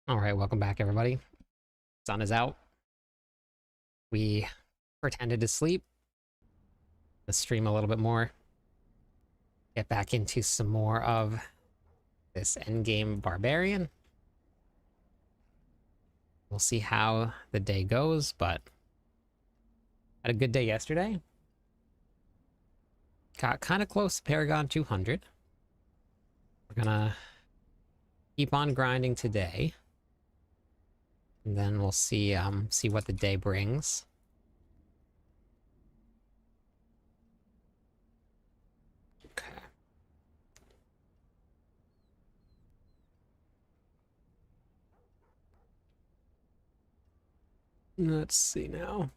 All right, welcome back, everybody. Sun is out. We pretended to sleep. Let's stream a little bit more. Get back into some more of this Endgame Barbarian. We'll see how the day goes, but had a good day yesterday. Got kind of close to Paragon 200. We're gonna keep on grinding today. And then we'll see what the day brings. Okay. Let's see now.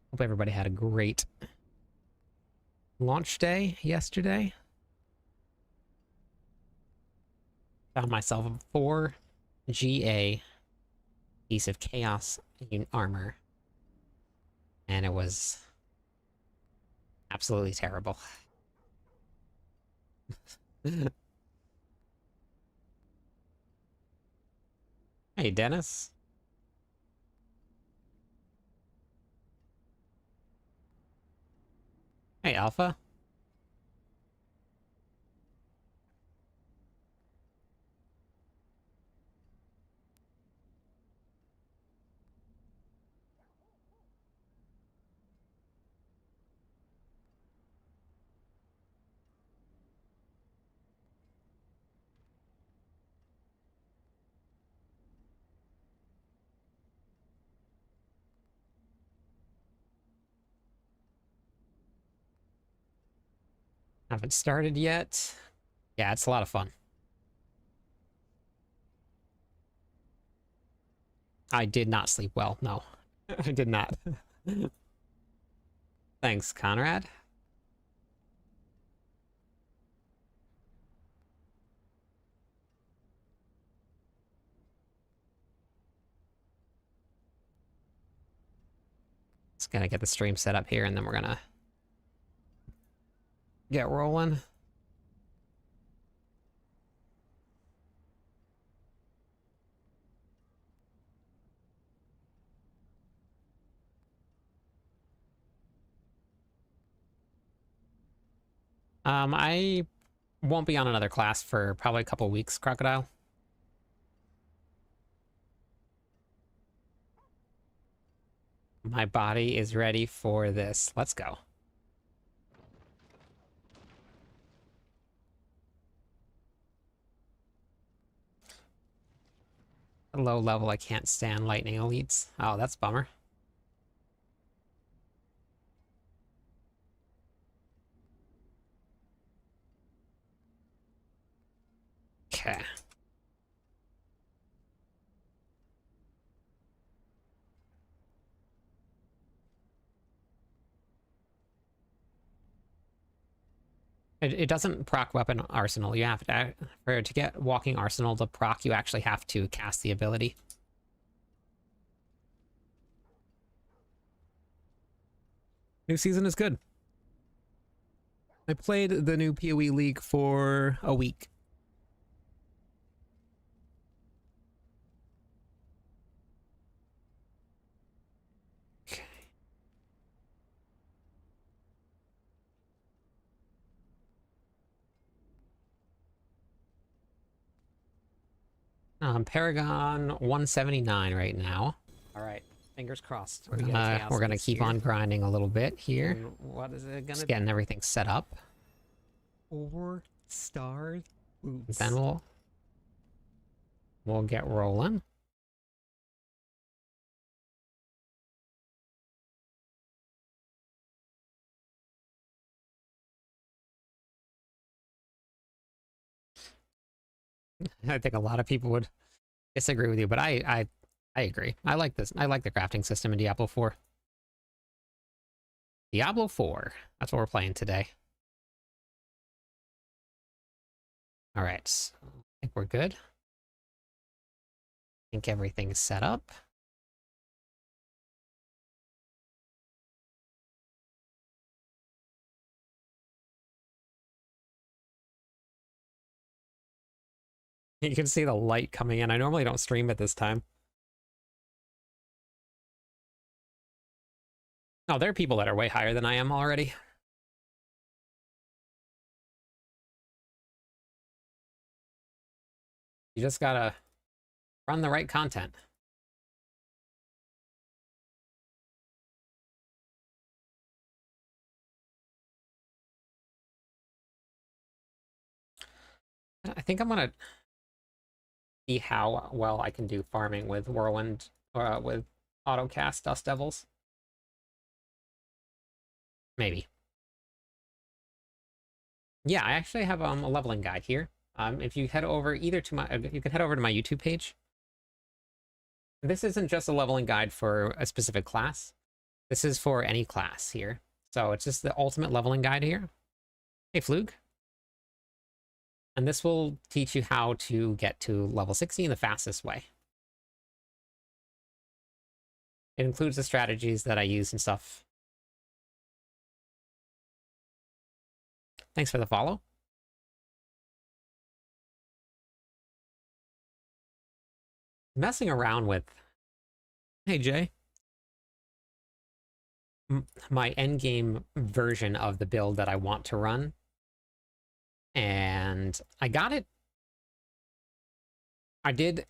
Hope everybody had a great launch day yesterday. Found myself a 4 GA piece of chaos armor, and it was absolutely terrible. Hey, Dennis. Hey, Alpha. Haven't started yet. Yeah, it's a lot of fun. I did not sleep well. No, I did not. Thanks, Conrad. Just gonna get the stream set up here, and then we're gonna get rolling. I won't be on another class for probably a couple weeks, Crocodile. My body is ready for this. Let's go. Low level, I can't stand lightning elites. Oh, that's a bummer. Okay. It doesn't proc weapon arsenal. You have to get walking arsenal to proc, you actually have to cast the ability. New season is good. I played the new PoE League for a week. Okay. Paragon 179 right now. All right, fingers crossed. We're gonna keep on grinding a little bit here. And what is it gonna? Just getting everything set up. 4-star boots. Then we'll get rolling. I think a lot of people would disagree with you, but I agree. I like this. I like the crafting system in Diablo 4. Diablo 4. That's what we're playing today. All right. So I think we're good. I think everything's set up. You can see the light coming in. I normally don't stream at this time. Oh, there are people that are way higher than I am already. You just gotta run the right content. I think I'm gonna see how well I can do farming with Whirlwind, or with Autocast Dust Devils. Maybe. Yeah, I actually have a leveling guide here. If you head over either to my, you can head over to my YouTube page. This isn't just a leveling guide for a specific class. This is for any class here. So it's just the ultimate leveling guide here. Hey, Flug. And this will teach you how to get to level 60 in the fastest way. It includes the strategies that I use and stuff. Thanks for the follow. Messing around with, hey Jay, my endgame version of the build that I want to run. And I got it. I did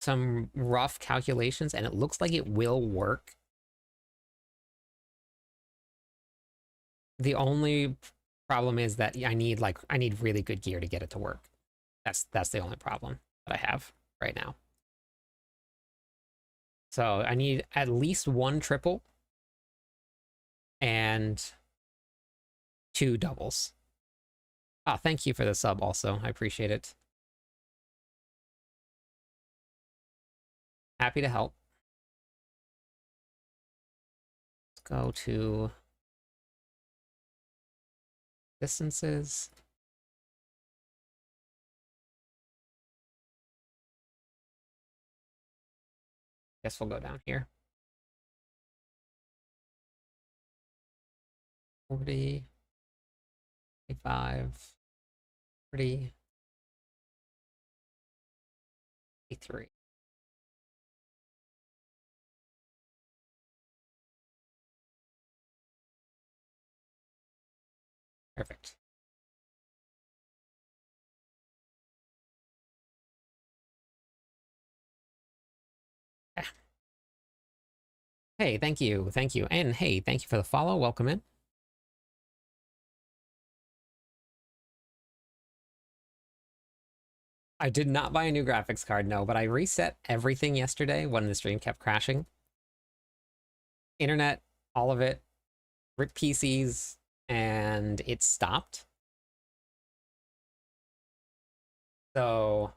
some rough calculations and it looks like it will work. The only problem is that I need really good gear to get it to work. That's the only problem that I have right now. So I need at least one triple and 2 doubles. Ah, thank you for the sub also. I appreciate it. Happy to help. Let's go to distances. Guess we'll go down here. 40, 25, 30, 83. Perfect. Yeah. Hey, thank you. Thank you. And hey, thank you for the follow. Welcome in. I did not buy a new graphics card, no, but I reset everything yesterday when the stream kept crashing. Internet, all of it, ripped PCs, and it stopped. So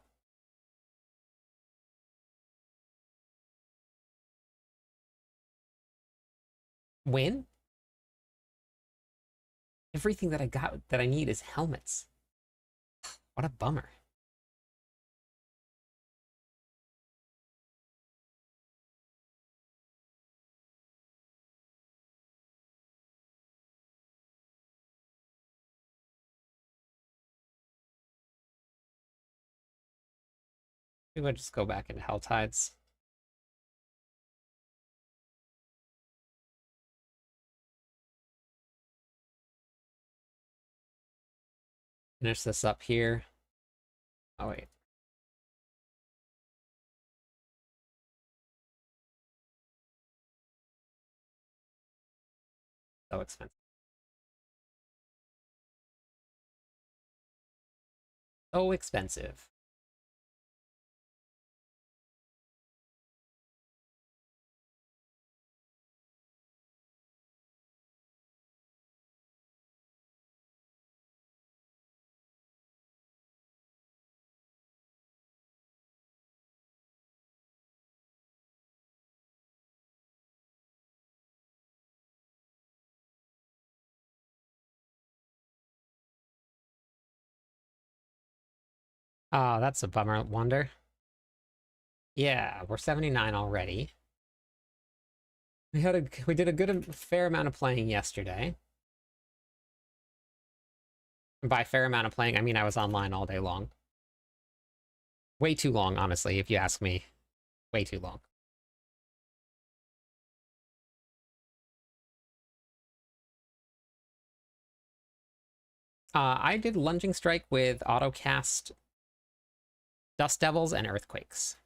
when everything that I got that I need is helmets. What a bummer. Maybe I'll just go back into Hell Tides. Finish this up here. Oh, wait. So expensive. So expensive. Oh, that's a bummer, Wonder. Yeah, we're 79 already. We did a fair amount of playing yesterday. And by fair amount of playing, I mean I was online all day long. Way too long, honestly, if you ask me. Way too long. I did Lunging Strike with Autocast, Dust Devils, and Earthquakes.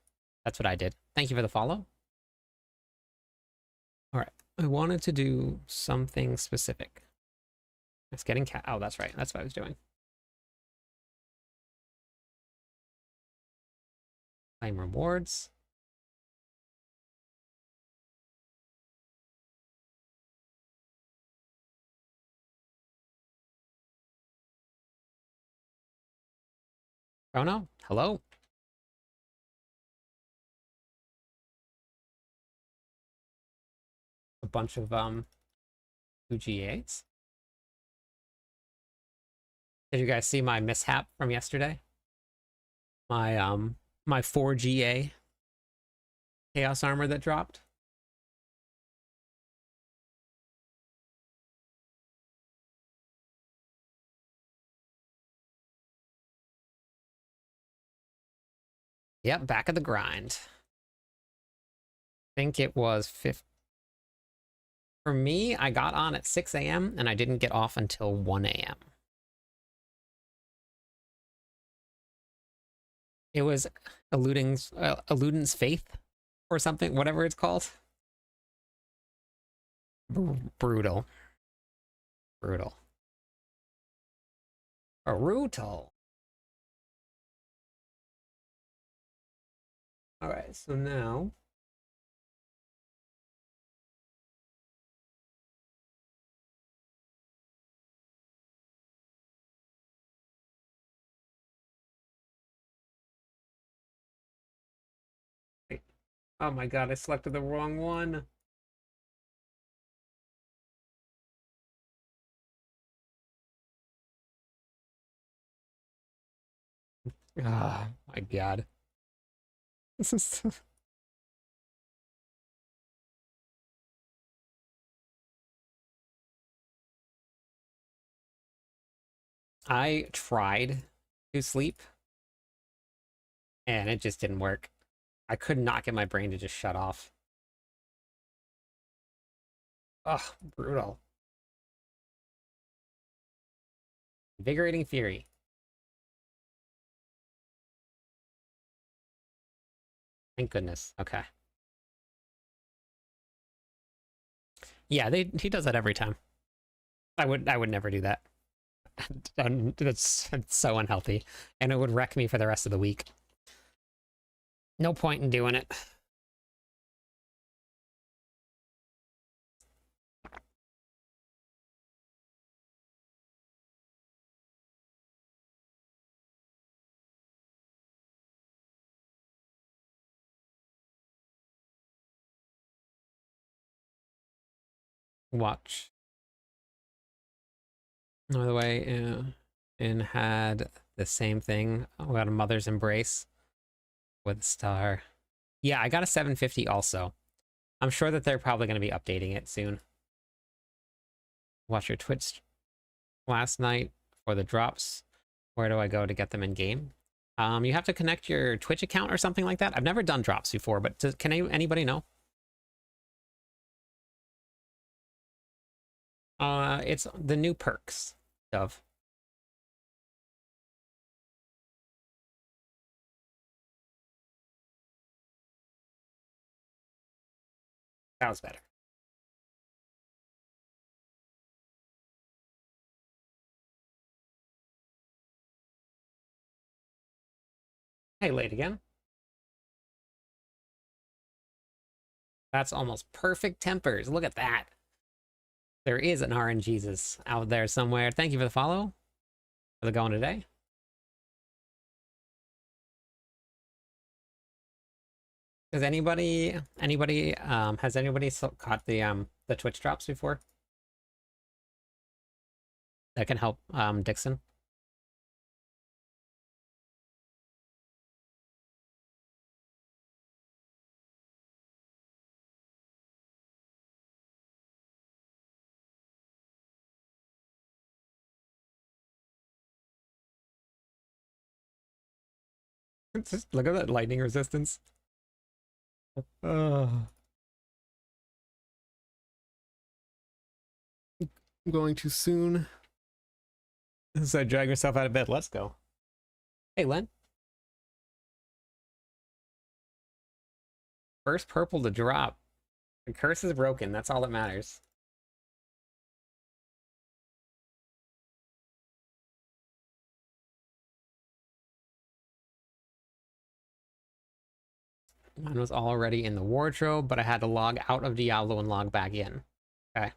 That's what I did. Thank you for the follow. All right. I wanted to do something specific. It's getting cat. Oh, that's right. That's what I was doing. Claim rewards. Oh no. Hello. A bunch of UGAs. Did you guys see my mishap from yesterday? My 4GA Chaos Armor that dropped? Yep, back of the grind. I think it was 5. For me, I got on at 6 a.m. and I didn't get off until 1 a.m. It was Eluding's Faith or something, whatever it's called. Brutal. Brutal. Brutal. All right, so now wait. Oh my god, I selected the wrong one. Oh my god. This is I tried to sleep and it just didn't work. I could not get my brain to just shut off. Ugh, brutal. Invigorating Fury. Thank goodness. Okay. Yeah, he does that every time. I would never do that. That's so unhealthy. And it would wreck me for the rest of the week. No point in doing it. Watch. By the way, and had the same thing. We got a Mother's Embrace with a star. Yeah, I got a 750 also. I'm sure that they're probably going to be updating it soon. Watch your Twitch last night for the drops. Where do I go to get them in game? You have to connect your Twitch account or something like that. I've never done drops before, but can anybody know? It's the new perks of. That was better. Hey, late again. That's almost perfect tempers. Look at that. There is an RNGesus out there somewhere. Thank you for the follow. How's it going today? Has anybody caught the Twitch drops before? That can help Dixon. Just look at that lightning resistance. I'm going too soon. So drag yourself out of bed. Let's go. Hey, Len. First purple to drop. The curse is broken. That's all that matters. Mine was already in the wardrobe, but I had to log out of Diablo and log back in. Okay.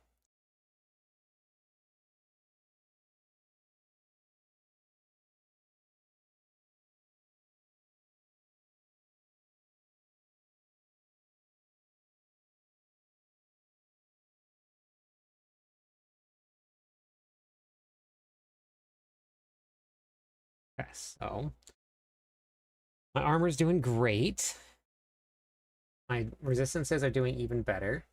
Okay, so my armor's doing great. My resistances are doing even better.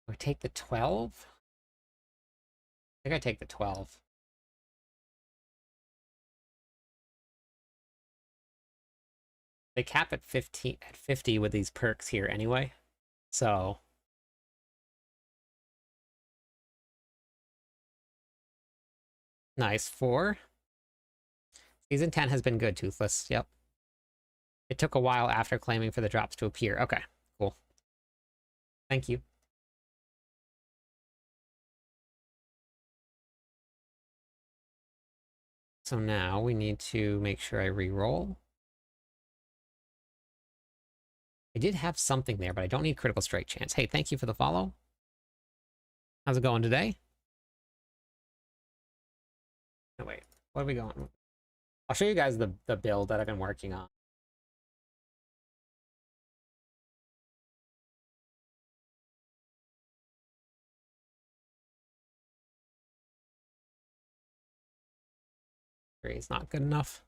Do I take the 12? I think I take the 12. They cap at 50 with these perks here anyway. So nice. 4. Season 10 has been good, Toothless. Yep. It took a while after claiming for the drops to appear. Okay, cool. Thank you. So now we need to make sure I re-roll. I did have something there, but I don't need critical strike chance. Hey, thank you for the follow. How's it going today? Oh, wait. What are we going with? I'll show you guys the build that I've been working on. It's not good enough.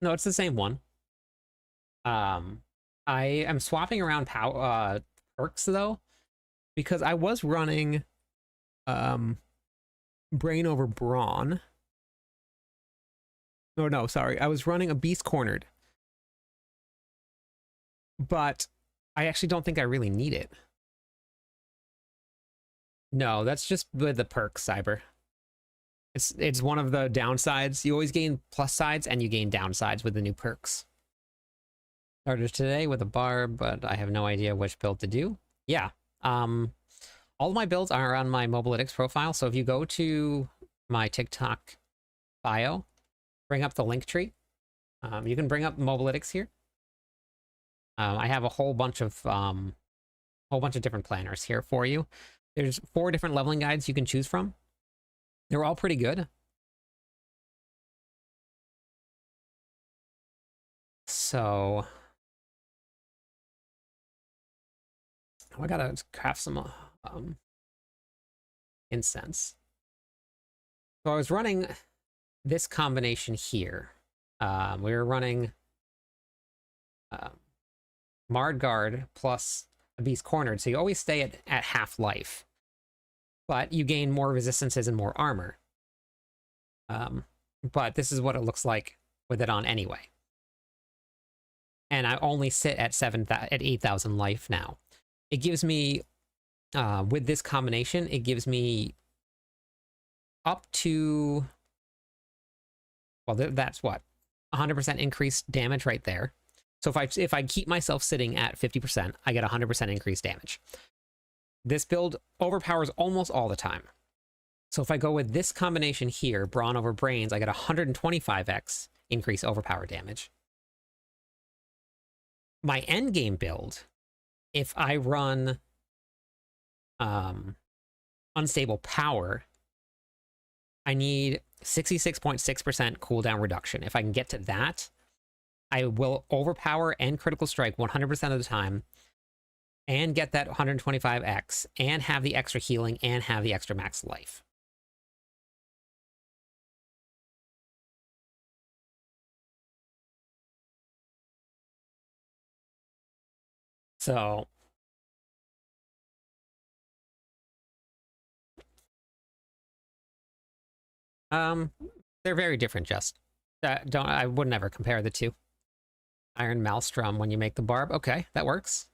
No, it's the same one. I am swapping around perks though, because I was running Brain over Brawn. No, sorry. I was running a Beast Cornered. But I actually don't think I really need it. No, that's just with the perks, Cyber. It's one of the downsides. You always gain plus sides and you gain downsides with the new perks. Started today with a barb, but I have no idea which build to do. Yeah. All of my builds are on my Mobalytics profile, so if you go to my TikTok bio, bring up the link tree. You can bring up Mobalytics here. I have a whole bunch of different planners here for you. There's 4 different leveling guides you can choose from. They're all pretty good. So I gotta craft some incense. So I was running this combination here. We were running Marred Guard plus a Beast Cornered, so you always stay at half life. But you gain more resistances and more armor. But this is what it looks like with it on anyway. And I only sit at 8,000 life now. It gives me, with this combination, it gives me up to, well, that's what, 100% increased damage right there. So if I keep myself sitting at 50%, I get 100% increased damage. This build overpowers almost all the time. So if I go with this combination here, Brawn over Brains, I get 125x increase overpower damage. My endgame build, if I run Unstable Power, I need 66.6% cooldown reduction. If I can get to that, I will overpower and critical strike 100% of the time, and get that 125x, and have the extra healing, and have the extra max life. So, um, they're very different. Just don't. I would never compare the two. Iron Maelstrom when you make the barb. Okay, that works.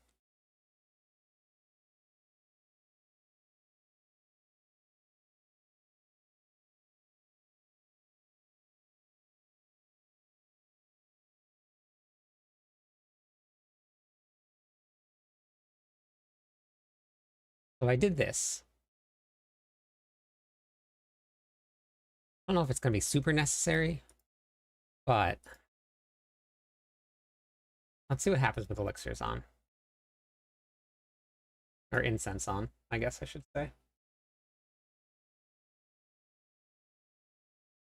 So I did this. I don't know if it's going to be super necessary, but let's see what happens with elixirs on. Or incense on, I guess I should say.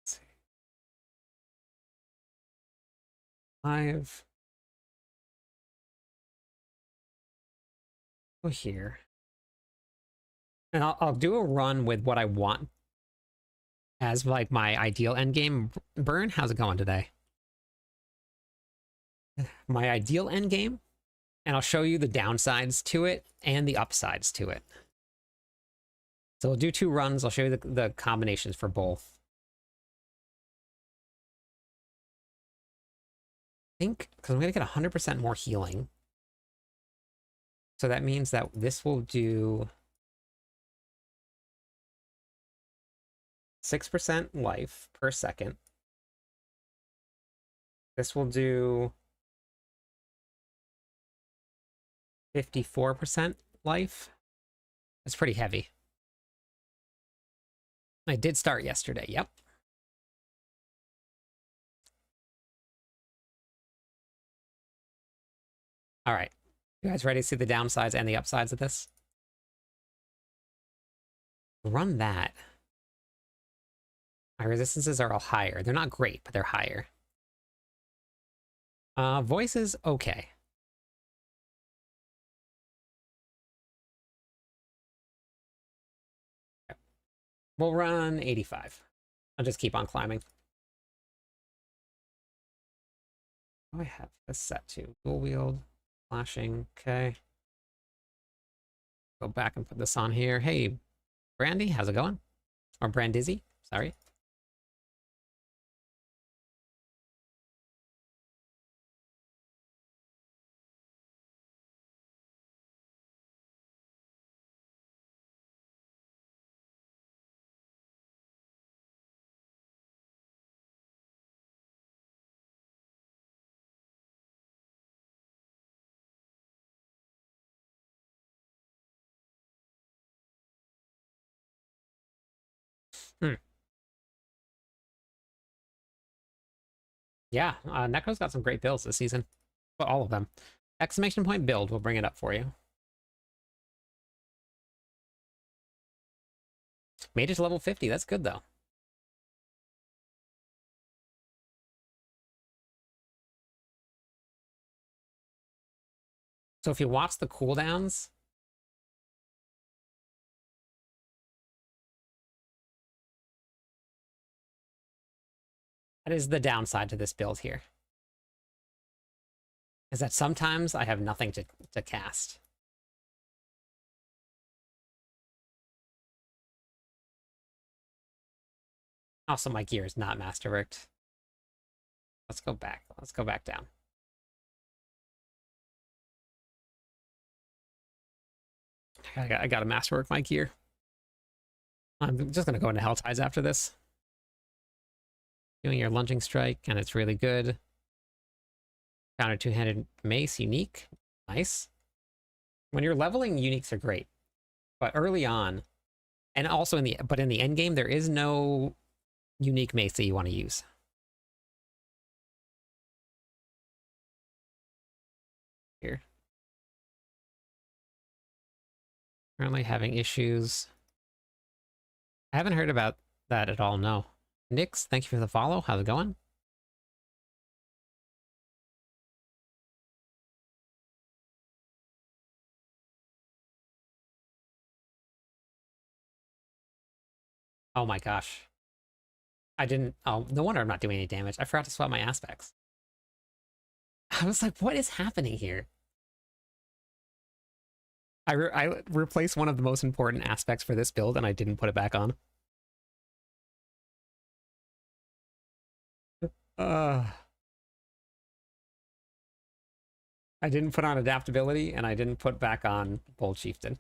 Let's see. 5. Go here. And I'll do a run with what I want as like my ideal endgame burn. How's it going today? My ideal endgame, and I'll show you the downsides to it and the upsides to it. So we'll do 2 runs. I'll show you the combinations for both. I think, because I'm going to get 100% more healing. So that means that this will do 6% life per second. This will do 54% life. That's pretty heavy. I did start yesterday, yep. All right. You guys ready to see the downsides and the upsides of this? Run that. My resistances are all higher. They're not great, but they're higher. Voice is okay. We'll run 85. I'll just keep on climbing. Oh, I have this set to dual wield, flashing. Okay. Go back and put this on here. Hey, Brandy, how's it going? Or Brandizzy, sorry. Yeah, Necro's got some great builds this season. Well, all of them. Exclamation point build, we'll bring it up for you. Made it to level 50, that's good though. So if you watch the cooldowns, that is the downside to this build here. Is that sometimes I have nothing to cast. Also, my gear is not masterworked. Let's go back. Let's go back down. I gotta masterwork my gear. I'm just gonna go into Hell Tides after this. Doing your lunging strike, and it's really good. Counter 2-handed mace, unique. Nice. When you're leveling, uniques are great. But early on, and also in the end game, there is no unique mace that you want to use. Here. Currently having issues. I haven't heard about that at all, no. Nix, thank you for the follow. How's it going? Oh my gosh. I didn't... Oh, no wonder I'm not doing any damage. I forgot to swap my aspects. I was like, what is happening here? I replaced one of the most important aspects for this build, and I didn't put it back on. Uh, I didn't put on adaptability, and I didn't put back on Bold Chieftain.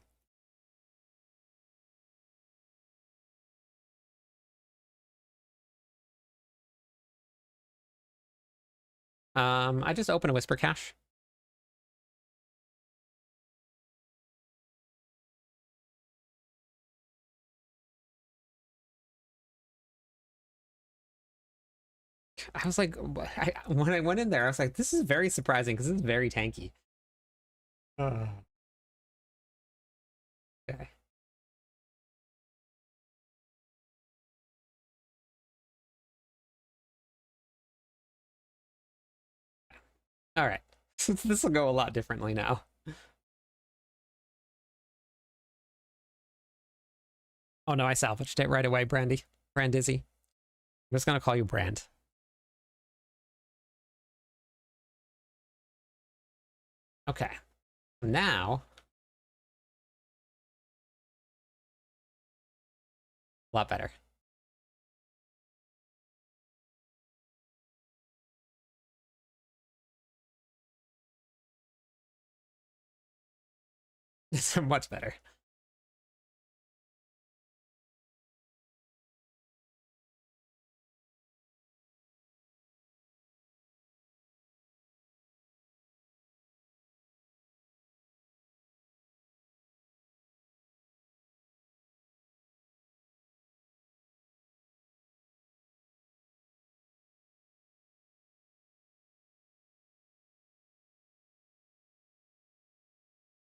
I just opened a Whisper Cache. I was like, when I went in there, I was like, this is very surprising because this is very tanky. Okay. All right. This will go a lot differently now. Oh no, I salvaged it right away, Brandy. Brandizzy. I'm just gonna call you Brand. Okay. Now, a lot better. It's much better.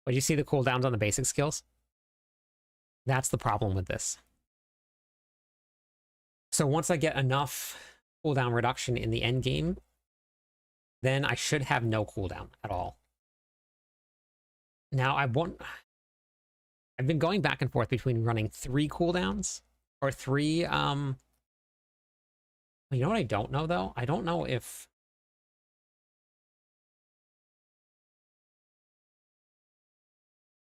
But you see the cooldowns on the basic skills? That's the problem with this. So once I get enough cooldown reduction in the end game, then I should have no cooldown at all. Now I've been going back and forth between running 3 cooldowns or 3 you know what I don't know though? I don't know if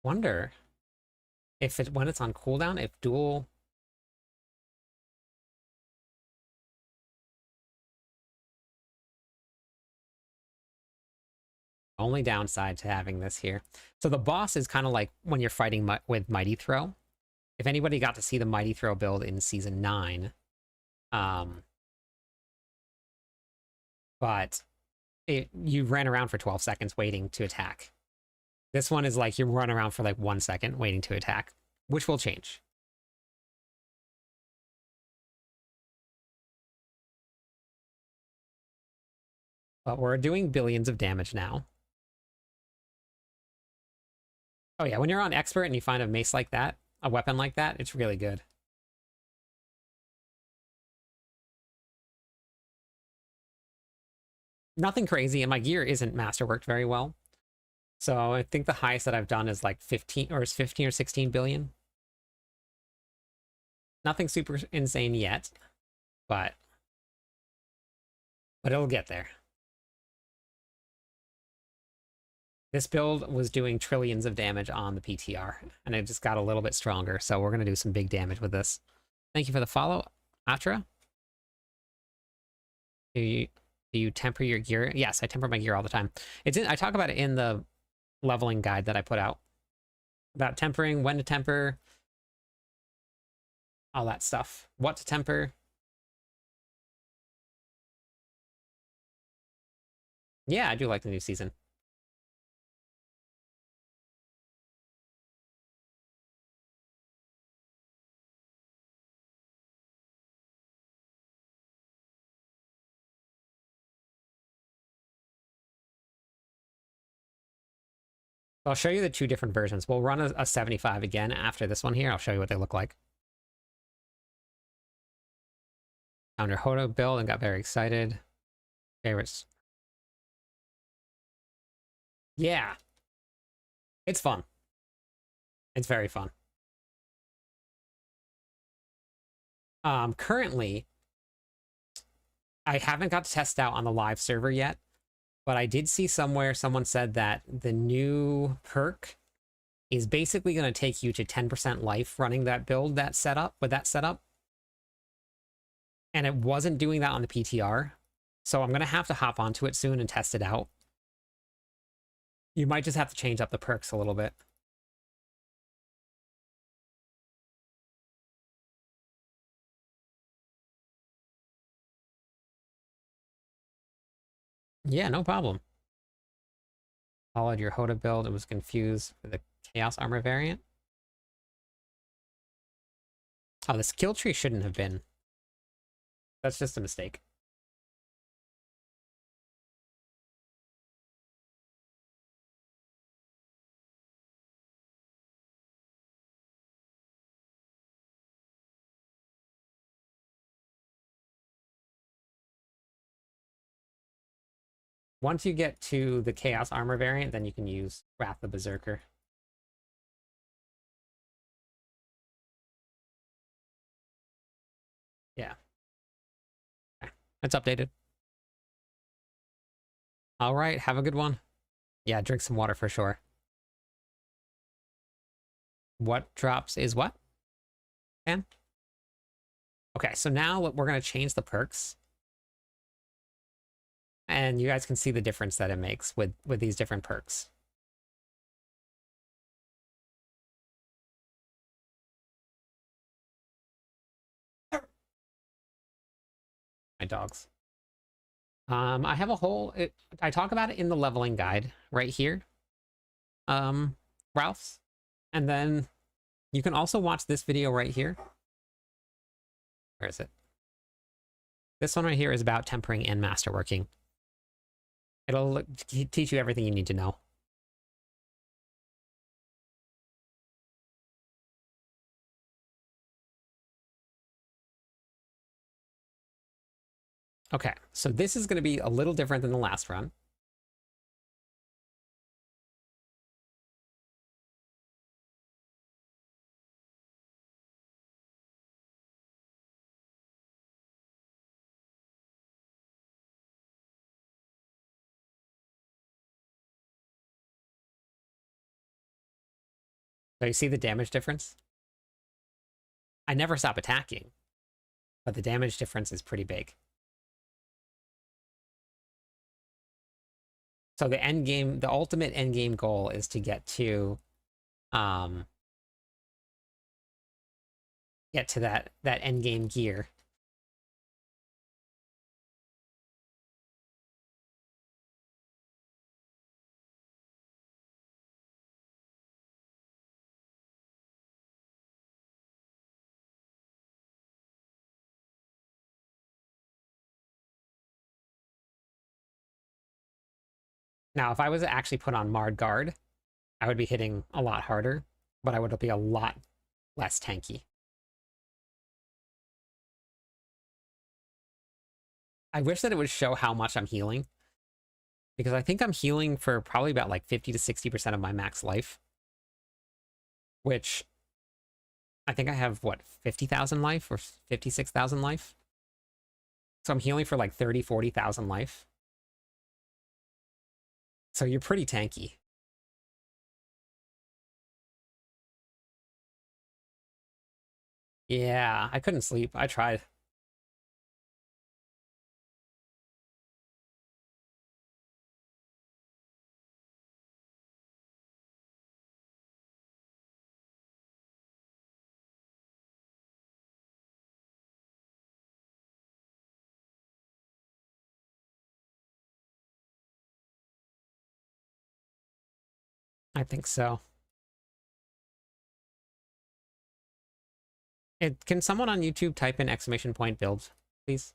wonder if it when it's on cooldown, if dual only downside to having this here. So the boss is kind of like when you're fighting with Mighty Throw. If anybody got to see the Mighty Throw build in Season 9, but you ran around for 12 seconds waiting to attack. This one is like you run around for like 1 second waiting to attack, which will change. But we're doing billions of damage now. Oh yeah, when you're on expert and you find a mace like that, a weapon like that, it's really good. Nothing crazy, and my gear isn't masterworked very well. So I think the highest that I've done is like 15 or 16 billion. Nothing super insane yet, but it'll get there. This build was doing trillions of damage on the PTR, and it just got a little bit stronger, so we're going to do some big damage with this. Thank you for the follow, Atra. Do you temper your gear? Yes, I temper my gear all the time. I talk about it in the leveling guide that I put out. About tempering, when to temper, all that stuff. What to temper. Yeah, I do like the new season. I'll show you the 2 different versions. We'll run a 75 again after this one here. I'll show you what they look like. Found your Hodo build and got very excited. Favorites. Yeah. It's fun. It's very fun. Currently, I haven't got to test out on the live server yet, but I did see somewhere someone said that the new perk is basically going to take you to 10% life running that build, that setup, with that setup. And it wasn't doing that on the PTR. So I'm going to have to hop onto it soon and test it out. You might just have to change up the perks a little bit. Yeah, no problem. Followed your Hoda build and was confused for the Chaos Armor variant. Oh, the skill tree shouldn't have been. That's just a mistake. Once you get to the Chaos Armor variant, then you can use Wrath the Berserker. Yeah. Okay. It's updated. All right, have a good one. Yeah, drink some water for sure. What drops is what? And okay, so now we're going to change the perks. And you guys can see the difference that it makes with these different perks. My dogs. I have a whole, I talk about it in the leveling guide right here. Ralph's. And then you can also watch this video right here. Where is it? This one right here is about tempering and masterworking. It'll teach you everything you need to know. Okay, so this is going to be a little different than the last run. So you see the damage difference? I never stop attacking, but the damage difference is pretty big. So the end game, the ultimate end game goal is to get to that end game gear. Now, if I was to actually put on Marred Guard, I would be hitting a lot harder, but I would be a lot less tanky. I wish that it would show how much I'm healing, because I think I'm healing for probably about like 50 to 60% of my max life, which I think I have, what, 50,000 life or 56,000 life? So I'm healing for like 30, 40,000 life. So you're pretty tanky. Yeah, I couldn't sleep. I tried. I think so. Can someone on YouTube type in exclamation point build, please?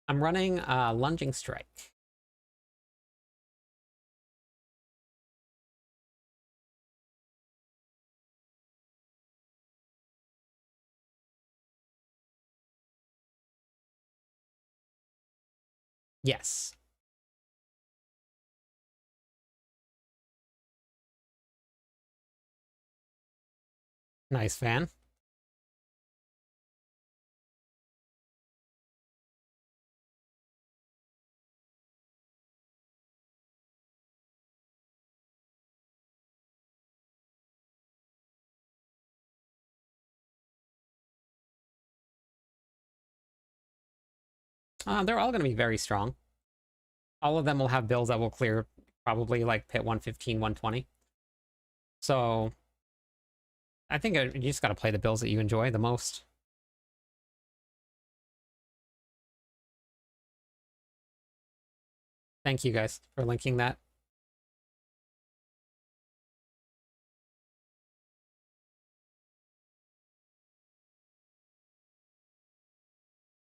I'm running Lunging Strike. Yes. Nice, fan. They're all going to be very strong. All of them will have builds that will clear probably like pit 115, 120. So I think you just got to play the builds that you enjoy the most. Thank you guys for linking that.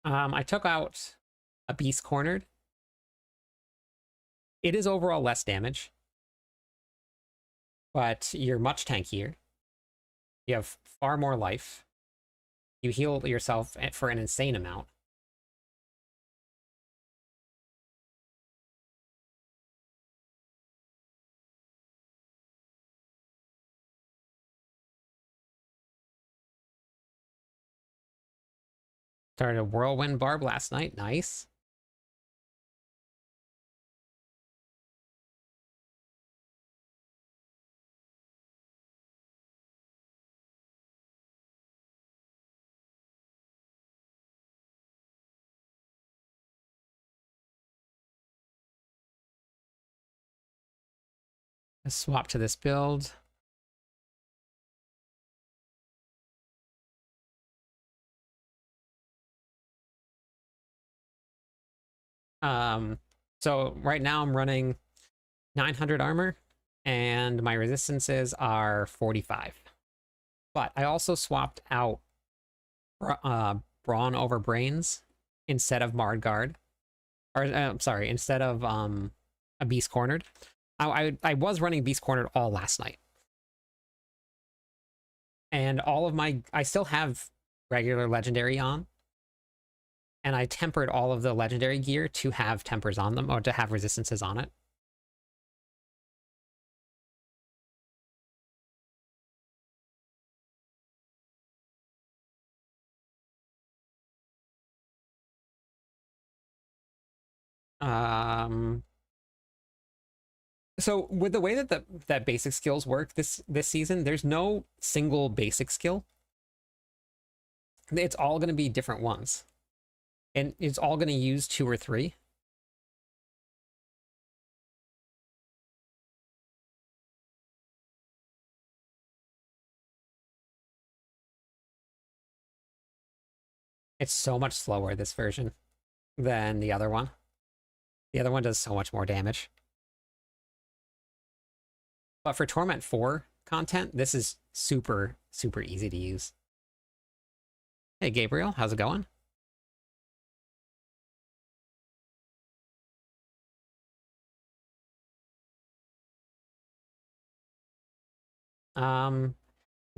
I took out a Beast Cornered. It is overall less damage, but you're much tankier. You have far more life. You heal yourself for an insane amount. Started a Whirlwind Barb last night. Nice. Let's swap to this build. So right now I'm running 900 armor, and my resistances are 45. But I also swapped out Brawn over Brains instead of Mardguard. Or, sorry, instead of a Beast Cornered. I was running Beast Cornered all last night. And all of my... I still have regular Legendary on. And I tempered all of the Legendary gear to have tempers on them, or to have resistances on it. So with the way that that basic skills work this season, there's no single basic skill. It's all going to be different ones. And it's all going to use 2 or 3. It's so much slower, this version, than the other one. The other one does so much more damage. But for Torment 4 content, this is super, super easy to use. Hey, Gabriel, how's it going?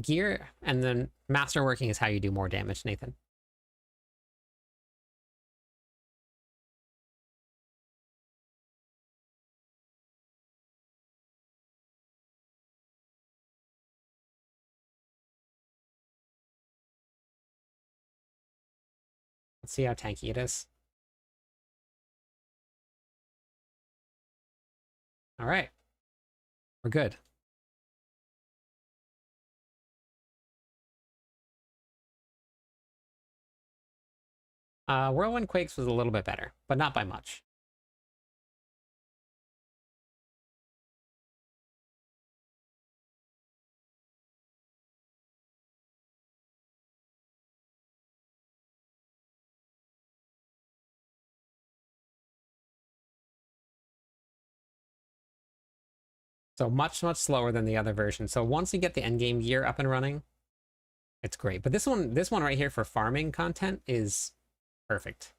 Gear and then masterworking is how you do more damage, Nathan. Let's see how tanky it is. All right. We're good. Whirlwind Quakes was a little bit better, but not by much. So much, much slower than the other version. So once you get the endgame gear up and running, it's great. But this one right here for farming content is perfect.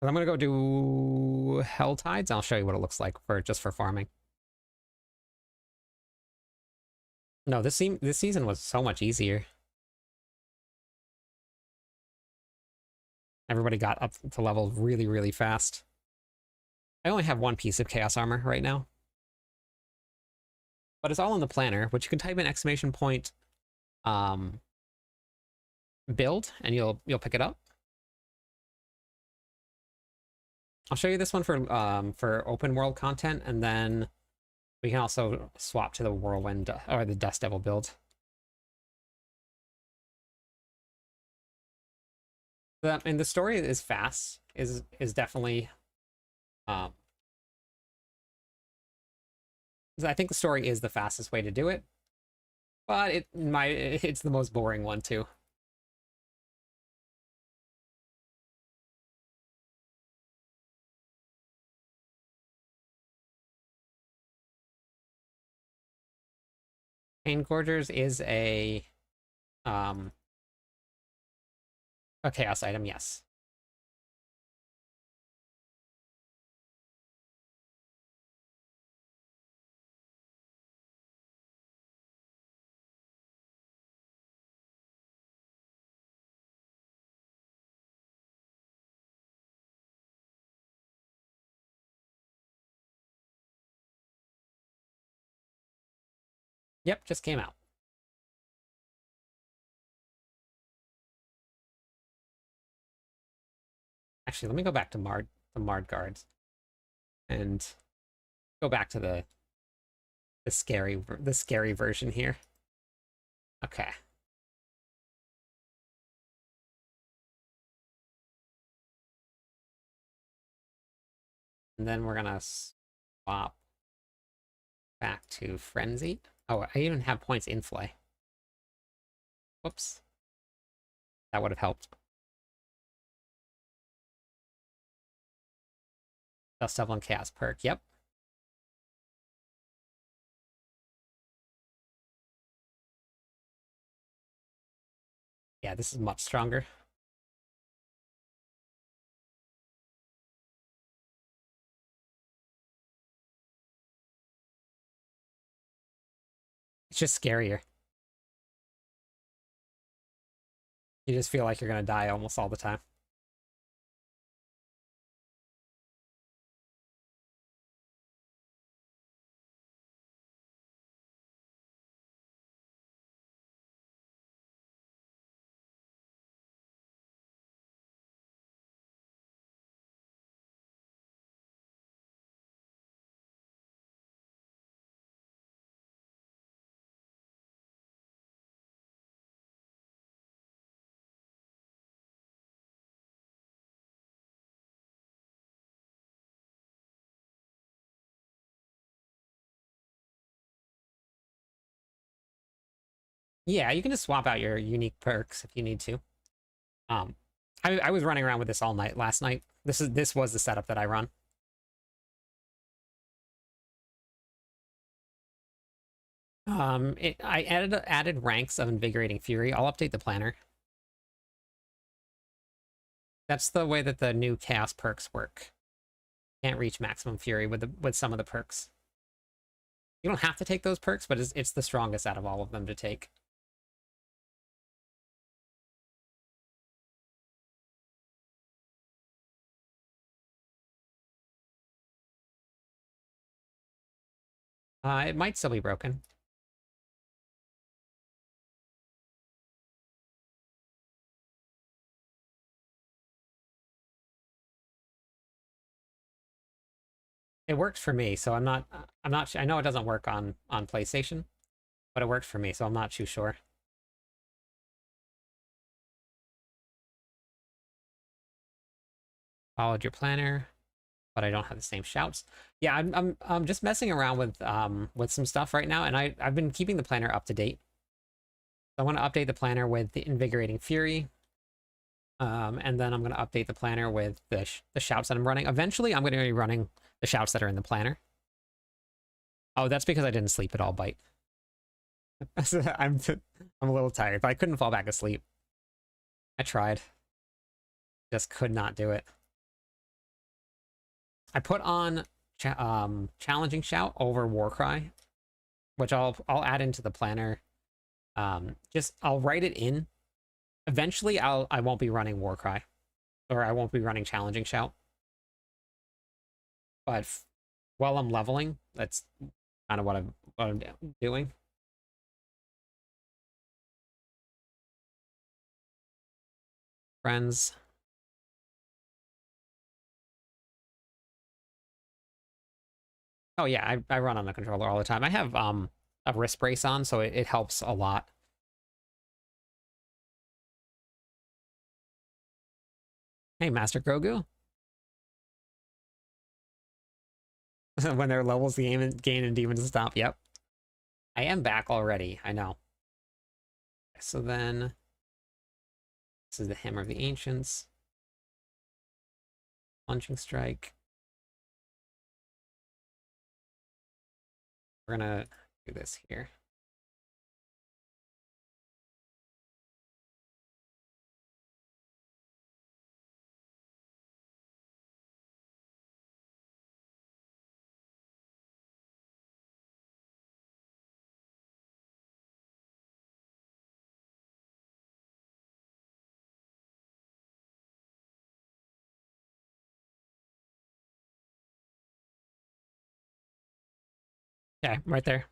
But I'm gonna go do Hell Tides. I'll show you what it looks like for just for farming. No, this season was so much easier. Everybody got up to level really, really fast. I only have 1 piece of Chaos Armor right now. But it's all in the planner, which you can type in exclamation point build, and you'll pick it up. I'll show you this one for open world content, and then we can also swap to the Whirlwind or the Dust Devil build. And the story is fast, is definitely um I think the story is the fastest way to do it, but it's the most boring one too. Pain Gorgers is um a chaos item, yes. Yep, just came out. Actually, let me go back to Mard guards and go back to the scary version here. Okay. And then we're gonna swap back to Frenzy. Oh, I even have points in Flay. Whoops. That would have helped. Dust Devil and Chaos perk, yep. Yeah, this is much stronger. It's just scarier. You just feel like you're gonna die almost all the time. Yeah, you can just swap out your unique perks if you need to. Um, I was running around with this all night last night. This was the setup that I run. I added ranks of Invigorating Fury. I'll update the planner. That's the way that the new Chaos perks work. Can't reach maximum Fury with some of the perks. You don't have to take those perks, but it's the strongest out of all of them to take. It might still be broken. It works for me, so I'm not I know it doesn't work on PlayStation, but it works for me, so I'm not too sure. Followed your planner, but I don't have the same shouts. Yeah, I'm just messing around with some stuff right now, and I've been keeping the planner up to date. So I want to update the planner with the Invigorating Fury. And then I'm going to update the planner with the shouts that I'm running. Eventually, I'm going to be running the shouts that are in the planner. Oh, that's because I didn't sleep at all, Bite. I'm a little tired, but I couldn't fall back asleep. I tried. Just could not do it. I put on Challenging Shout over Warcry, which I'll add into the planner. Just I'll write it in. Eventually, I won't be running Warcry, or I won't be running Challenging Shout. But while I'm leveling, that's kind of what I'm doing. Friends. Oh yeah, I run on the controller all the time. I have a wrist brace on, so it helps a lot. Hey, Master Grogu. When their levels gain and demons stop. Yep. I am back already. I know. So then, this is the Hammer of the Ancients. Punching Strike. We're gonna do this here. Okay, right there.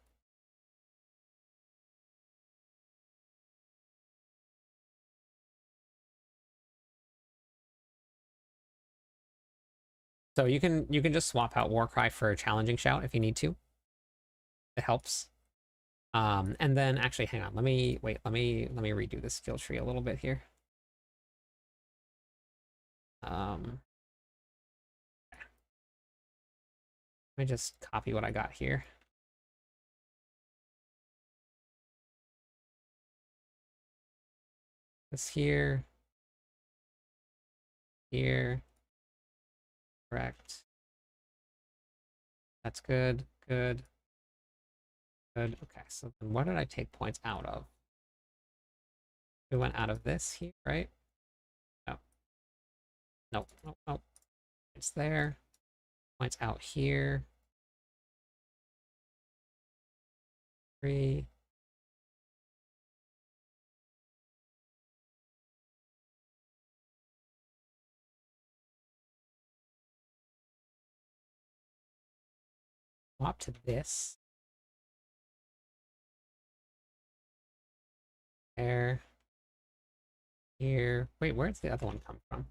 So you can just swap out Warcry for Challenging Shout if you need to. It helps. And then actually, hang on. Let me redo the skill tree a little bit here. Let me just copy what I got here. This here, here, correct. That's good, good, good. Okay, so then what did I take points out of? We went out of this here, right? No. Nope, nope, nope. It's there. Points out here. 3. Swap to this. There. Here. Wait, where's the other one come from?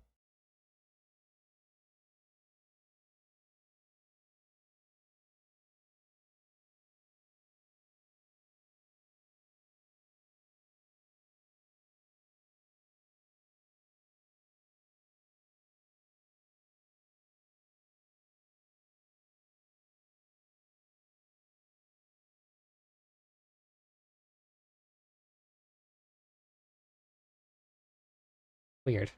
Weird.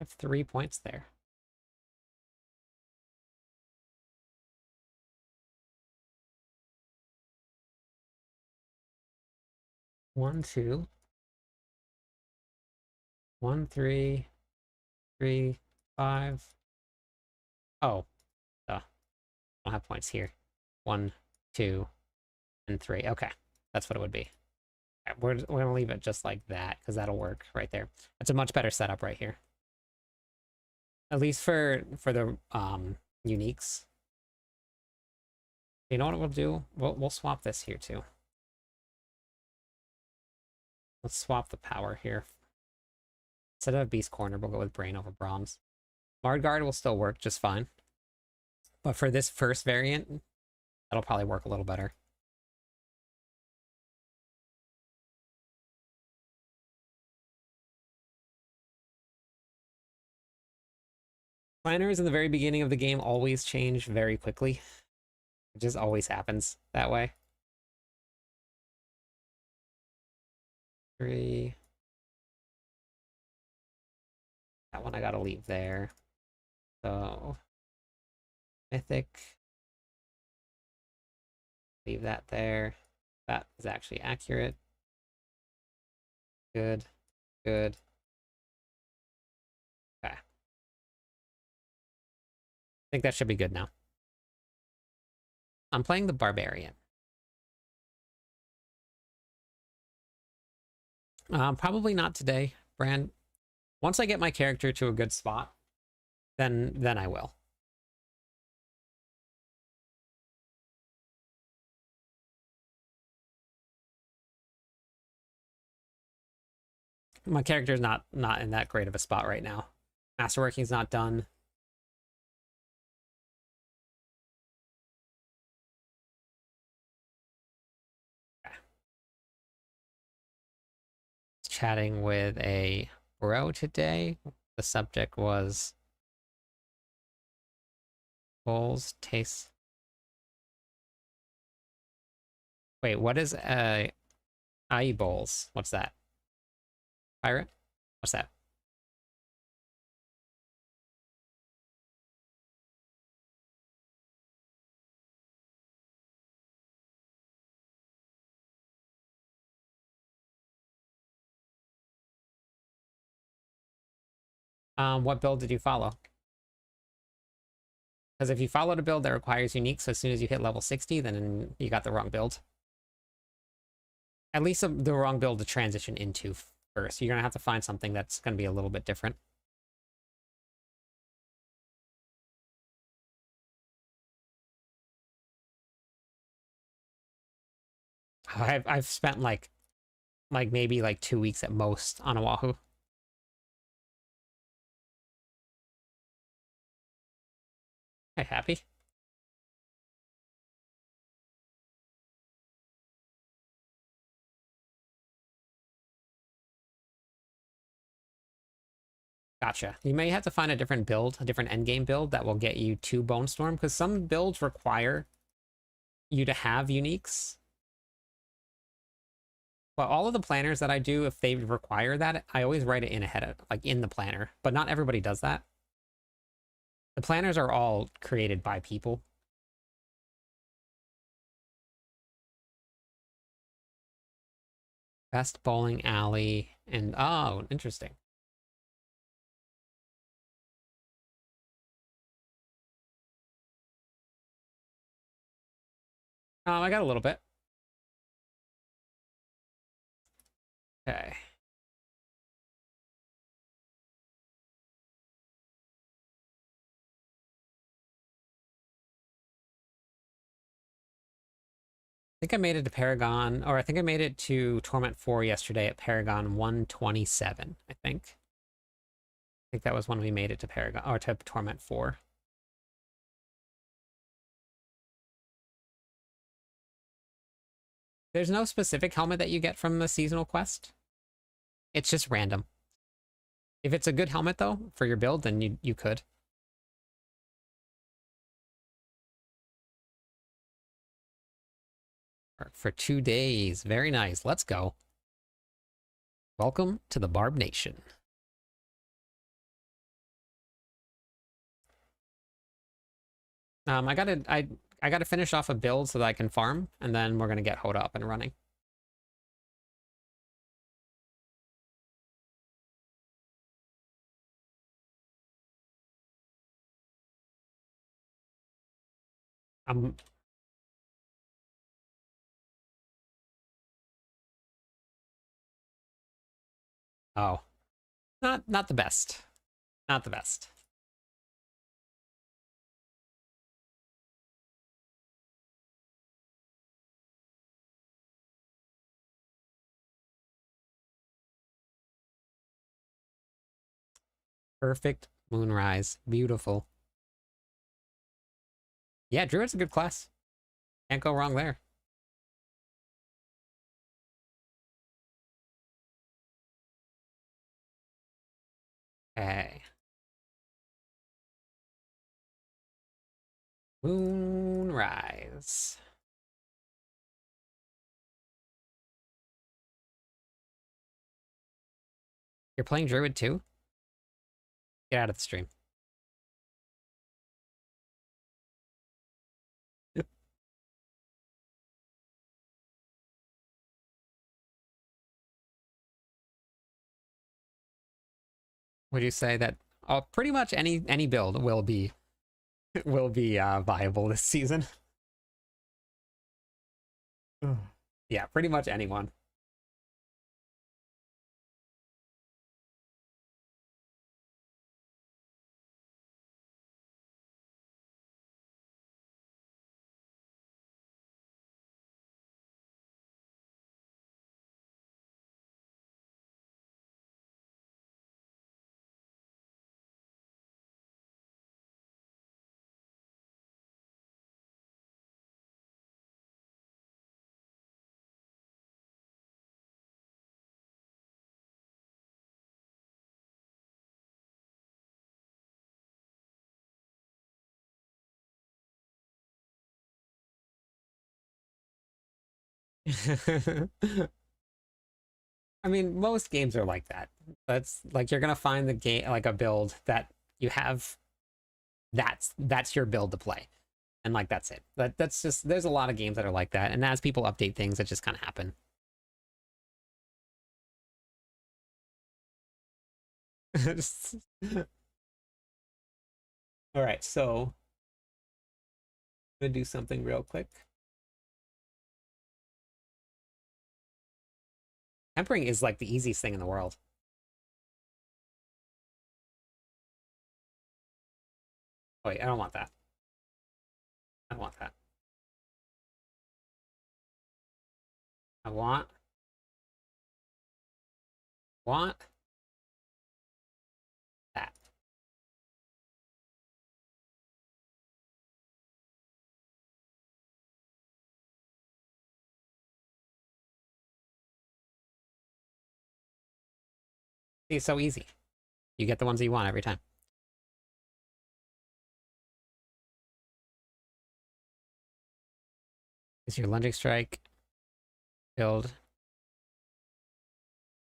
I have 3 points there. One, 2. 1, 3, 3, 5. Oh, I don't have points here. 1, 2, and 3. Okay, that's what it would be. Right, we're gonna leave it just like that because that'll work right there. That's a much better setup right here. At least for the uniques. You know what we'll do? We'll swap this here too. Let's swap the power here. Instead of Beast Corner, we'll go with Brain over Brahms. Mard Guard will still work just fine. But for this first variant, that'll probably work a little better. Planners in the very beginning of the game always change very quickly. It just always happens that way. 3. That one I gotta leave there. So, Mythic. Leave that there. That is actually accurate. Good. Good. Okay. I think that should be good now. I'm playing the Barbarian. Probably not today, Brand. Once I get my character to a good spot, then I will. My character's not in that great of a spot right now. Masterworking's not done. chatting with a bro today. The subject was bowls taste. Wait, what is eye bowls? What's that? Pirate? What's that? What build did you follow? Because if you followed a build that requires unique, so as soon as you hit level 60, then you got the wrong build. At least the wrong build to transition into first. You're going to have to find something that's going to be a little bit different. I've spent like maybe like 2 weeks at most on Oahu. Hey, happy? Gotcha. You may have to find a different build, a different endgame build that will get you to Bone Storm, because some builds require you to have uniques. But all of the planners that I do, if they require that, I always write it in ahead of, like in the planner. But not everybody does that. The planners are all created by people. Best bowling alley, and oh, interesting. I got a little bit. Okay. I think I made it to Paragon, or I think I made it to Torment 4 yesterday at Paragon 127, I think. I think that was when we made it to Paragon, or to Torment 4. There's no specific helmet that you get from the seasonal quest. It's just random. If it's a good helmet, though, for your build, then you could. For 2 days. Very nice. Let's go. Welcome to the Barb Nation. I gotta finish off a build so that I can farm, and then we're gonna get Hoda up and running. Um. Oh, not the best. Not the best. Perfect moonrise. Beautiful. Yeah, Druid's a good class. Can't go wrong there. Okay. Moonrise. You're playing Druid too? Get out of the stream. Would you say that pretty much any build will be viable this season? Yeah, pretty much anyone. I mean, most games are like that. That's like you're gonna find the game like a build that you have. That's your build to play, and like that's it. That's just there's a lot of games that are like that, and as people update things, that just kind of happen. All right, so I'm gonna do something real quick. Tempering is like the easiest thing in the world. Oh, wait, I don't want that. I don't want that. I want that. It's so easy. You get the ones that you want every time. Is your lunging strike build?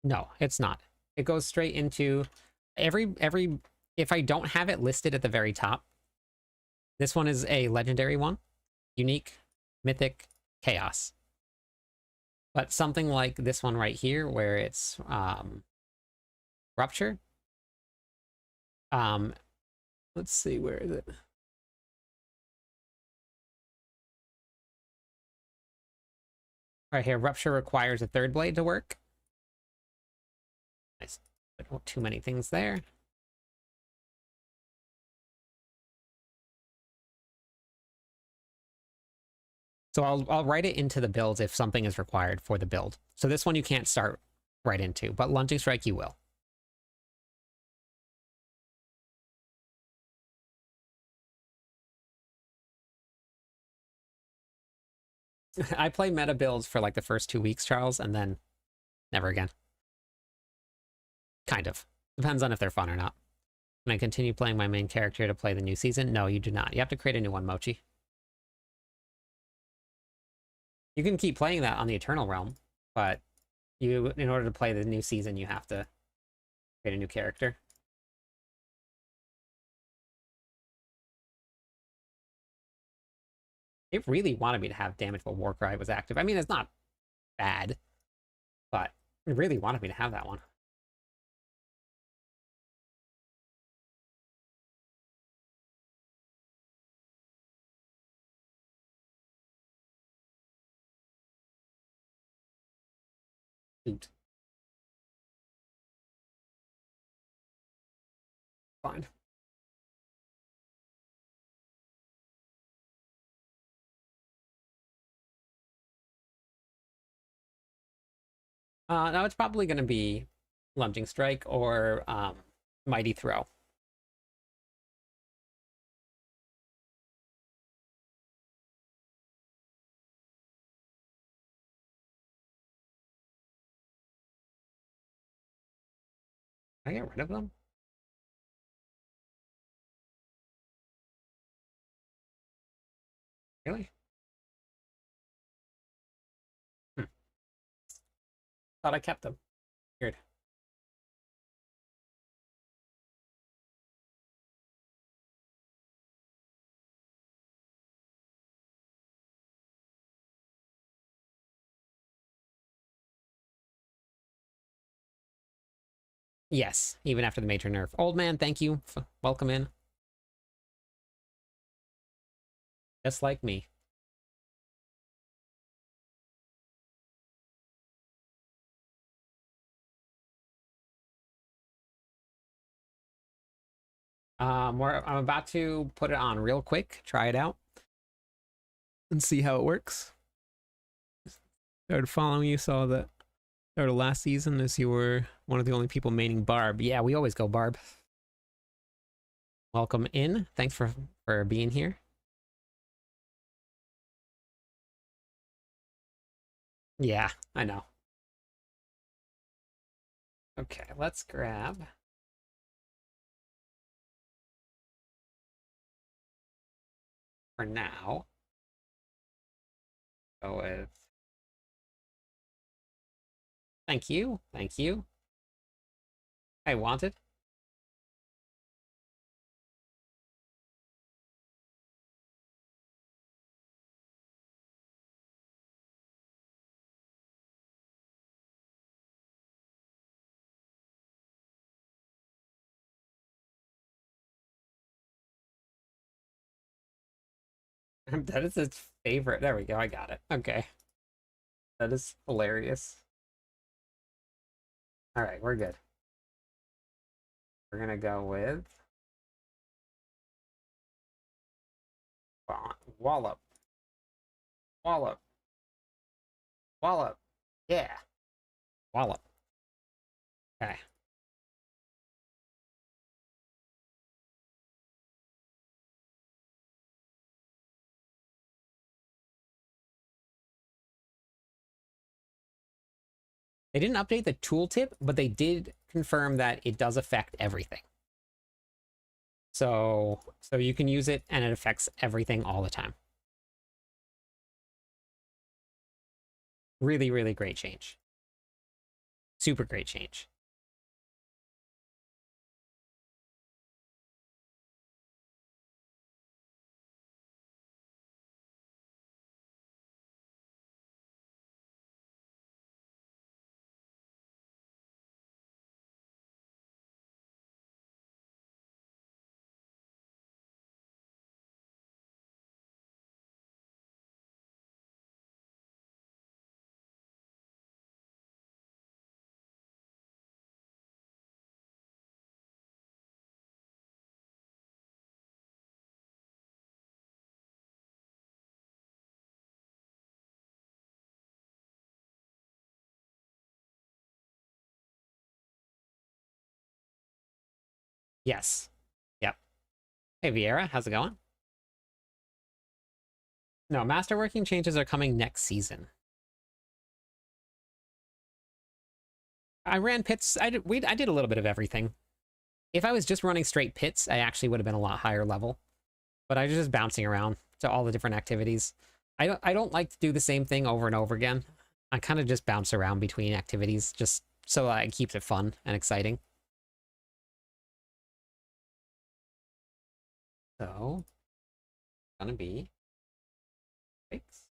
No, it's not. It goes straight into every if I don't have it listed at the very top, this one is a legendary one, unique, mythic, chaos. But something like this one right here, where it's rupture. Um, let's see, where is it? Right here, rupture requires a third blade to work. Nice. But too many things there. So I'll write it into the builds if something is required for the build. So this one you can't start right into, but lunging strike you will. I play meta builds for like the first 2 weeks, Charles, and then never again. Kind of. Depends on if they're fun or not. Can I continue playing my main character to play the new season? No, you do not. You have to create a new one, Mochi. You can keep playing that on the Eternal Realm, but in order to play the new season, you have to create a new character. It really wanted me to have Damage While Warcry was active. I mean, it's not bad, but it really wanted me to have that one. Shoot. Fine. Now it's probably going to be Lunging Strike or Mighty Throw. Can I get rid of them? Really? Hmm. Thought I kept them. Weird. Yes, even after the major nerf. Old man, thank you. Welcome in. Just like me. I'm about to put it on real quick, try it out, and see how it works. Started following you, saw that started last season as you were one of the only people maining Barb. Yeah, we always go Barb. Welcome in. Thanks for being here. Yeah, I know. Okay, let's grab for now. Go with Thank you. Thank you. I wanted. That is its favorite. There we go. I got it. Okay. That is hilarious. All right, we're good. We're gonna go with Wallop. Wallop. Wallop. Yeah. Wallop. Okay. They didn't update the tooltip, but they did confirm that it does affect everything. So you can use it and it affects everything all the time. Really, really great change. Super great change. Yes. Yep. Hey, Vieira, how's it going? No, masterworking changes are coming next season. I ran pits. I did a little bit of everything. If I was just running straight pits, I actually would have been a lot higher level. But I was just bouncing around to all the different activities. I don't like to do the same thing over and over again. I kind of just bounce around between activities just so that it keeps it fun and exciting. So, gonna be fix.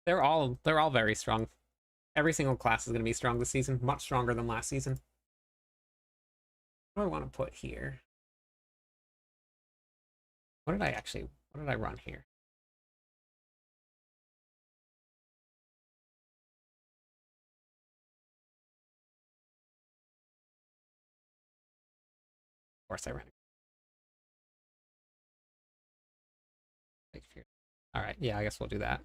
They're all very strong. Every single class is gonna be strong this season, much stronger than last season. What do I want to put here? What did I run here? Of course I ran. All right, yeah, I guess we'll do that.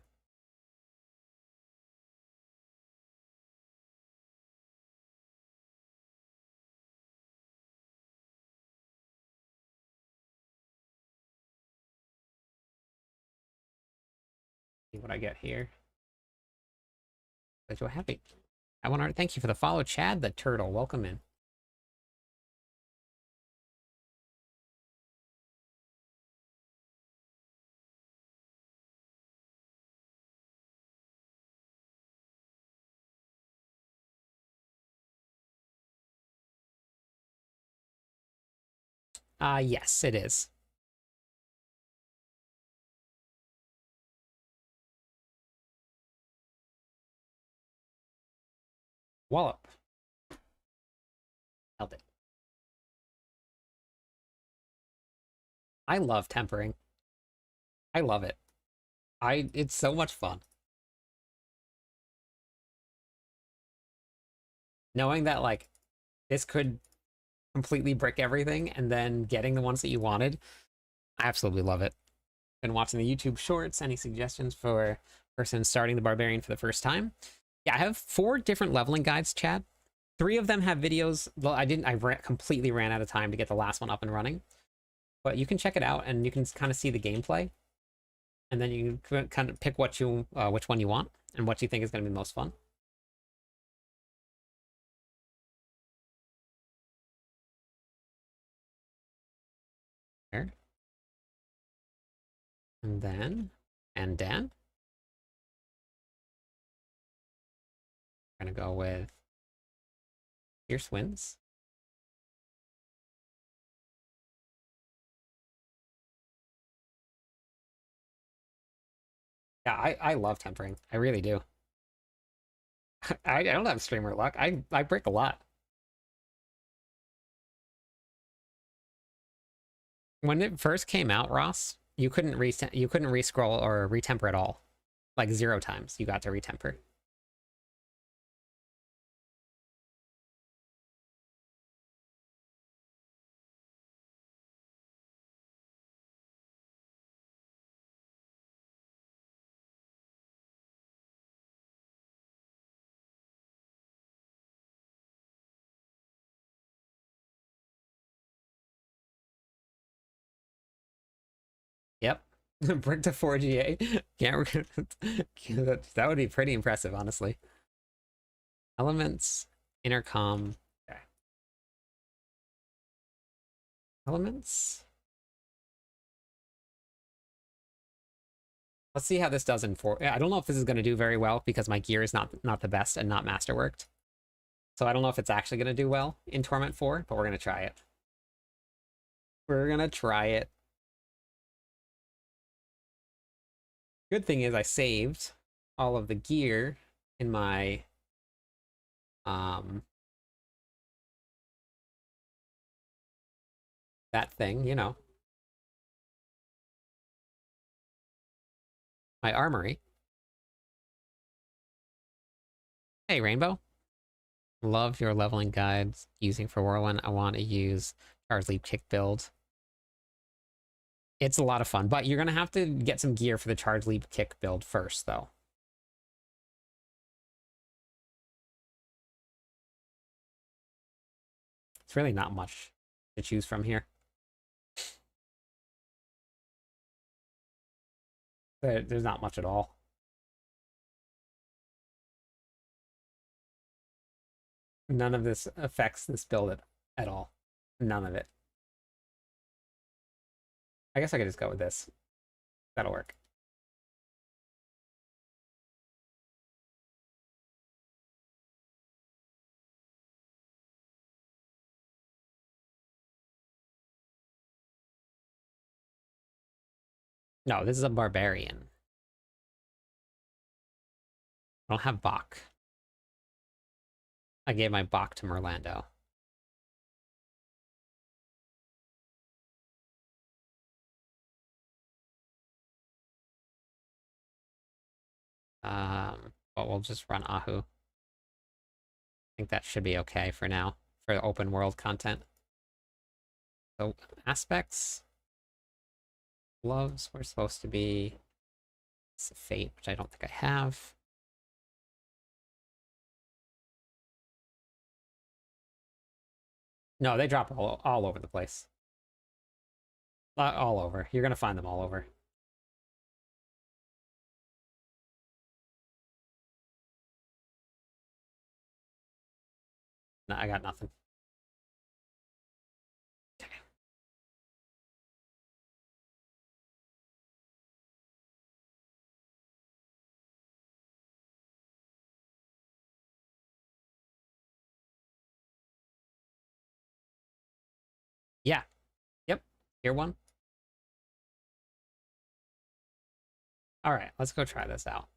See what I get here. So happy. I want to thank you for the follow, Chad the Turtle. Welcome in. Yes, it is. Wallop. Held it. I love tempering. I love it. It's so much fun. Knowing that like this could completely brick everything and then getting the ones that you wanted. I absolutely love it. Been watching the YouTube shorts. Any suggestions for person starting the barbarian for the first time? Yeah, I have 4 different leveling guides, Chad. 3 of them have videos. Well, I didn't. Completely ran out of time to get the last one up and running. But you can check it out, and you can kind of see the gameplay, and then you can kind of pick which one you want and what you think is going to be most fun. There. And then we're gonna go with Fierce Winds. Yeah, I love tempering. I really do. I don't have streamer luck. I break a lot. When it first came out, Ross, you couldn't rescroll or retemper at all. Like 0 times you got to retemper. Yep. Brick to 4GA. That would be pretty impressive, honestly. Elements, intercom. Okay. Elements. Let's see how this does in 4. I don't know if this is going to do very well because my gear is not the best and not masterworked. So I don't know if it's actually going to do well in Torment 4, but we're going to try it. We're going to try it. Good thing is I saved all of the gear in my that thing, you know. My armory. Hey, Rainbow. Love your leveling guides using for Whirlwind. I want to use Char's Leap Kick build. It's a lot of fun, but you're going to have to get some gear for the Charge Leap Kick build first, though. It's really not much to choose from here. There's not much at all. None of this affects this build at all. None of it. I guess I could just go with this. That'll work. No, this is a barbarian. I don't have Bach. I gave my Bach to Merlando. But we'll just run Ahu. I think that should be okay for now, for open world content. So, aspects. Gloves were supposed to be Fate, which I don't think I have. No, they drop all over the place. All over. You're gonna find them all over. No, I got nothing. Yeah. Yep. Here one. All right, let's go try this out.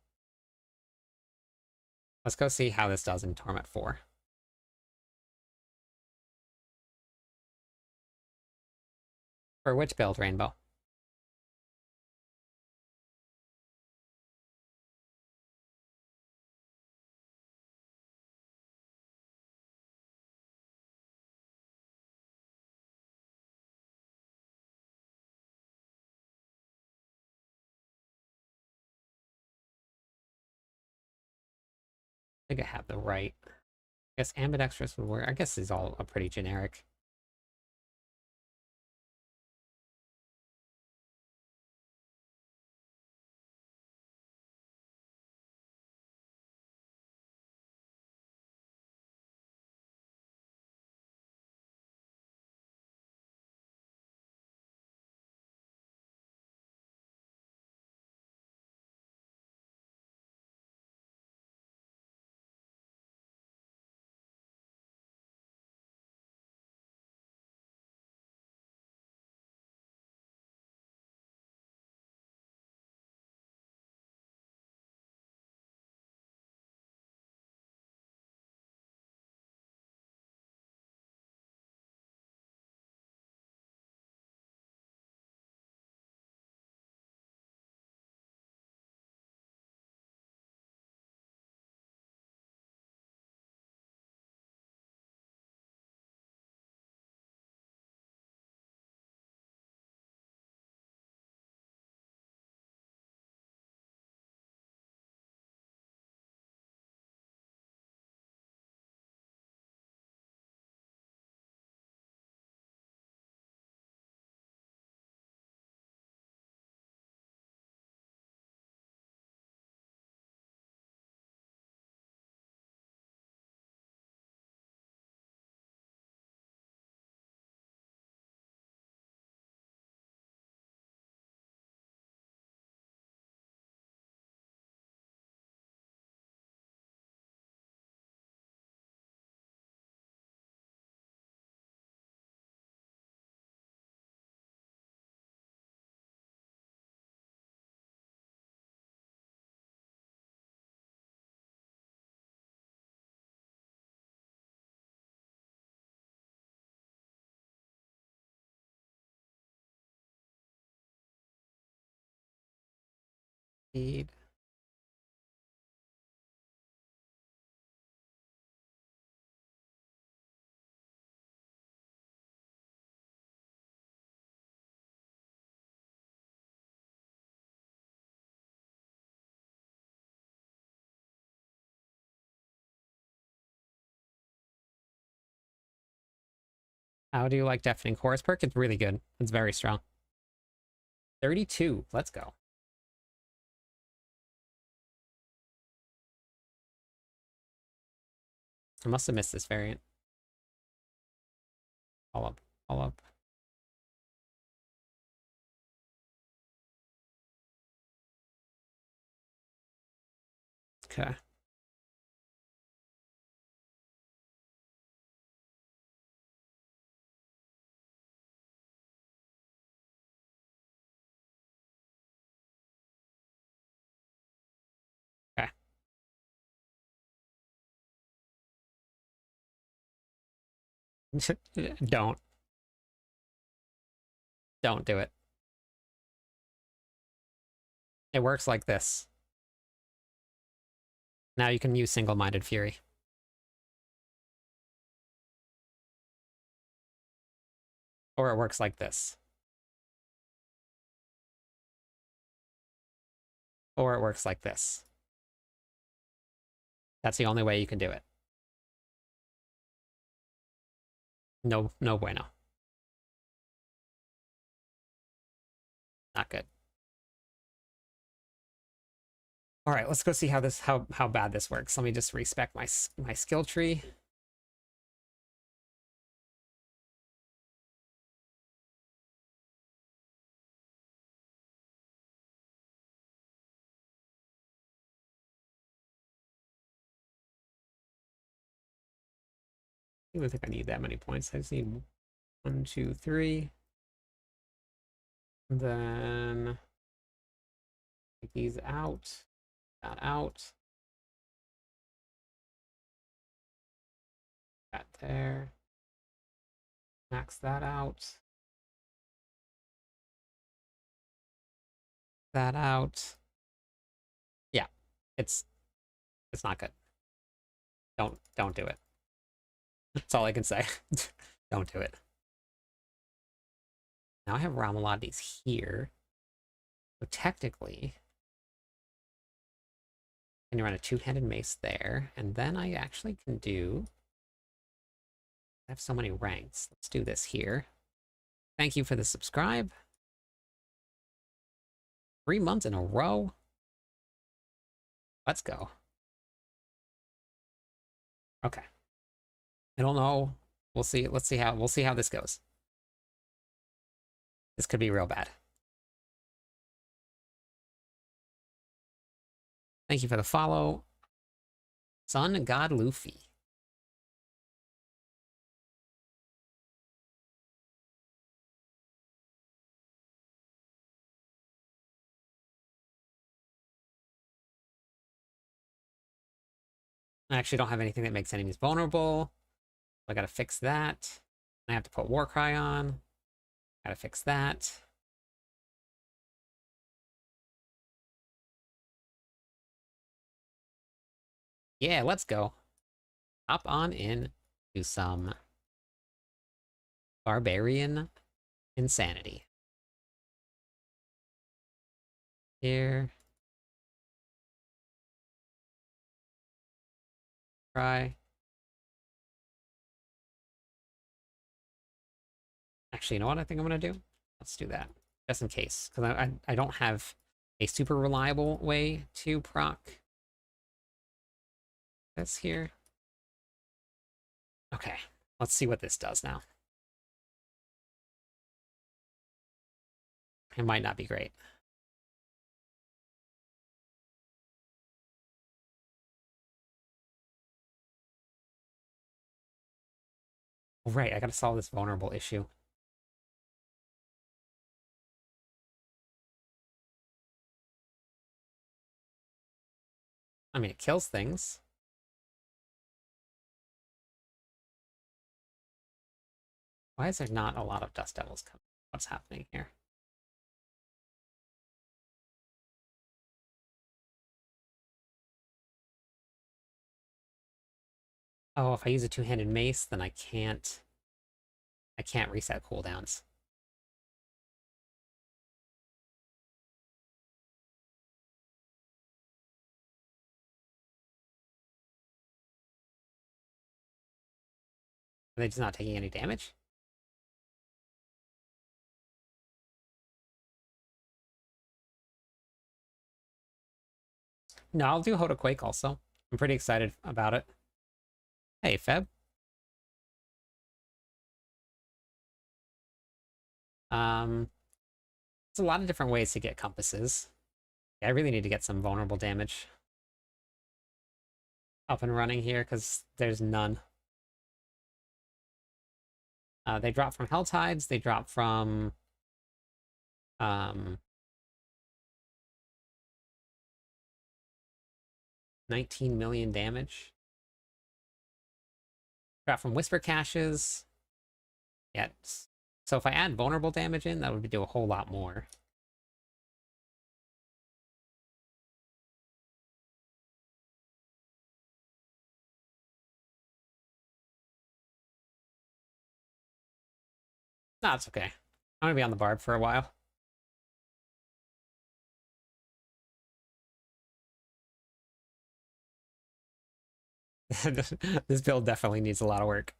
Let's go see how this does in Torment 4. For which build, Rainbow? I think I have the right I guess ambidextrous would work. I guess these all are pretty generic. Speed. How do you like Deafening Chorus perk? It's really good. It's very strong. 32. Let's go. I must have missed this variant. All up. All up. Okay. Okay. Don't. Don't do it. It works like this. Now you can use Single-Minded Fury. Or it works like this. Or it works like this. That's the only way you can do it. No, no bueno. Not good. All right, let's go see how bad this works. Let me just respec my skill tree. I don't think I need that many points. I just need 1, 2, 3. And then take these out. That out. That there. Max that out. That out. Yeah, it's not good. Don't do it. That's all I can say. Don't do it. Now I have Ramalades here. So technically, I can run a two-handed mace there, and then I actually can do I have so many ranks. Let's do this here. Thank you for the subscribe. 3 months in a row. Let's go. Okay. I don't know. We'll see. Let's see how this goes. This could be real bad. Thank you for the follow. Sun God Luffy. I actually don't have anything that makes enemies vulnerable. I gotta fix that. I have to put Warcry on. Gotta fix that. Yeah, let's go. Hop on in to some barbarian insanity. Here. Try. Actually, you know what I think I'm gonna do? Let's do that. Just in case. Because I don't have a super reliable way to proc this here. Okay. Let's see what this does now. It might not be great. Right, I gotta solve this vulnerable issue. I mean, it kills things. Why is there not a lot of Dust Devils coming? What's happening here? Oh, if I use a two-handed mace, then I can't reset cooldowns. Are they just not taking any damage? No, I'll do Hoda Quake also. I'm pretty excited about it. Hey, Feb. There's a lot of different ways to get compasses. Yeah, I really need to get some vulnerable damage up and running here, because there's none. They drop from Helltides, they drop from... 19 million damage. Drop from Whisper Caches. Yeah, so if I add vulnerable damage in, that would do a whole lot more. No, it's okay. I'm gonna be on the Barb for a while. This build definitely needs a lot of work.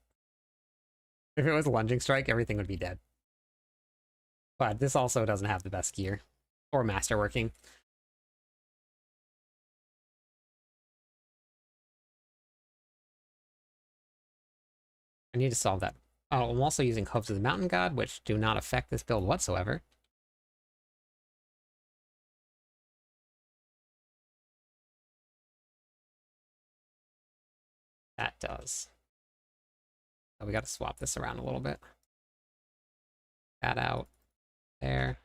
If it was Lunging Strike, everything would be dead. But this also doesn't have the best gear. Or Masterworking. I need to solve that. Oh, I'm also using Hooves of the Mountain God, which do not affect this build whatsoever. That does. So we gotta swap this around a little bit. That out. There.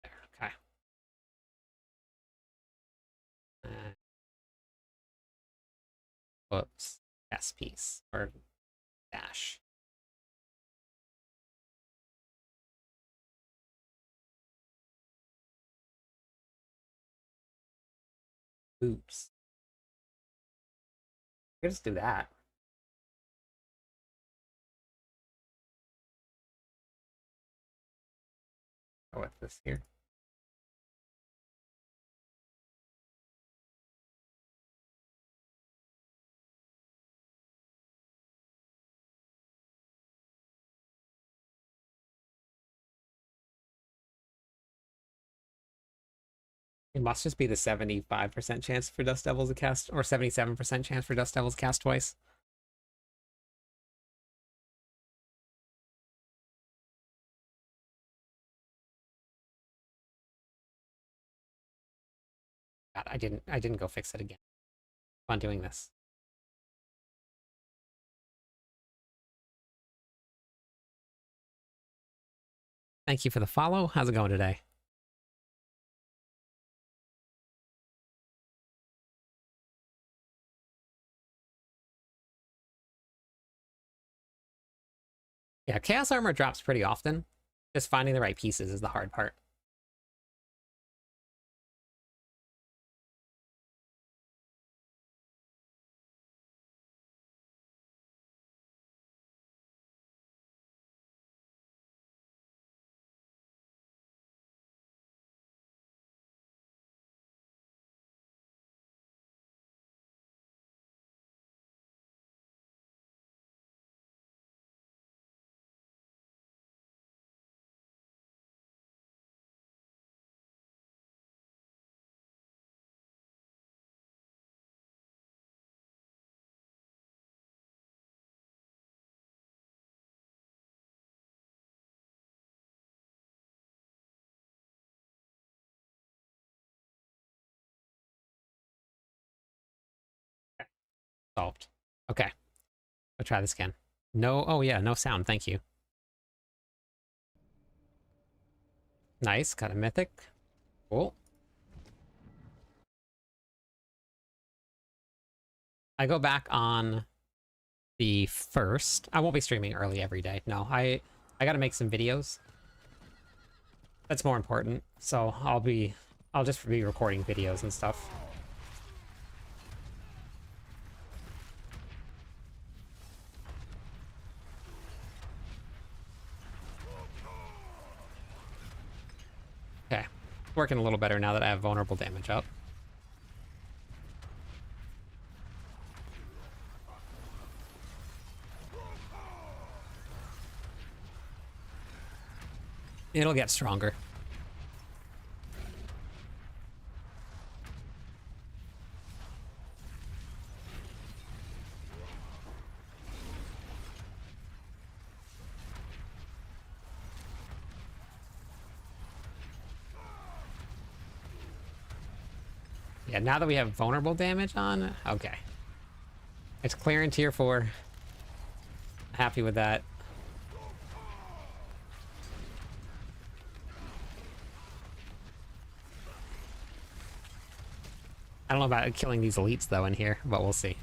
There, okay. Whoops. S piece. Or dash. Oops. We could just do that. Go with this here. It must just be the 75% chance for Dust Devils to cast, or 77% chance for Dust Devils to cast twice. God, I didn't go fix it again. On doing this. Thank you for the follow. How's it going today? Yeah, Chaos Armor drops pretty often. Just finding the right pieces is the hard part. Solved. Okay. I'll try this again. No, oh yeah, no sound, thank you. Nice, got a mythic. Cool. I go back on the 1st. I won't be streaming early every day. No, I gotta make some videos. That's more important. So I'll just be recording videos and stuff. Okay. Working a little better now that I have vulnerable damage up. It'll get stronger. Yeah, now that we have vulnerable damage on, okay. It's clearing tier 4. Happy with that. I don't know about killing these elites though in here, but we'll see.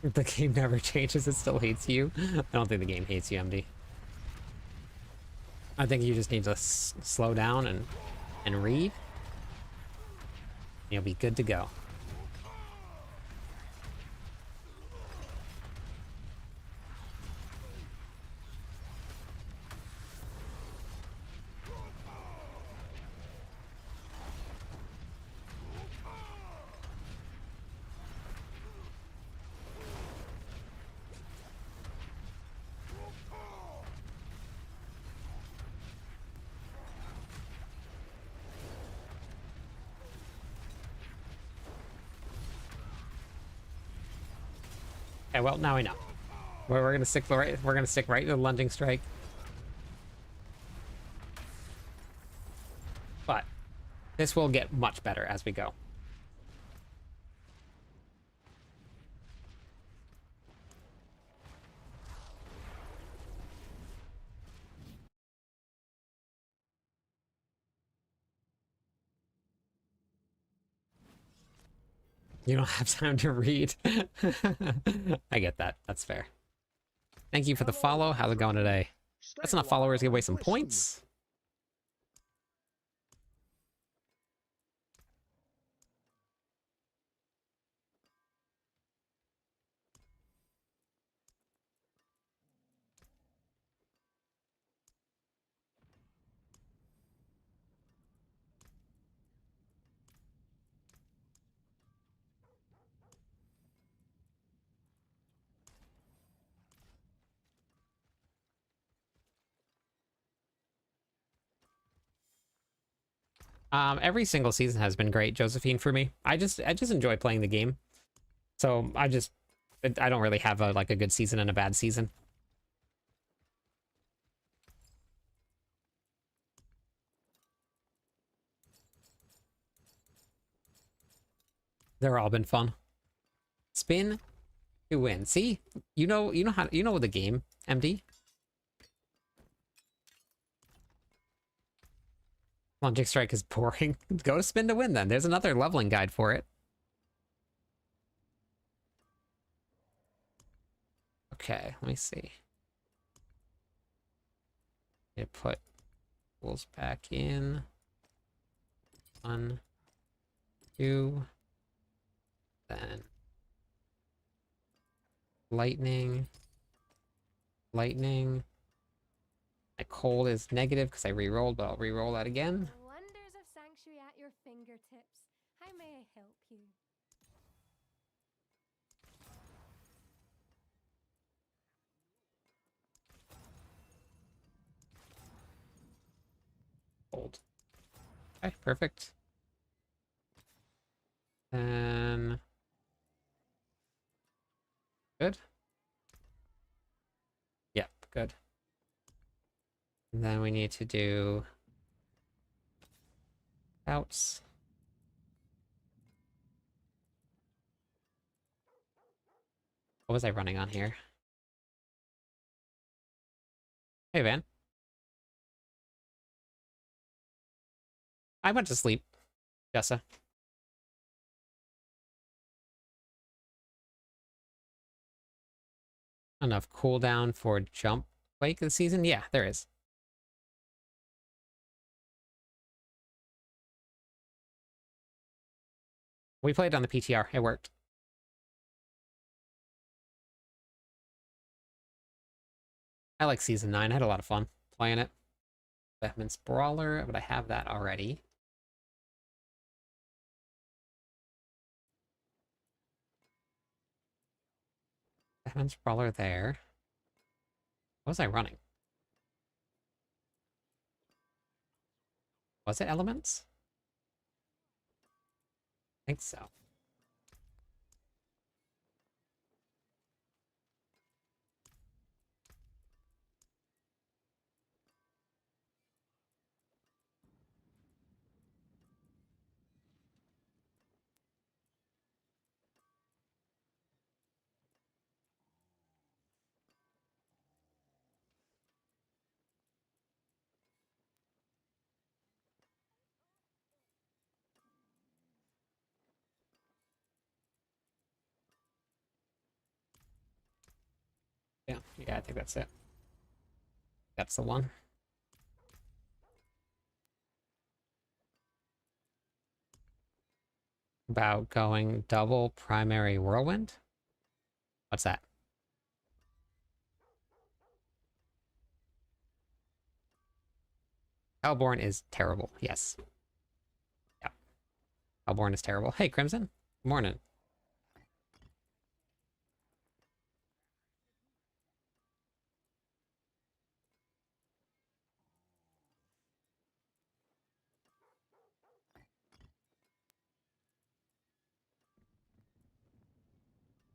The game never changes, it still hates you. I don't think the game hates you, MD. I think you just need to slow down and read. You'll be good to go. Okay, well now we know. We're gonna stick right. We're gonna stick right to the lunging strike. But this will get much better as we go. You don't have time to read. I get that. That's fair. Thank you for the follow. How's it going today? That's enough followers to give away some points. Every single season has been great, Josephine, for me. I just enjoy playing the game. So I don't really have a like a good season and a bad season. They're all been fun. Spin to win. See? You know the game, MD. Logic Strike is boring. Go to spin to win then. There's another leveling guide for it. Okay, let me see. You put tools back in. 1, 2. Then lightning. Lightning. My cold is negative because I re-rolled, but I'll re-roll that again. The wonders of Sanctuary at your fingertips. How may I help you? Cold. Okay, perfect. Then good. Yep, good. And then we need to do outs. What was I running on here? Hey, Van. I went to sleep, Jessa. Enough cooldown for jump wake this season? Yeah, there is. We played on the PTR. It worked. I like season 9. I had a lot of fun playing it. Batman's Brawler, but I have that already. Batman's Brawler there. What was I running? Was it Elements? I think so. Yeah, I think that's it. That's the one. About going double primary whirlwind? What's that? Hellborn is terrible. Yes. Yeah. Hellborn is terrible. Hey, Crimson. Morning.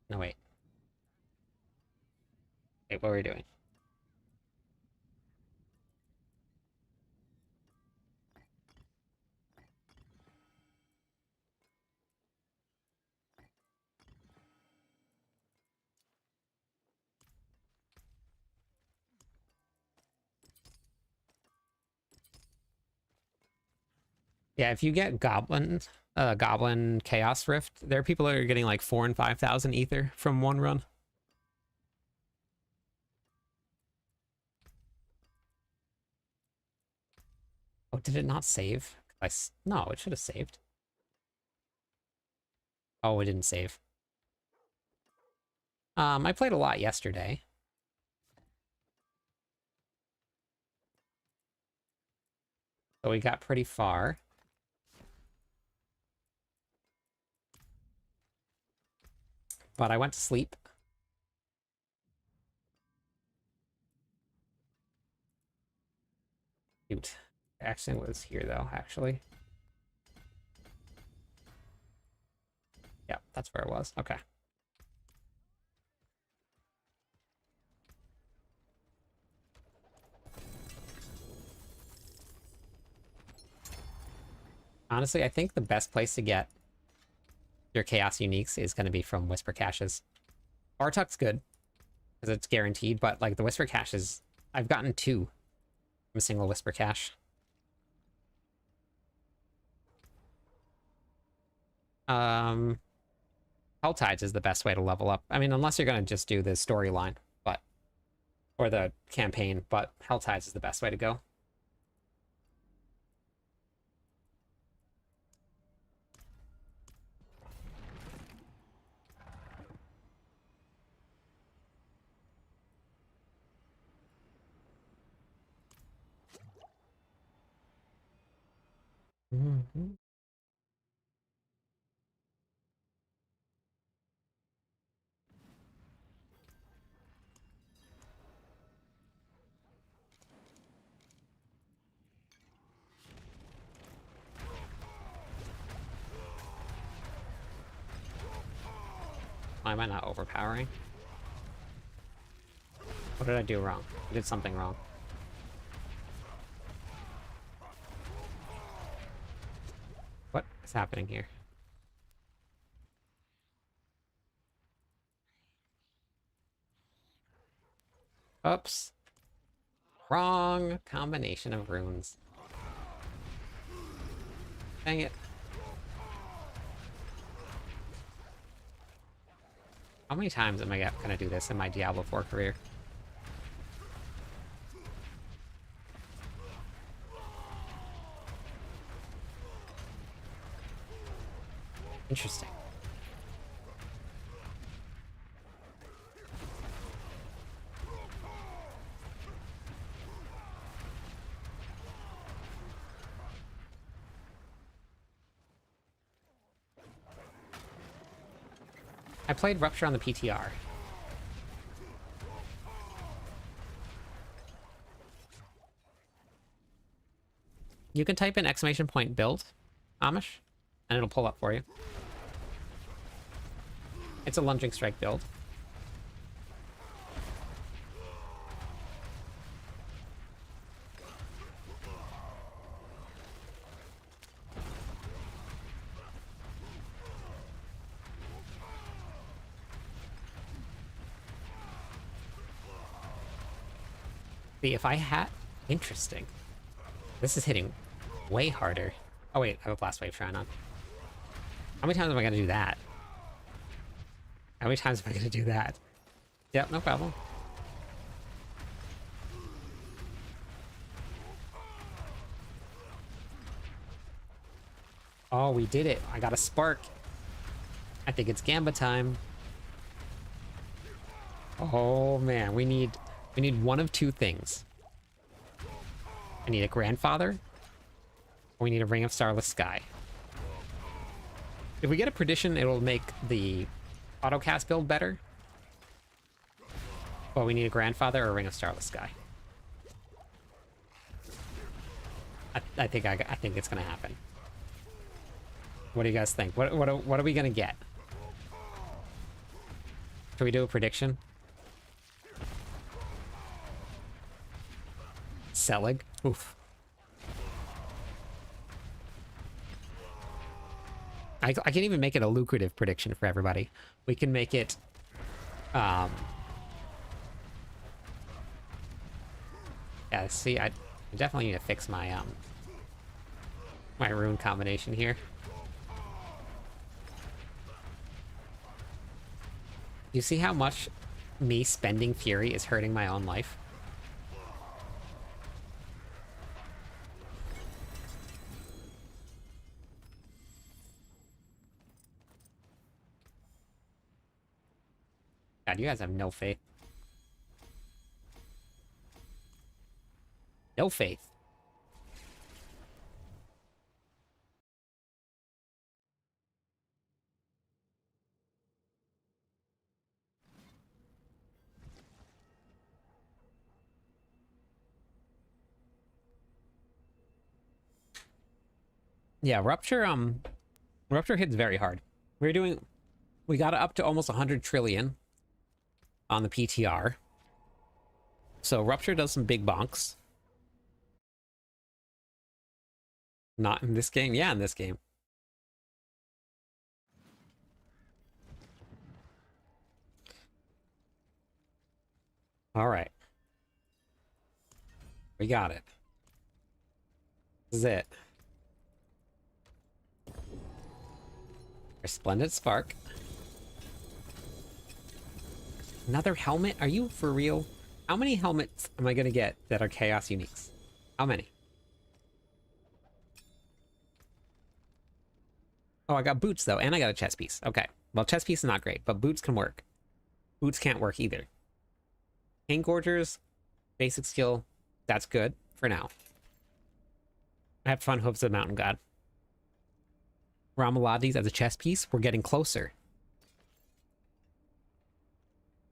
No, wait. Wait, what were we doing? Yeah, if you get Goblin Chaos Rift, there are people that are getting like 4,000 and 5,000 ether from one run. Oh, did it not save? No, it should have saved. Oh, it didn't save. I played a lot yesterday. So we got pretty far. But I went to sleep. Shoot. Accent was here, though, actually. Yeah, that's where it was. Okay. Honestly, I think the best place to get your Chaos Uniques is going to be from Whisper Caches. Bartuk's good, because it's guaranteed, but like the Whisper Caches, I've gotten 2 from a single Whisper Cache. Um, Helltides is the best way to level up. I mean, unless you're going to just do the storyline, but or the campaign, but Helltides is the best way to go. Mhm. Why am I not overpowering? What did I do wrong? I did something wrong. What is happening here? Oops. Wrong combination of runes. Dang it. How many times am I gonna do this in my Diablo 4 career? Interesting. I played Rupture on the PTR. You can type in !build, Amish, and it'll pull up for you. It's a lunging strike build. See, if I had... Interesting. This is hitting way harder. Oh wait, I have a blast wave trying on. How many times am I gonna do that? How many times am I gonna do that? Yep, no problem. Oh, we did it. I got a spark. I think it's Gamba time. Oh man, we need one of 2 things. I need a grandfather, or we need a Ring of Starless Sky. If we get a Perdition, it will make the autocast build better. But we need a grandfather or a Ring of Starless Sky. I think it's gonna happen. What do you guys think? What are we gonna get? Can we do a prediction? Selig? Oof. I can even make it a lucrative prediction for everybody. We can make it... Yeah, see, I definitely need to fix my, my rune combination here. You see how much me spending Fury is hurting my own life? God, you guys have no faith. No faith. Yeah, Rupture hits very hard. We were doing We got it up to almost 100 trillion on the PTR. So Rupture does some big bonks. Not in this game? Yeah, in this game. All right. We got it. This is it. Resplendent Spark. Another helmet? Are you for real? How many helmets am I going to get that are Chaos Uniques? How many? Oh, I got boots, though, and I got a chest piece. Okay. Well, chest piece is not great, but boots can work. Boots can't work either. Pain Gorgers, basic skill, that's good for now. I have fun hopes of Mountain God. Ramalades as a chest piece, we're getting closer.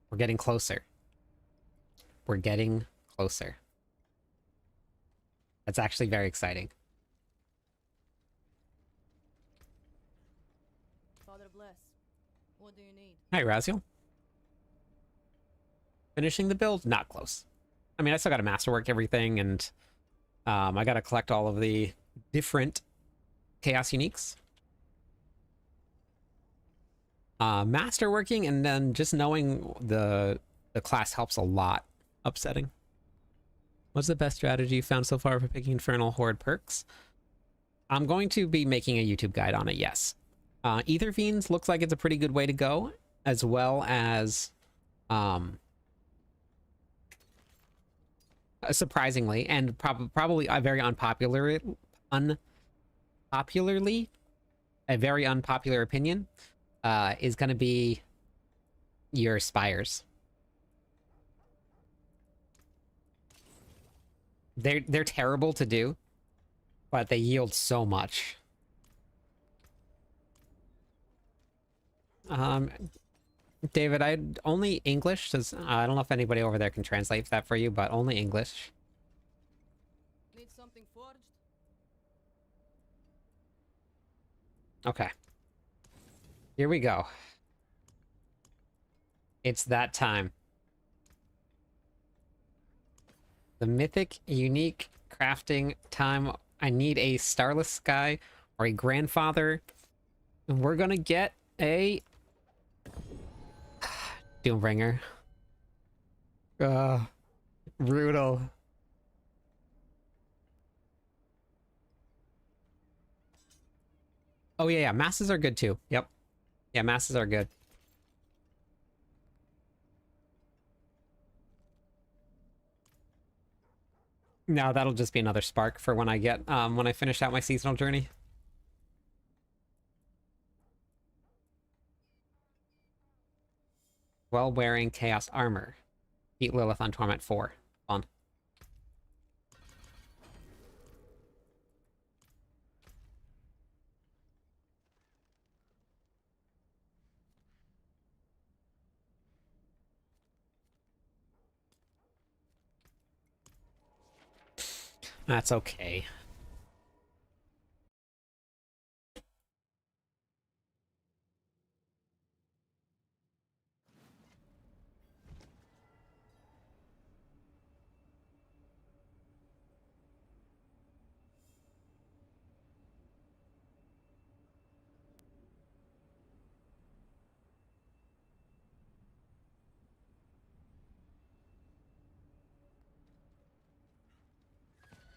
We're getting closer. We're getting closer. That's actually very exciting. Father bless. What do you need? Hi, Raziel. Finishing the build? Not close. I mean, I still got to masterwork everything, and I got to collect all of the different Chaos Uniques. Masterworking and then just knowing the class helps a lot. Upsetting. What's the best strategy you found so far for picking Infernal Horde perks? I'm going to be making a YouTube guide on it, yes. Ether Fiends looks like it's a pretty good way to go, as well as surprisingly, and probably a very unpopular opinion, is going to be your Spires. They're terrible to do, but they yield so much. David, I only English, says I don't know if anybody over there can translate that for you, but only English. Need something forged? Okay. Here we go. It's that time. The mythic, unique crafting time. I need a Starless Sky or a Grandfather. And we're gonna get a Doombringer. Brutal. Oh yeah, masses are good too. Yep. Yeah, masses are good. Now that'll just be another spark for when I get when I finish out my seasonal journey. While wearing Chaos Armor. Beat Lilith on Torment 4. On. That's okay.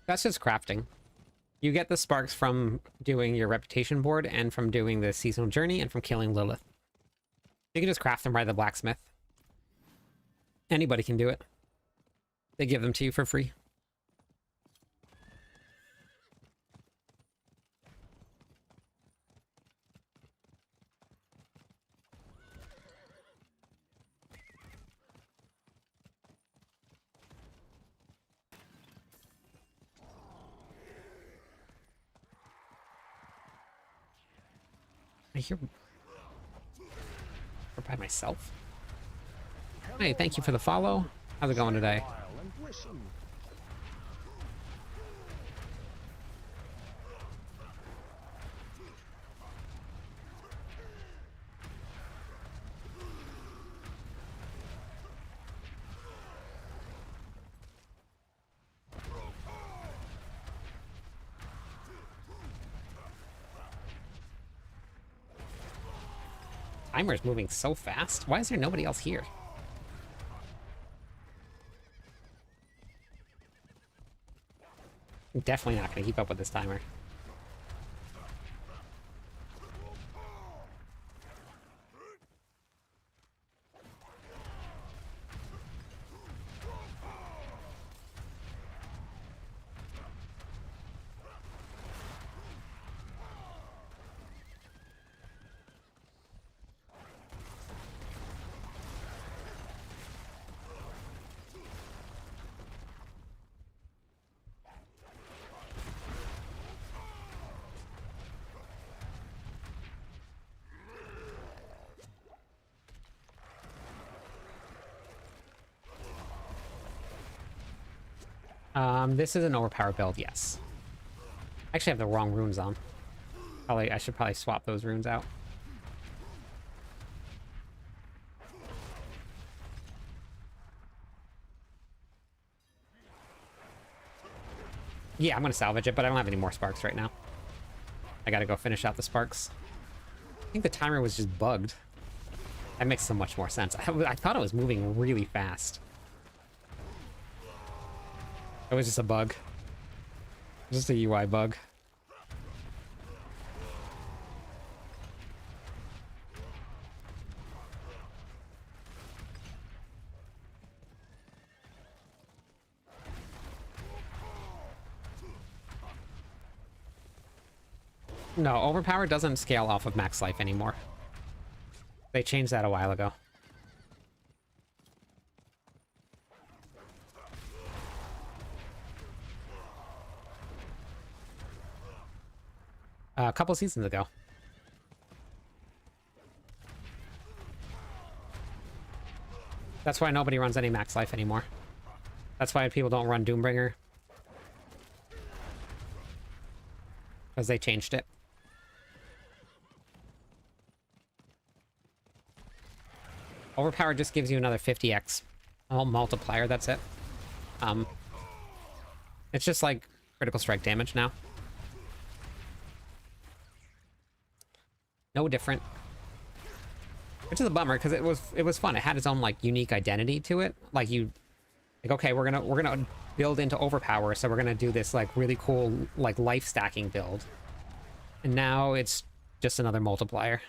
That's just crafting. You get the sparks from doing your reputation board and from doing the seasonal journey and from killing Lilith. You can just craft them by the blacksmith. Anybody can do it. They give them to you for free. I hear... Or by myself? Hey, thank you for the follow. How's it going today? timer's moving so fast. Why is there nobody else here? I'm definitely not going to keep up with this timer. This is an overpowered build, yes. I actually have the wrong runes on. I should probably swap those runes out. Yeah, I'm gonna salvage it, but I don't have any more sparks right now. I gotta go finish out the sparks. I think the timer was just bugged. That makes so much more sense. I thought it was moving really fast. It was just a bug. Just a UI bug. No, overpower doesn't scale off of max life anymore. They changed that a while ago. A couple seasons ago. That's why nobody runs any max life anymore. That's why people don't run Doombringer. Because they changed it. Overpower just gives you another 50x multiplier, that's it. It's just like critical strike damage now. No different. Which is a bummer, because it was fun. It had its own like unique identity to it. Like okay, we're gonna build into overpower, so we're gonna do this like really cool like life stacking build. And now it's just another multiplier.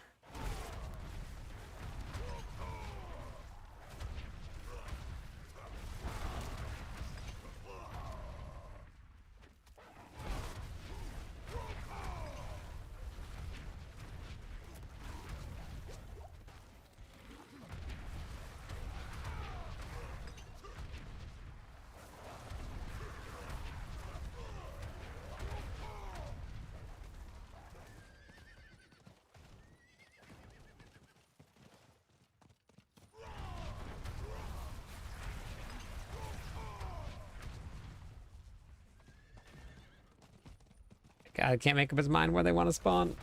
God, I can't make up his mind where they want to spawn.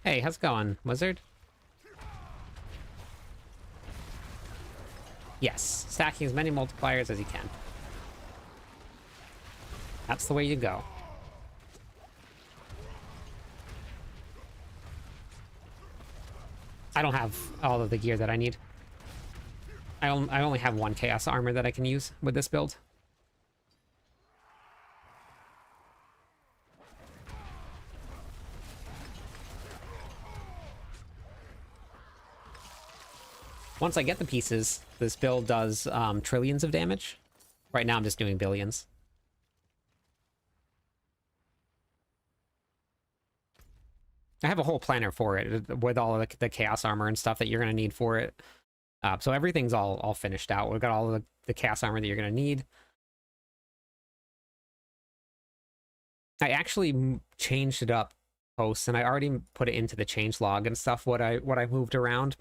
Hey, how's it going, wizard? Yes, stacking as many multipliers as you can. That's the way you go. I don't have all of the gear that I need. I only have one chaos armor that I can use with this build. Once I get the pieces, this build does trillions of damage. Right now I'm just doing billions. I have a whole planner for it with all of the chaos armor and stuff that you're going to need for it. So everything's all finished out. We've got all of the chaos armor that you're going to need. I actually changed it up posts, and I already put it into the change log and stuff, what I moved around.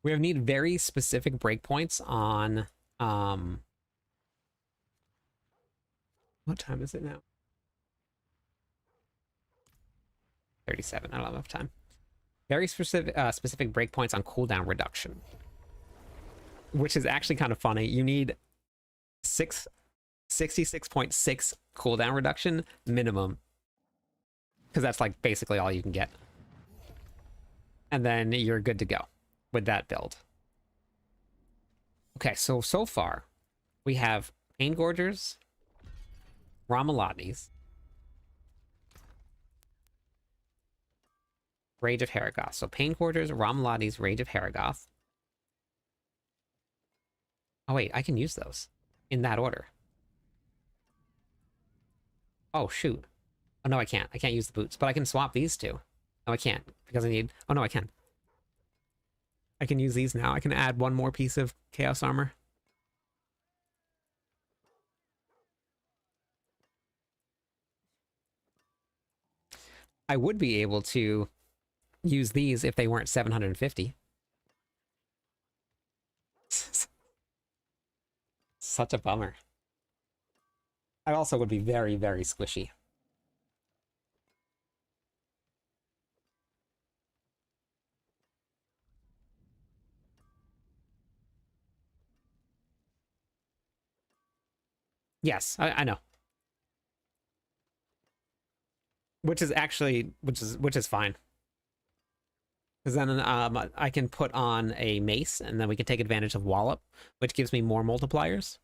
We need very specific breakpoints on what time is it now? 37. I don't have enough time. Very specific breakpoints on cooldown reduction, which is actually kind of funny. You need 66.6 cooldown reduction minimum, because that's like basically all you can get. And then you're good to go with that build. Okay, so far we have Pain Gorgers, Ramalades, Rage of Haragoth. So Pain Gorgers, Ramalades, Rage of Haragoth. Oh wait, I can use those in that order. Oh shoot. Oh no, I can't. I can't use the boots, but I can swap these two. No, I can't, because I need... Oh no, I can. I can use these now. I can add one more piece of Chaos Armor. I would be able to use these if they weren't 750. Such a bummer. I also would be very, very squishy. Yes, I know. Which is actually, which is fine. Because then I can put on a mace, and then we can take advantage of Wallop, which gives me more multipliers.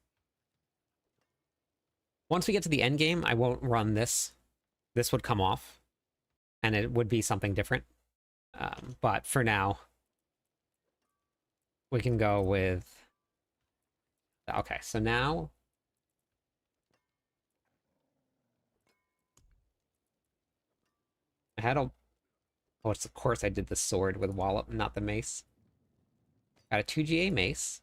Once we get to the end game, I won't run this. This would come off, and it would be something different. But for now, we can go with... Okay, so now... I had a... Oh, it's of course I did the sword with Wallop, not the mace. Got a 2GA mace.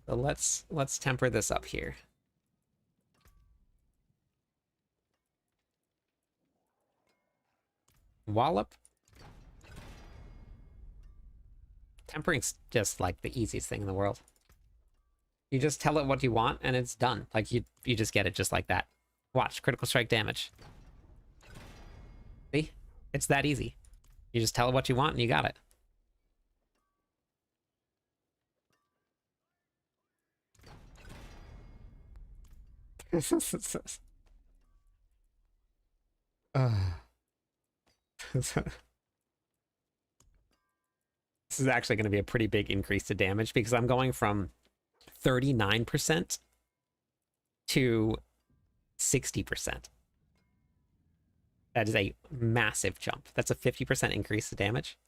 So let's temper this up here. Wallop. Tempering's just like the easiest thing in the world. You just tell it what you want and it's done. Like you just get it just like that. Watch, critical strike damage. See? It's that easy. You just tell it what you want and you got it. This is actually going to be a pretty big increase to damage because I'm going from 39% to 60%. That is a massive jump. That's a 50% increase to damage.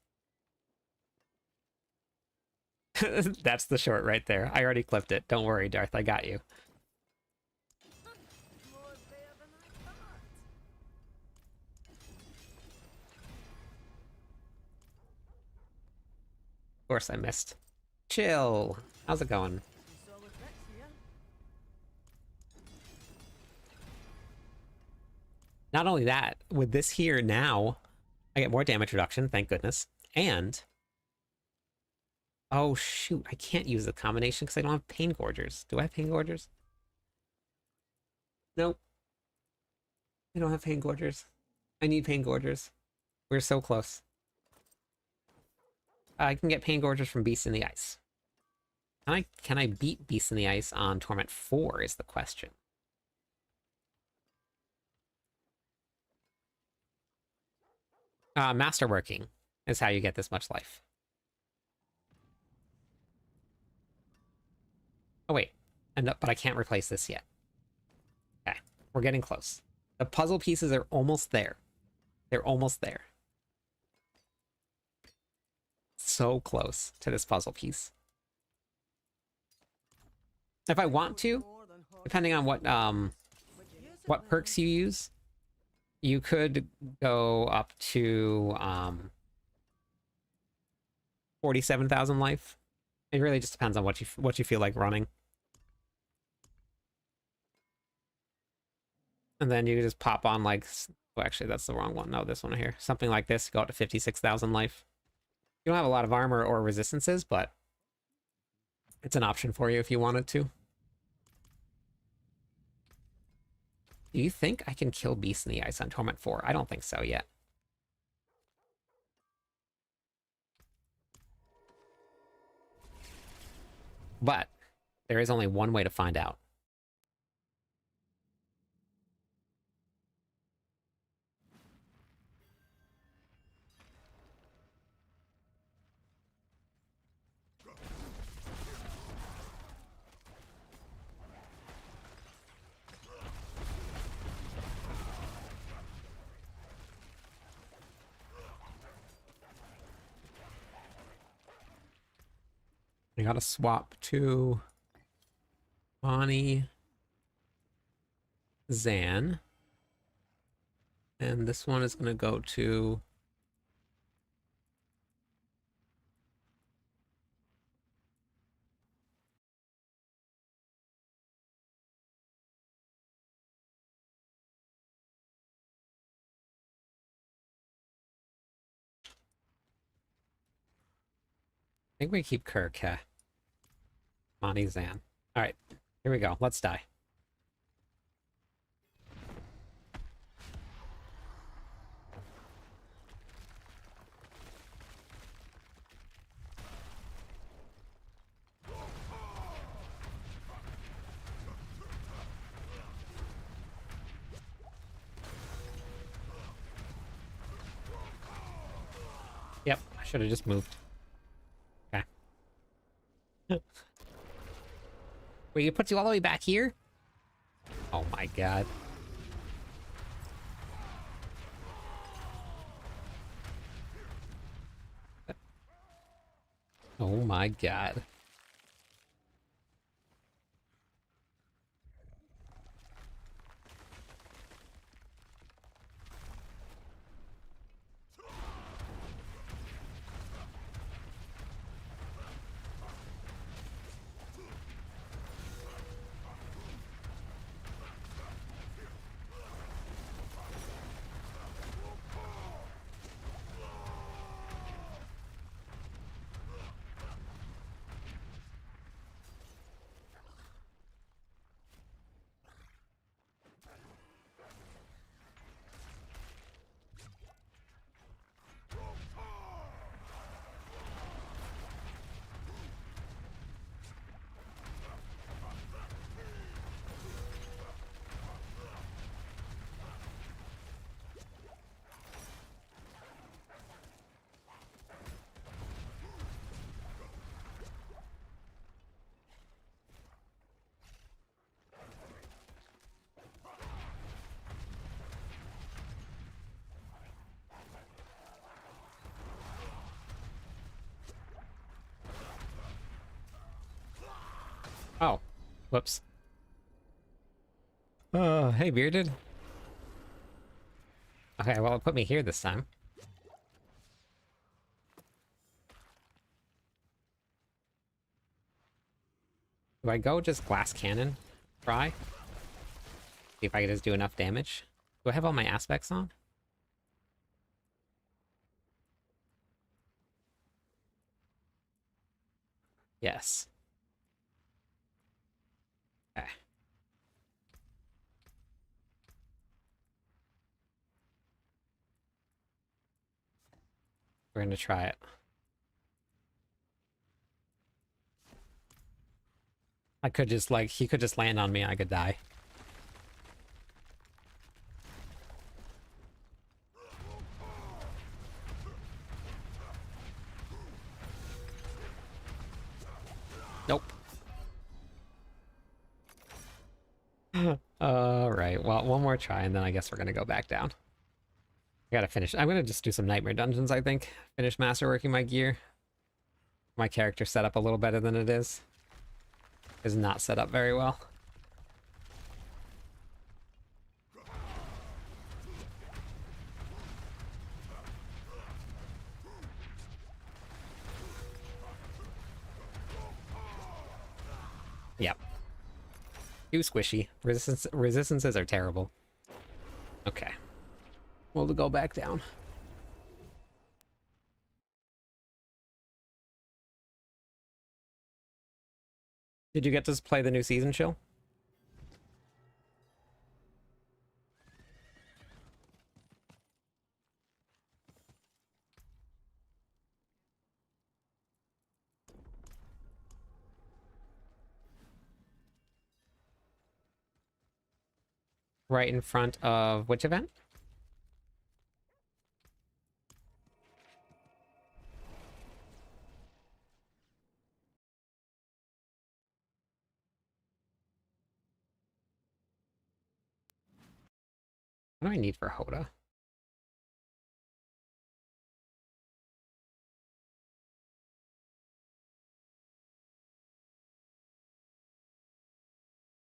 That's the short right there. I already clipped it. Don't worry, Darth. I got you. Of course I missed. Chill. How's it going? Not only that, with this here now, I get more damage reduction, thank goodness. And... Oh, shoot. I can't use the combination because I don't have Pain Gorgers. Do I have Pain Gorgers? Nope. I don't have Pain Gorgers. I need Pain Gorgers. We're so close. I can get Pain Gorgers from Beast in the Ice. Can I beat Beast in the Ice on Torment 4 is the question. Masterworking is how you get this much life. Oh wait, but I can't replace this yet. Okay, we're getting close. The puzzle pieces are almost there. They're almost there. So close to this puzzle piece. If I want to, depending on what perks you use, you could go up to 47,000 life. It really just depends on what you feel like running. And then you just pop on like, well, actually that's the wrong one. No, this one here. Something like this, go up to 56,000 life. You don't have a lot of armor or resistances, but it's an option for you if you wanted to. Do you think I can kill Beast in the Ice on Torment 4? I don't think so yet. But there is only one way to find out. I gotta swap to Bonnie, Zan. And this one is gonna go to... I think we keep Kirk, Bonnie, Zan. Alright, here we go. Let's die. Yep, I should have just moved. Okay. Wait, it puts you all the way back here? Oh my god. Oh my god. Oh, whoops. Hey, Bearded. Okay, well, it put me here this time. Do I go just glass cannon? Try? See if I can just do enough damage. Do I have all my aspects on? Yes. Okay. We're gonna try it. I could just, like, he could just land on me, I could die. Nope. Alright, well, one more try, and then I guess we're gonna go back down. I gotta finish. I'm gonna just do some nightmare dungeons, I think. Finish masterworking my gear. My character set up a little better than it is. Is not set up very well. Yep. Too squishy. Resistances are terrible. Okay. We'll go back down. Did you get to play the new season, Chill? right in front of which event? What do I need for Hoda?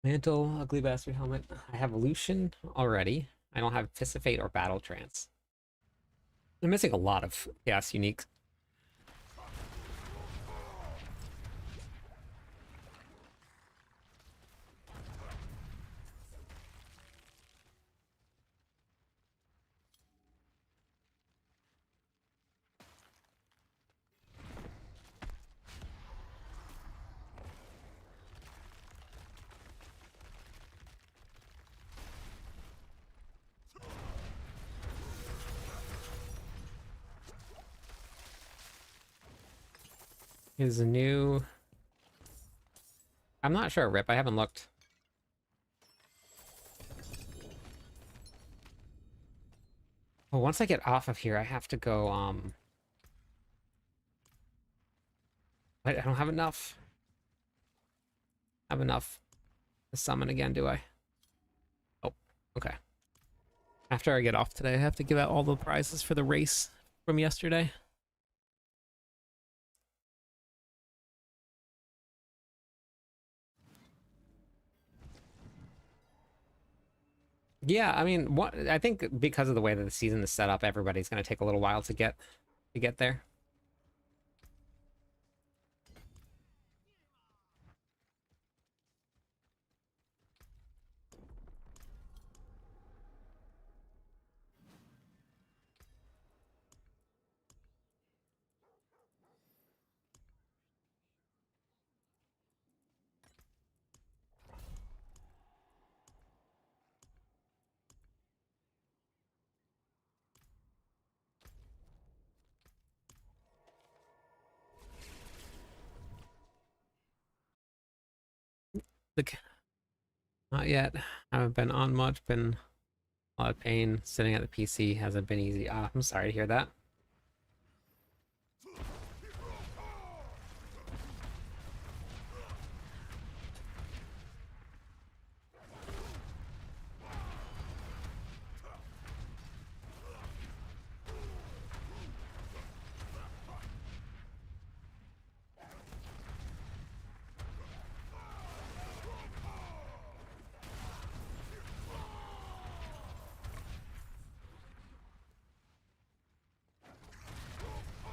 Mantle, ugly bastard helmet. I have Lucian already. I don't have Anticipate or Battle Trance. I'm missing a lot of Chaos Uniques. Is a new... I'm not sure, Rip. I haven't looked. Well, once I get off of here, I have to go, I don't have enough. Have enough to summon again, do I? Oh, okay. After I get off today, I have to give out all the prizes for the race from yesterday. Yeah, I mean, what I think because of the way that the season is set up, everybody's going to take a little while to get there. The, not yet. I haven't been on much. Been a lot of pain. Sitting at the PC hasn't been easy. Ah, I'm sorry to hear that.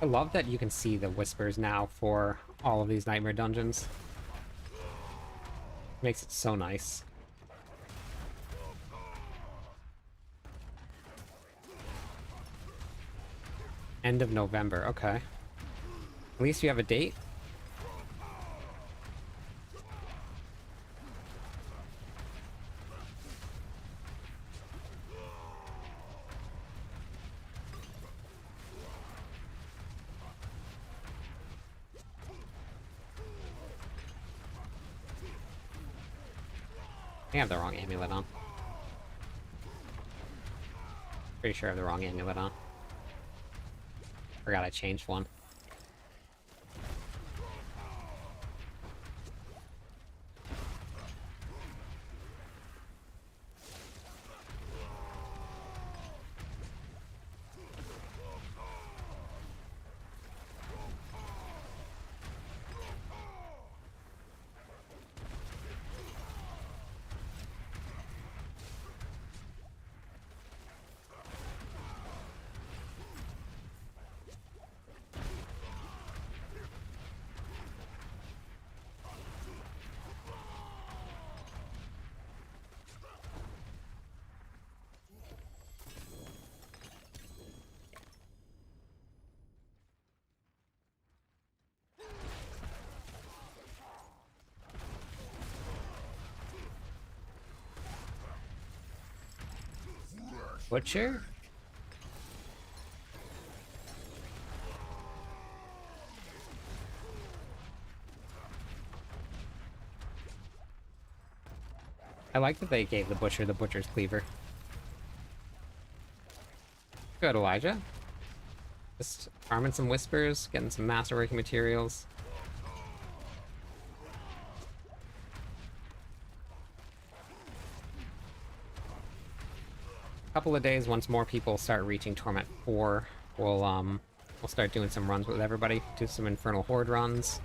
I love that you can see the whispers now for all of these nightmare dungeons. Makes it so nice. End of November, okay. At least you have a date. I have the wrong amulet on. Pretty sure I have the wrong amulet on. Forgot I changed one. Butcher? I like that they gave the butcher's cleaver. Good, Elijah. Just farming some whispers, getting some masterworking materials. Couple of days, once more people start reaching Torment 4, we'll start doing some runs with everybody, do some Infernal Horde runs.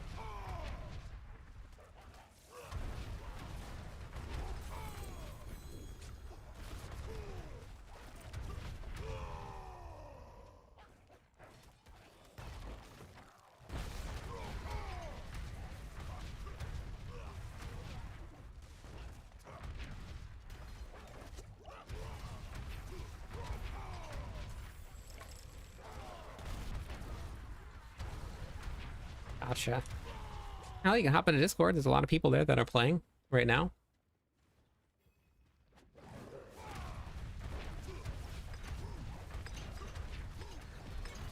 Gotcha. Hell, you can hop into Discord. There's a lot of people there that are playing right now.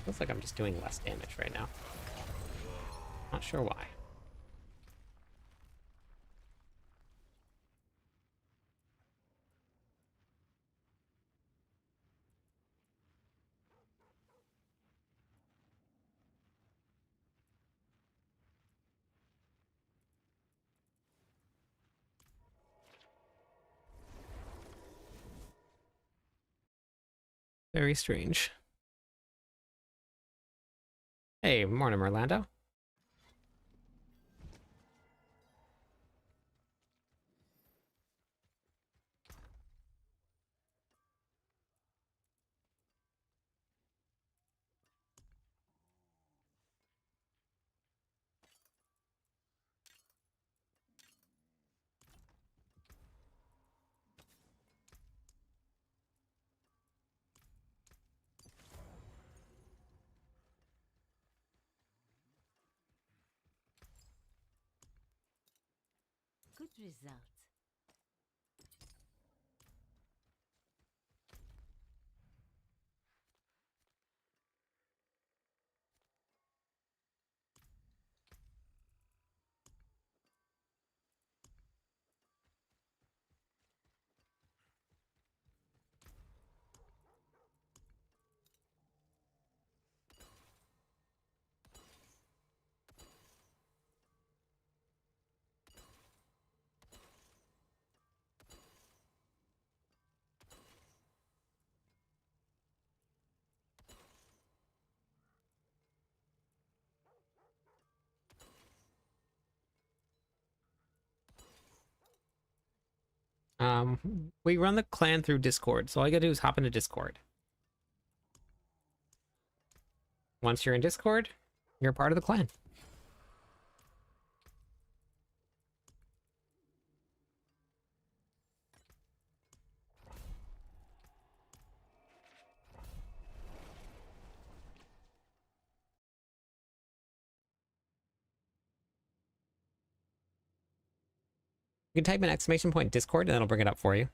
Feels like I'm just doing less damage right now. Not sure why. Very strange. Hey, morning, Orlando. Good result. We run the clan through Discord, so all you gotta do is hop into Discord. Once you're in Discord, you're a part of the clan. You can type in exclamation point Discord and it'll bring it up for you.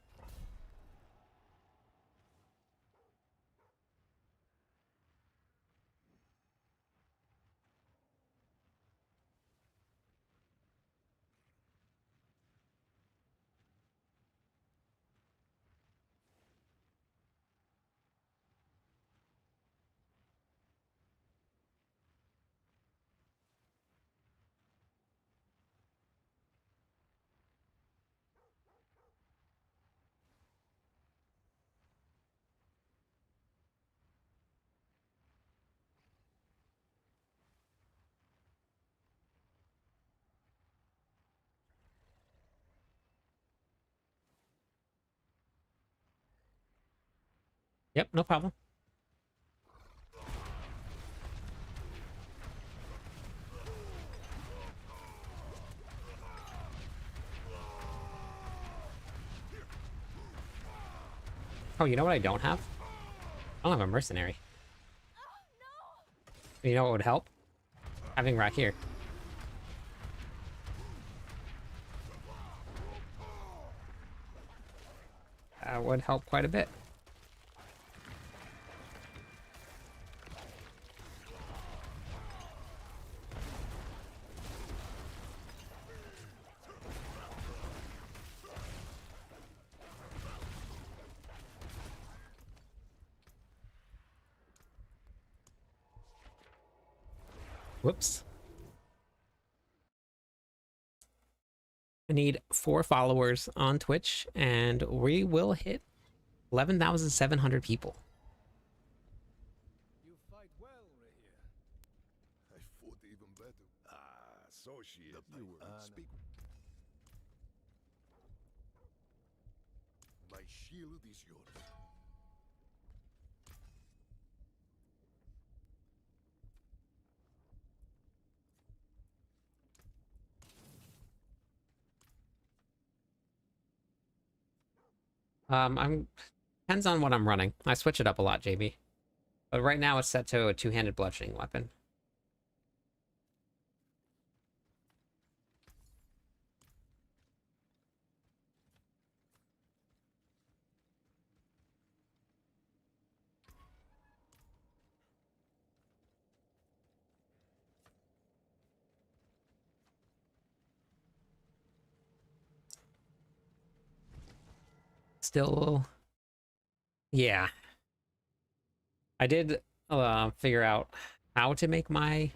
Yep, no problem. Oh, you know what I don't have? I don't have a mercenary. You know what would help? Having right here. That would help quite a bit. Whoops. I need 4 followers on Twitch, and we will hit 11,700 people. You fight well, Rahir. I fought even better. Ah, so she is. You were speak. My shield is yours. I'm depends on what I'm running. I switch it up a lot, JB. But right now it's set to a two-handed bludgeoning weapon. Still, yeah. I did figure out how to make my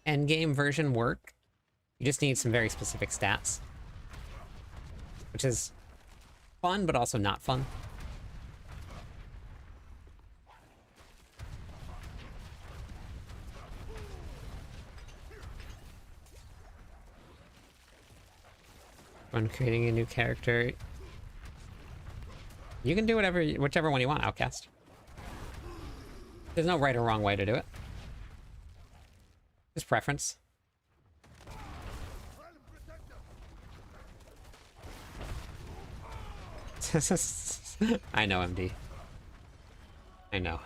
endgame version work. You just need some very specific stats, which is fun, but also not fun. When creating a new character, you can do whichever one you want, Outcast. There's no right or wrong way to do it. Just preference. I know, MD. I know.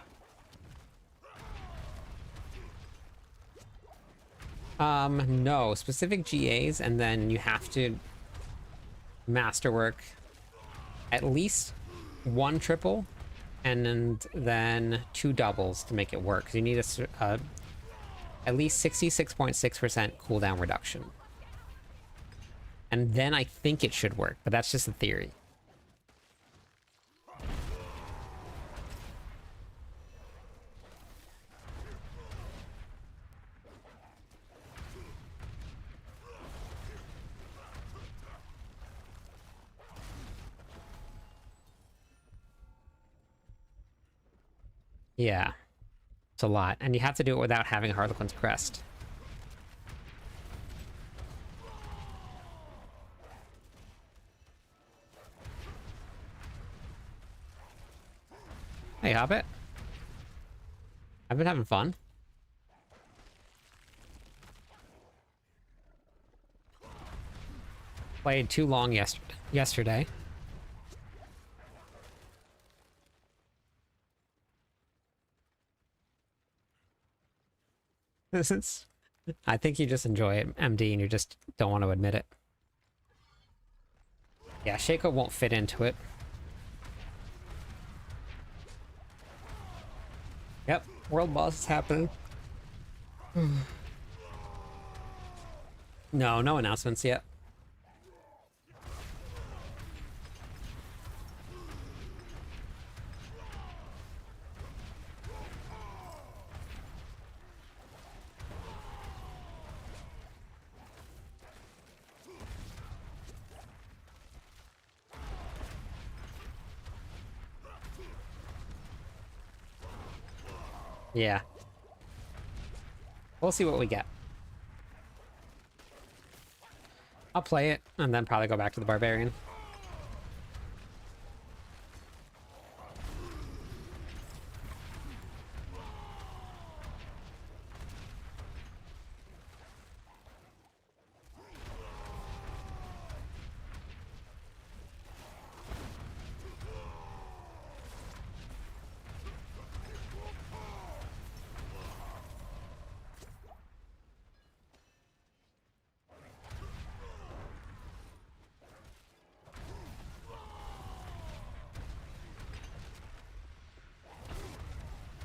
No, specific GAs, and then you have to masterwork at least 1 triple and then 2 doubles to make it work. 'Cause you need at least 66.6% cooldown reduction. And then I think it should work, but that's just a theory. Yeah, it's a lot, and you have to do it without having Harlequin's Crest. Hey, Hobbit. I've been having fun. Played too long yesterday. I think you just enjoy it, MD, and you just don't want to admit it. Yeah, Shaco won't fit into it. Yep, world boss is happening. No announcements yet. Yeah. We'll see what we get. I'll play it and then probably go back to the barbarian.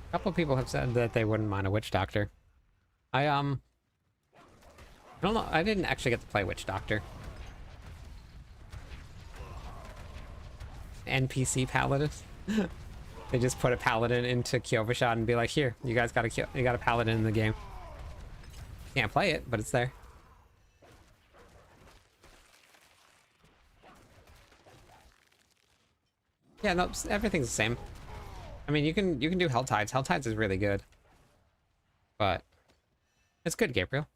A couple of people have said that they wouldn't mind a witch doctor. I don't know. I didn't actually get to play witch doctor. NPC paladin. They just put a paladin into Kyovashad and be like, "Here, you guys got a paladin in the game." Can't play it, but it's there. Yeah, no, everything's the same. I mean, you can do Hell Tides. Hell Tides is really good, but it's good, Gabriel.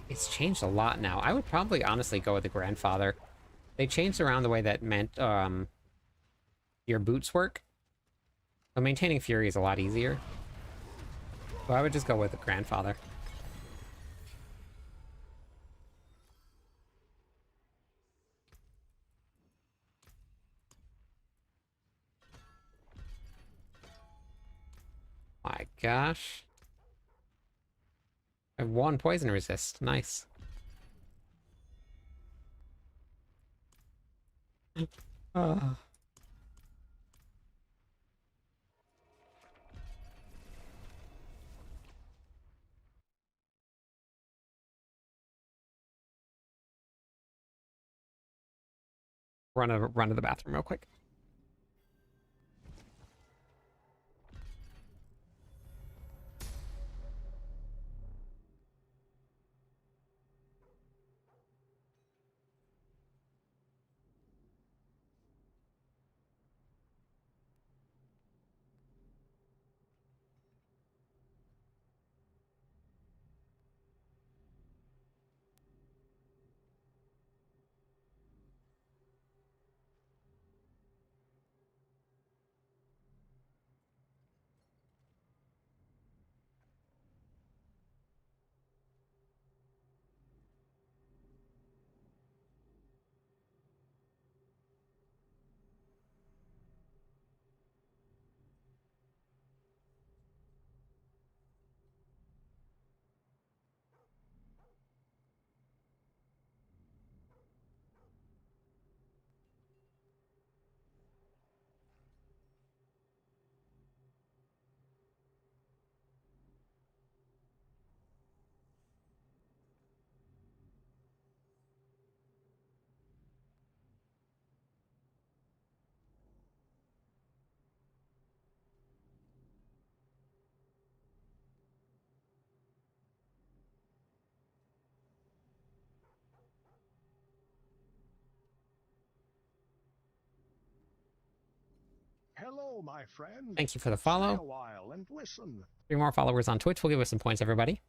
It's changed a lot now. I would probably honestly go with the Grandfather. They changed around the way that meant your boots work. So maintaining Fury is a lot easier. So I would just go with the Grandfather. My gosh. I have 1 poison resist. Nice. Uh. Run to the bathroom real quick. Hello, my friend. Thank you for the Stay follow. a while and listen. 3 more followers on Twitch will give us some points, everybody.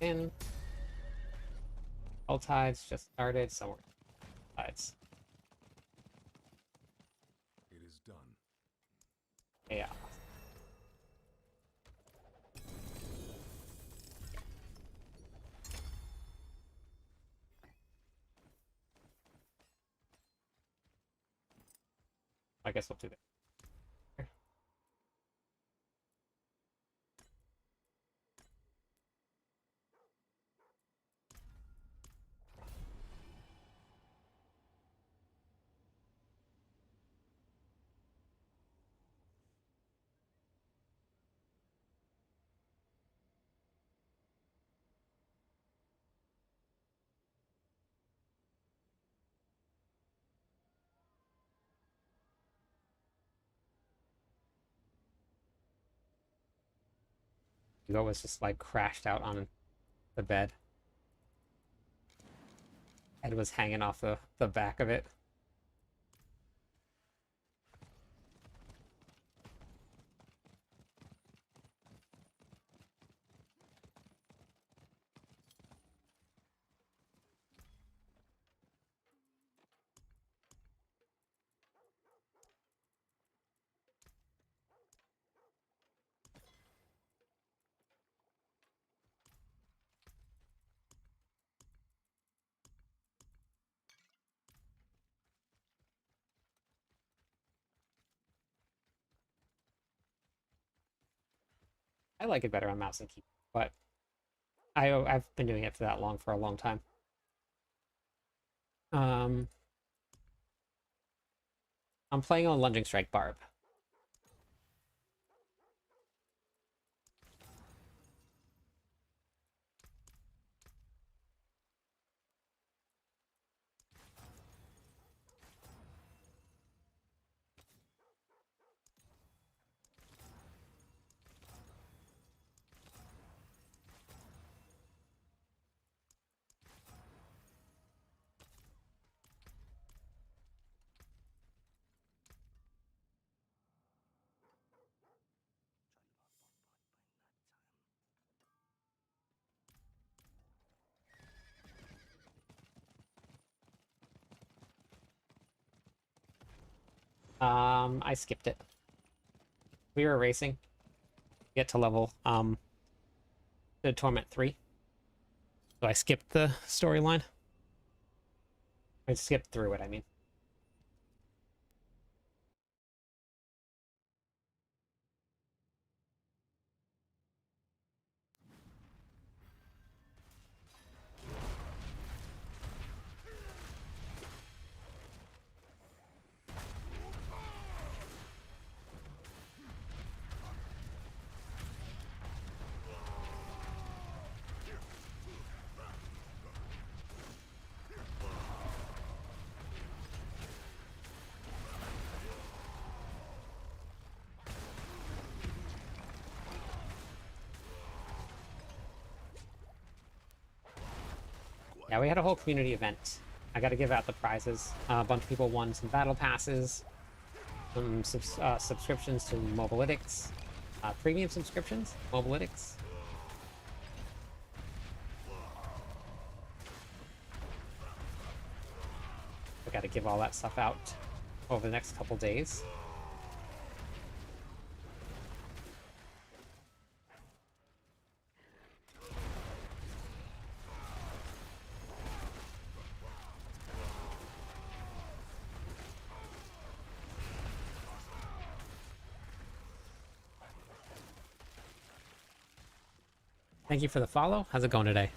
In all tides just started, so we're tides. It is done. Yeah. I guess we'll do that. Hugo was just like crashed out on the bed. Head was hanging off the back of it. I like it better on mouse and keyboard, but I've been doing it for that long for a long time. I'm playing on Lunging Strike Barb. I skipped it. We were racing. Get to level, the Torment 3. So I skipped the storyline. I skipped through it, I mean. Yeah, we had a whole community event. I got to give out the prizes. A bunch of people won some battle passes, some subscriptions to Mobilytics, premium subscriptions, Mobilytics. I got to give all that stuff out over the next couple days. Thank you for the follow. How's it going today?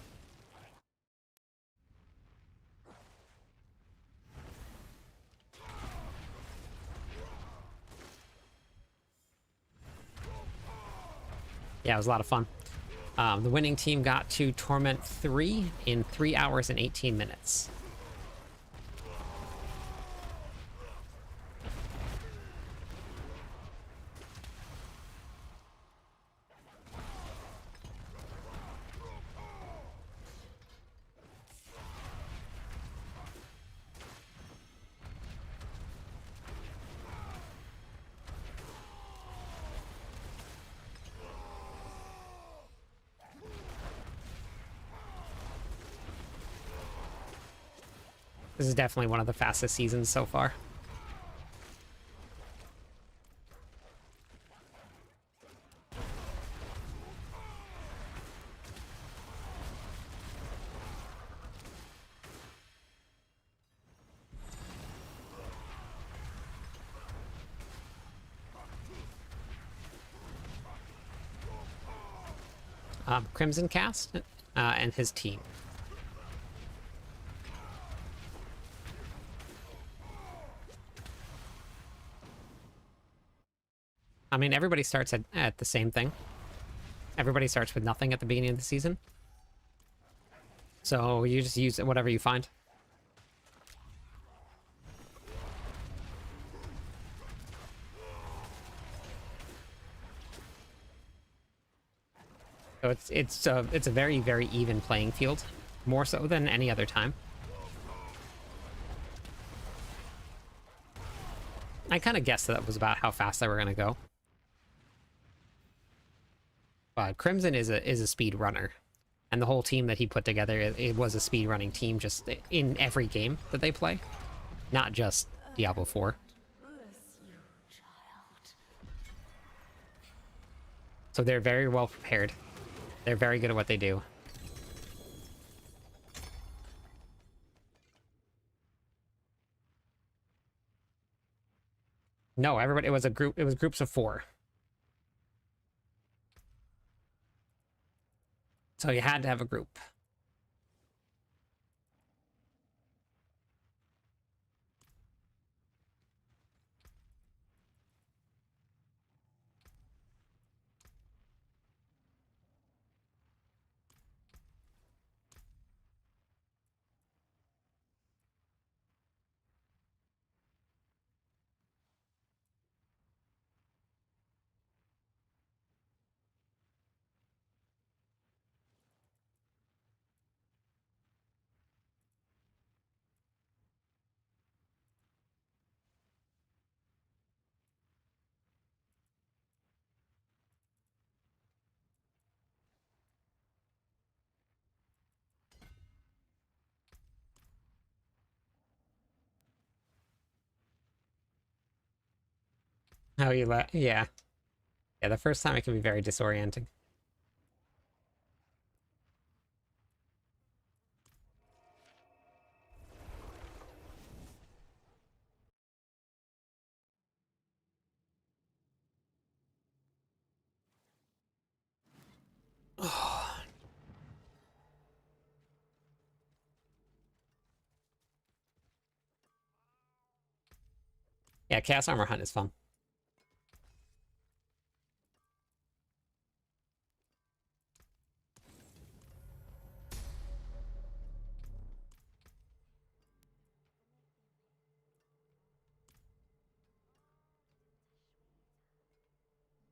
Yeah, it was a lot of fun. The winning team got to Torment 3 in 3 hours and 18 minutes. This is definitely one of the fastest seasons so far. Crimson Cast and his team. I mean, everybody starts at the same thing. Everybody starts with nothing at the beginning of the season. So you just use whatever you find. So it's a very, very even playing field, more so than any other time. I kind of guessed that was about how fast they were going to go. But Crimson is a speed runner, and the whole team that he put together, it was a speed running team just in every game that they play, not just Diablo 4. So they're very well prepared. They're very good at what they do. No, everybody, it was groups of 4. So you had to have a group. How you let? Yeah. Yeah, the first time it can be very disorienting. Yeah, Chaos Armor Hunt is fun.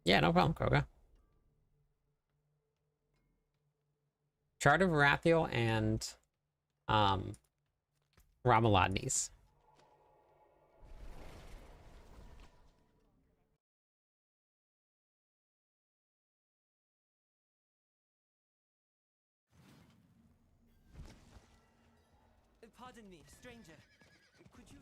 Yeah, no problem, Koga. Chart of Rathiel and um Ramaladni's. Pardon me, stranger. Could you...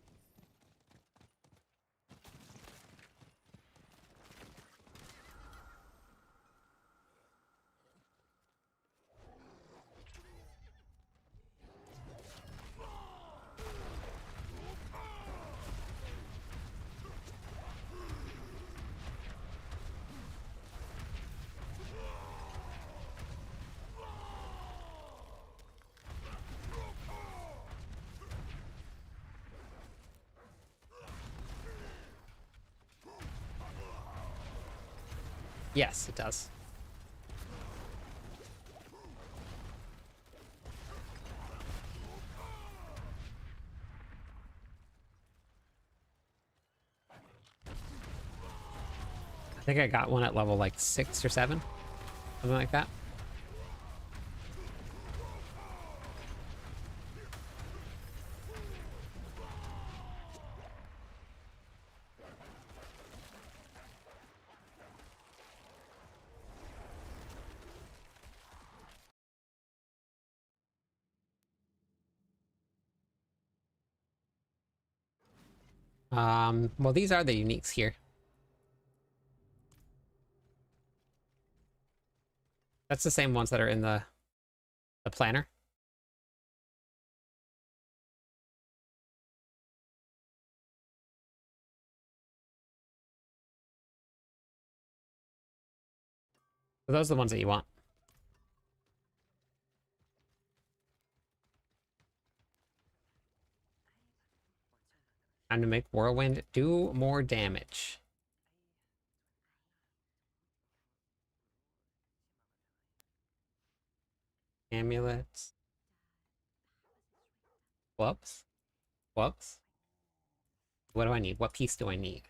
Yes, it does. I think I got one at level like 6 or 7. Something like that. Well, these are the uniques here. That's the same ones that are in the planner. So those are the ones that you want. Time to make Whirlwind do more damage. Amulets. Whoops. Whoops. What do I need? What piece do I need?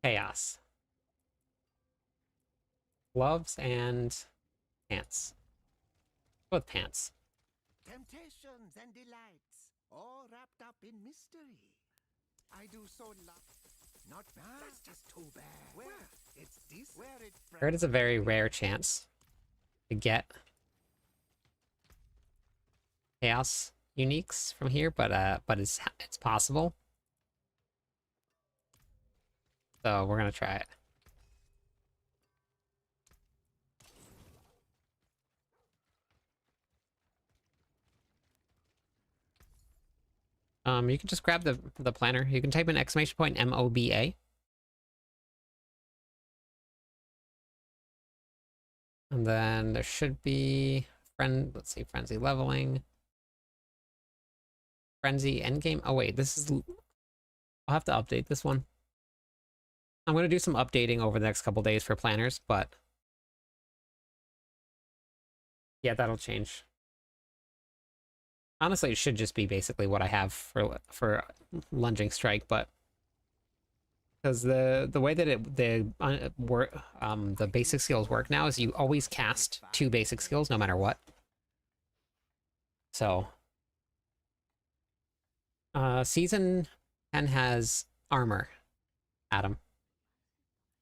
Chaos. Gloves and pants. Go with pants. Temptations and delights, all wrapped up in mystery. I do so love. Not bad. That's just too bad. Where it's decent. Where it. Heard it's a very rare chance to get chaos uniques from here, but it's possible. So we're gonna try it. You can just grab the planner. You can type in exclamation point MOBA. And then there should be let's see, frenzy leveling. Frenzy endgame. Oh wait, this is, I'll have to update this one. I'm gonna do some updating over the next couple days for planners, but yeah, that'll change. Honestly, it should just be basically what I have for lunging strike, but because the way that the basic skills work now is you always cast 2 basic skills no matter what. So season 10 has armor, Adam.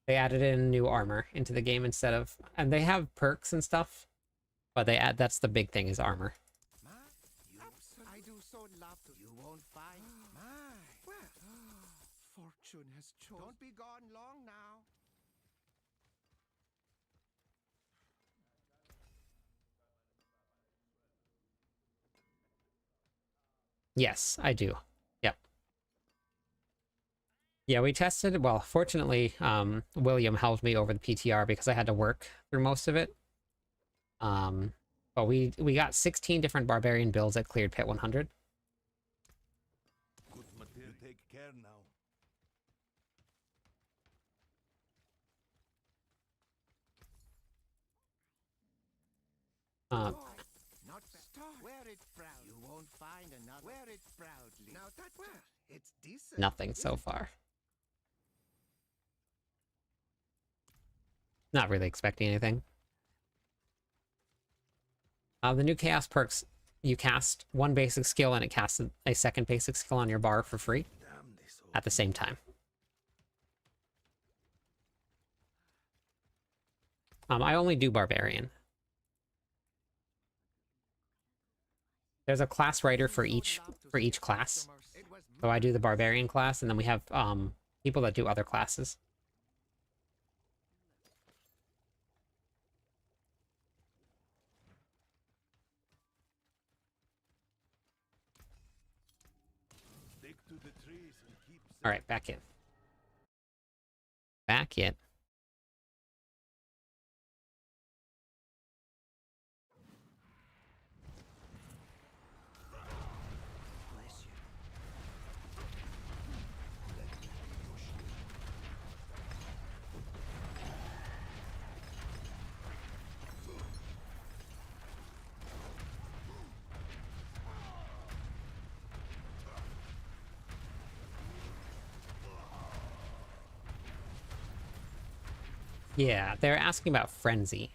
They added in new armor into the game instead of, and they have perks and stuff, but that's the big thing is armor. I do so love to. You won't find my. Well, fortune has chosen. Don't be gone long now. Yes, I do. Yep. Yeah, we tested, well, fortunately, William helped me over the PTR because I had to work through most of it. But we got 16 different barbarian builds that cleared pit 100. Good material. You take care now. Uh, Not start. Wear it proud. You won't find another. Wear it proudly. Now that it's decent. nothing so far. Not really expecting anything. The new chaos perks, you cast 1 basic skill and it casts a 2nd basic skill on your bar for free Damn this old at the same time. I only do barbarian. There's a class writer for each class. So I do the barbarian class, and then we have people that do other classes. Stick to the trees and keep All right, back in. Back in. Bless you. Yeah, they're asking about frenzy.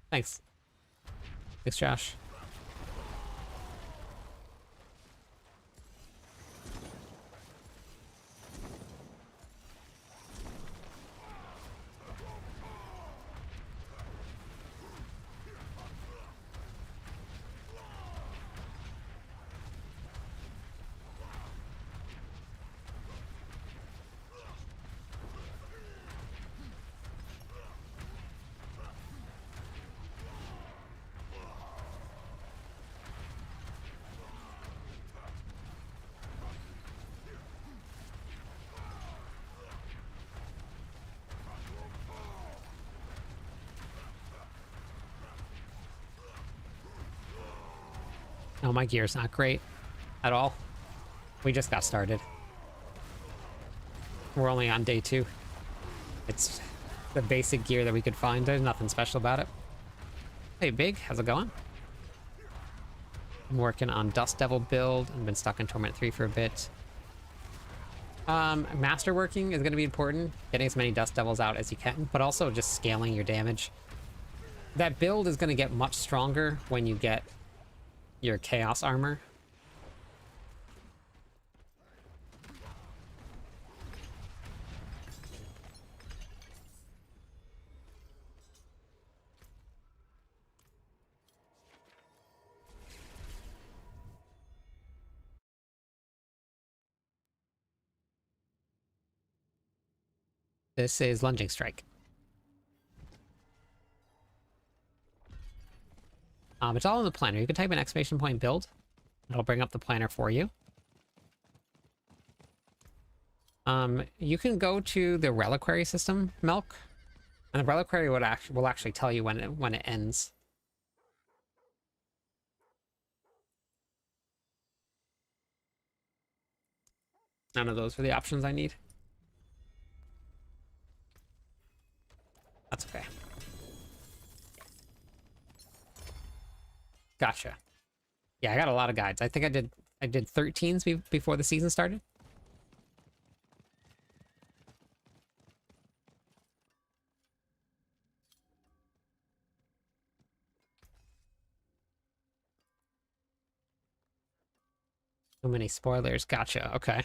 Thanks. Thanks, Josh. Oh, my gear's not great at all. We just got started. We're only on day 2. It's the basic gear that we could find. There's nothing special about it. Hey, Big, how's it going? I'm working on Dust Devil build. I've been stuck in Torment 3 for a bit. Masterworking is going to be important. Getting as many Dust Devils out as you can, but also just scaling your damage. That build is going to get much stronger when you get your Chaos armor. This is Lunging Strike. It's all in the planner. You can type an exclamation point build. It'll bring up the planner for you. You can go to the reliquary system, Milk, and the reliquary will actually tell you when it ends. None of those are the options I need. That's okay. Gotcha. Yeah, I got a lot of guides. I think I did 13s before the season started. Too many spoilers. Gotcha. Okay.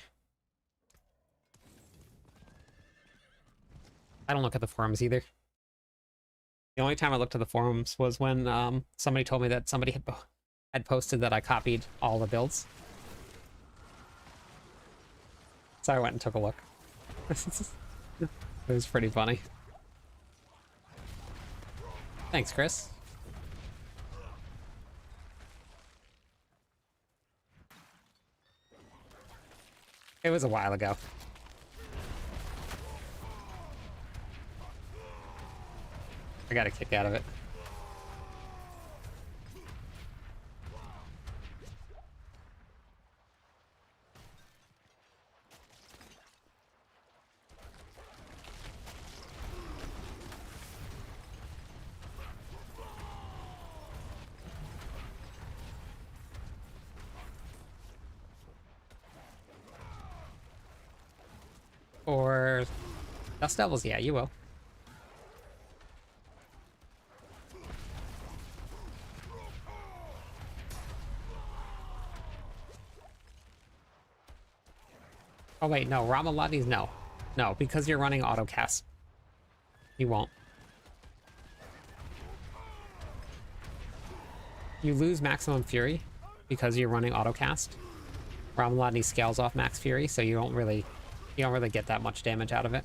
I don't look at the forums either. The only time I looked at the forums was when somebody told me that somebody had posted that I copied all the builds. So I went and took a look. It was pretty funny. Thanks, Chris. It was a while ago. I got a kick out of it. Or Dust Devils, yeah, you will. Oh wait, no, Ramaladi's no. No, because you're running autocast. You won't. You lose maximum fury because you're running autocast. Ramaladi scales off max fury, so you don't really get that much damage out of it.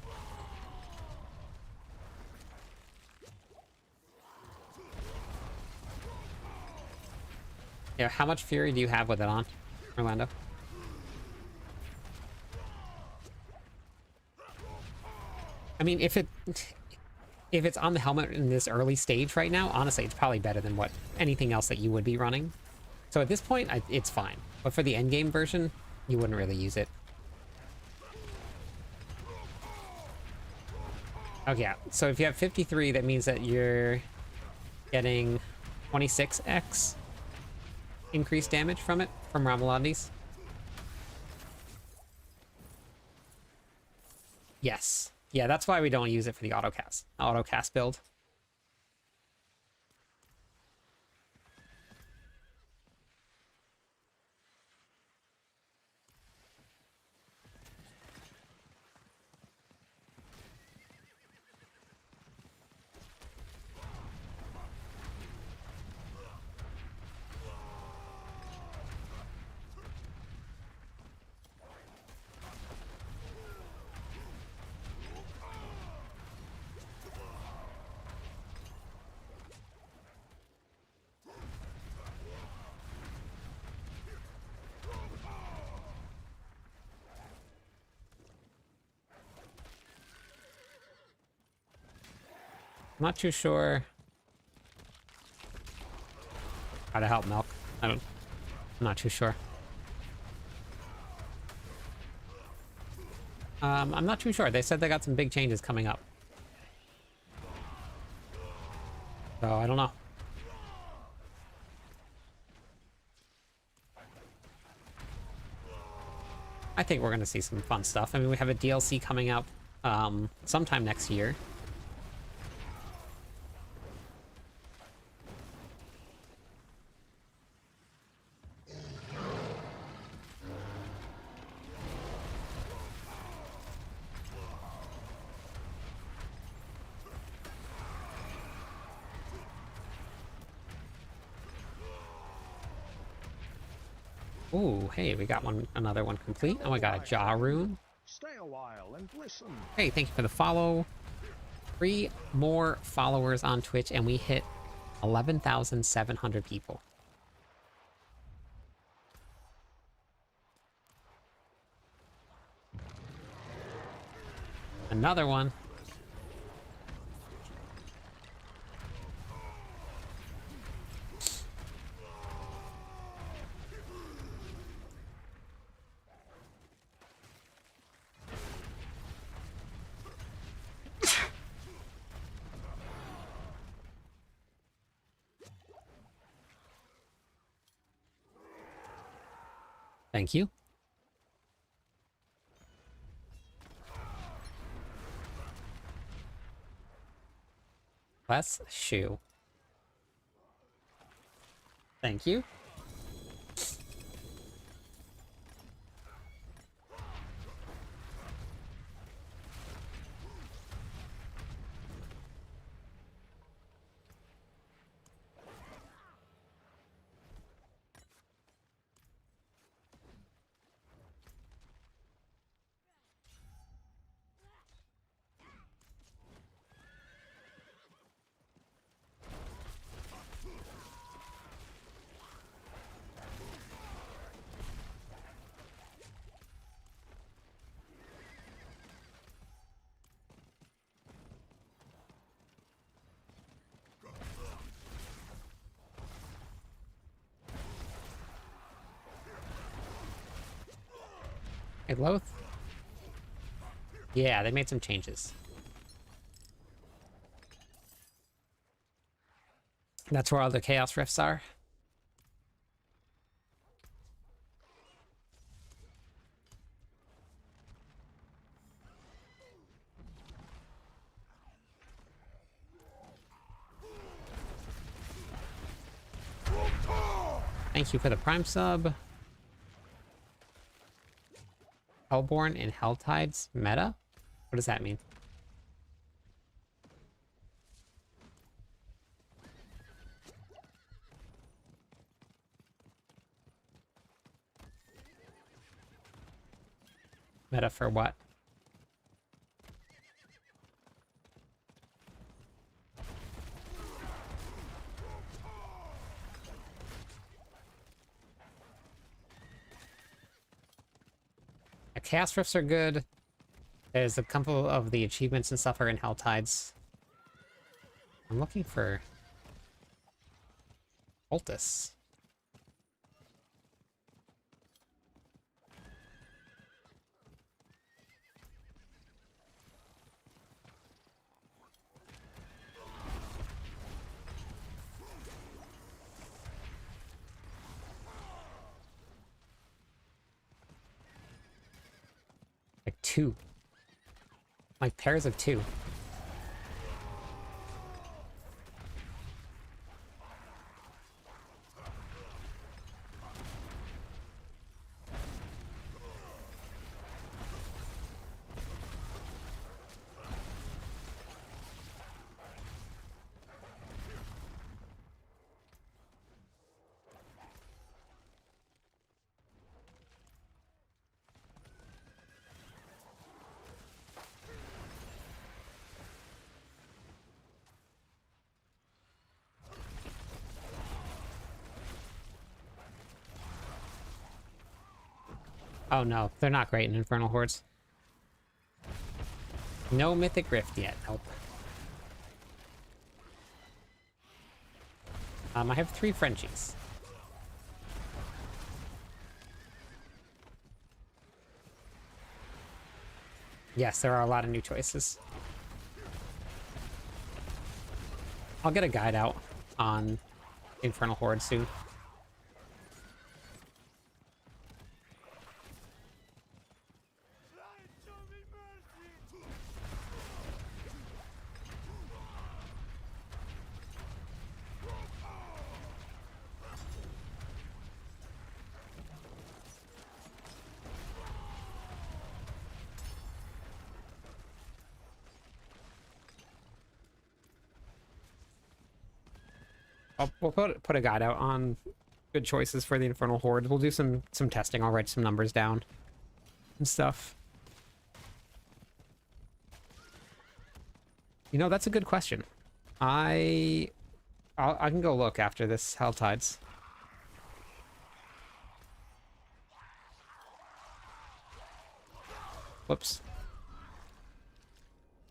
Yeah, how much fury do you have with it on, Orlando? I mean, if it's on the helmet in this early stage right now, honestly, it's probably better than what anything else that you would be running. So at this point, it's fine. But for the endgame version, you wouldn't really use it. Okay, yeah. So if you have 53, that means that you're getting 26x increased damage from it, from Ramaladi's. Yes. Yeah, that's why we don't use it for the autocast build. I'm not too sure how to help Milk. I'm not too sure. I'm not too sure. They said they got some big changes coming up. So I don't know. I think we're gonna see some fun stuff. I mean, we have a DLC coming up sometime next year. Ooh, hey, we got another one complete. Oh, we got a Jaw rune. Stay a while and listen. Hey, thank you for the follow. 3 more followers on Twitch, and we hit 11,700 people. Another one. Thank you. Less shoe. Thank you. Hey, Loth? Yeah, they made some changes. That's where all the Chaos Rifts are. Thank you for the Prime sub. Hellborn and Helltides meta? What does that mean? Meta for what? Chaos Rifts are good. There's a couple of the achievements and stuff are in Helltides. I'm looking for Cultus. Like two. Like pairs of two. Oh no, they're not great in Infernal Hordes. No Mythic Rift yet, nope. I have 3 Frenchies. Yes, there are a lot of new choices. I'll get a guide out on Infernal Horde soon. We'll put a guide out on good choices for the Infernal Horde. We'll do some testing. I'll write some numbers down and stuff. You know, that's a good question. I can go look after this Helltides. Whoops.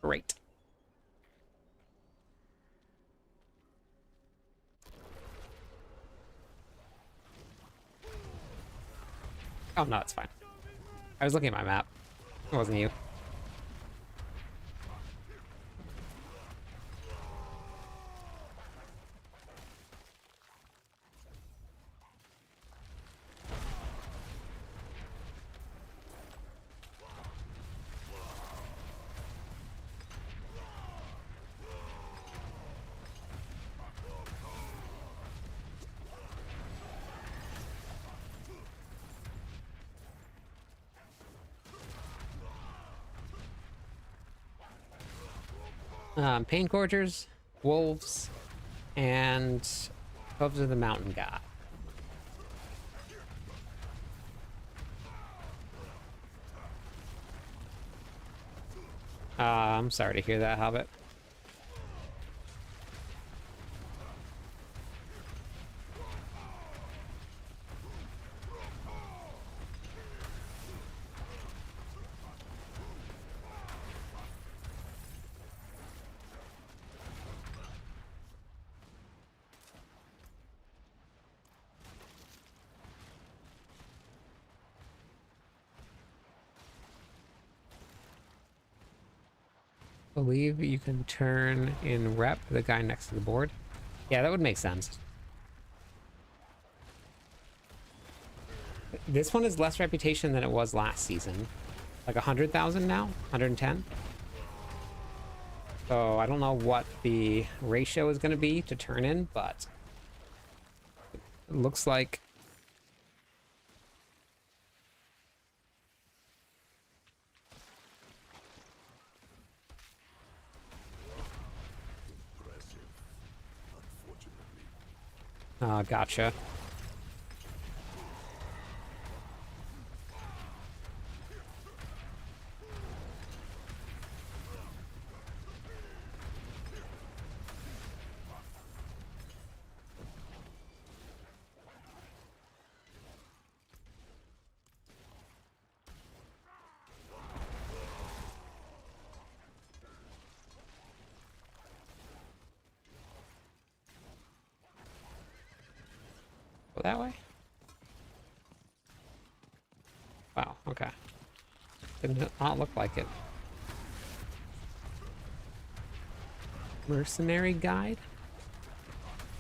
Great. Oh, no, it's fine. I was looking at my map. It wasn't you. Pain Gorgers, Wolves, and Hooves of the Mountain God. I'm sorry to hear that, Hobbit. Believe you can turn in rep the guy next to the board. Yeah, that would make sense. This one is less reputation than it was last season. Like 100,000 now? 110? So I don't know what the ratio is going to be to turn in, but it looks like gotcha. Go that way? Wow, okay. Did not look like it. Mercenary guide?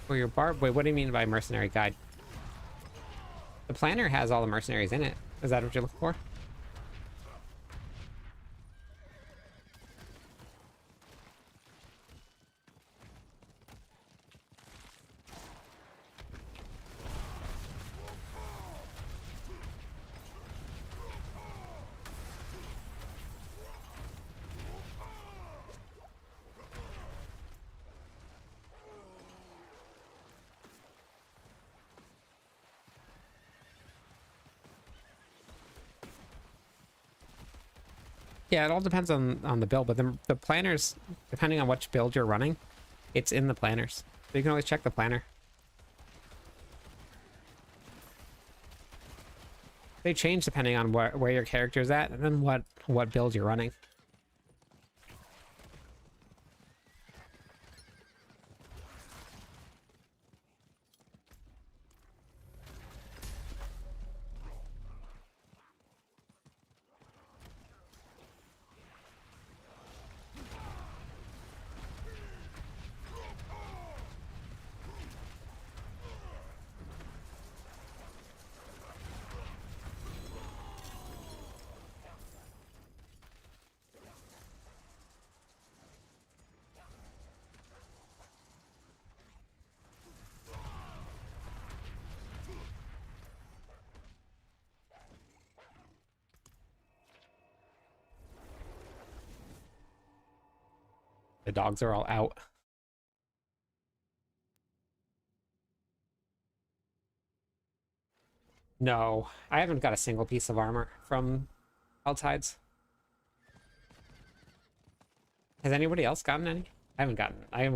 For your barb? Wait, what do you mean by mercenary guide? The planner has all the mercenaries in it. Is that what you're looking for? Yeah, it all depends on the build, but the planners, depending on which build you're running, it's in the planners. So you can always check the planner. They change depending on where your character's at and then what build you're running. The dogs are all out. No, I haven't got a single piece of armor from Tides. Has anybody else gotten any? I haven't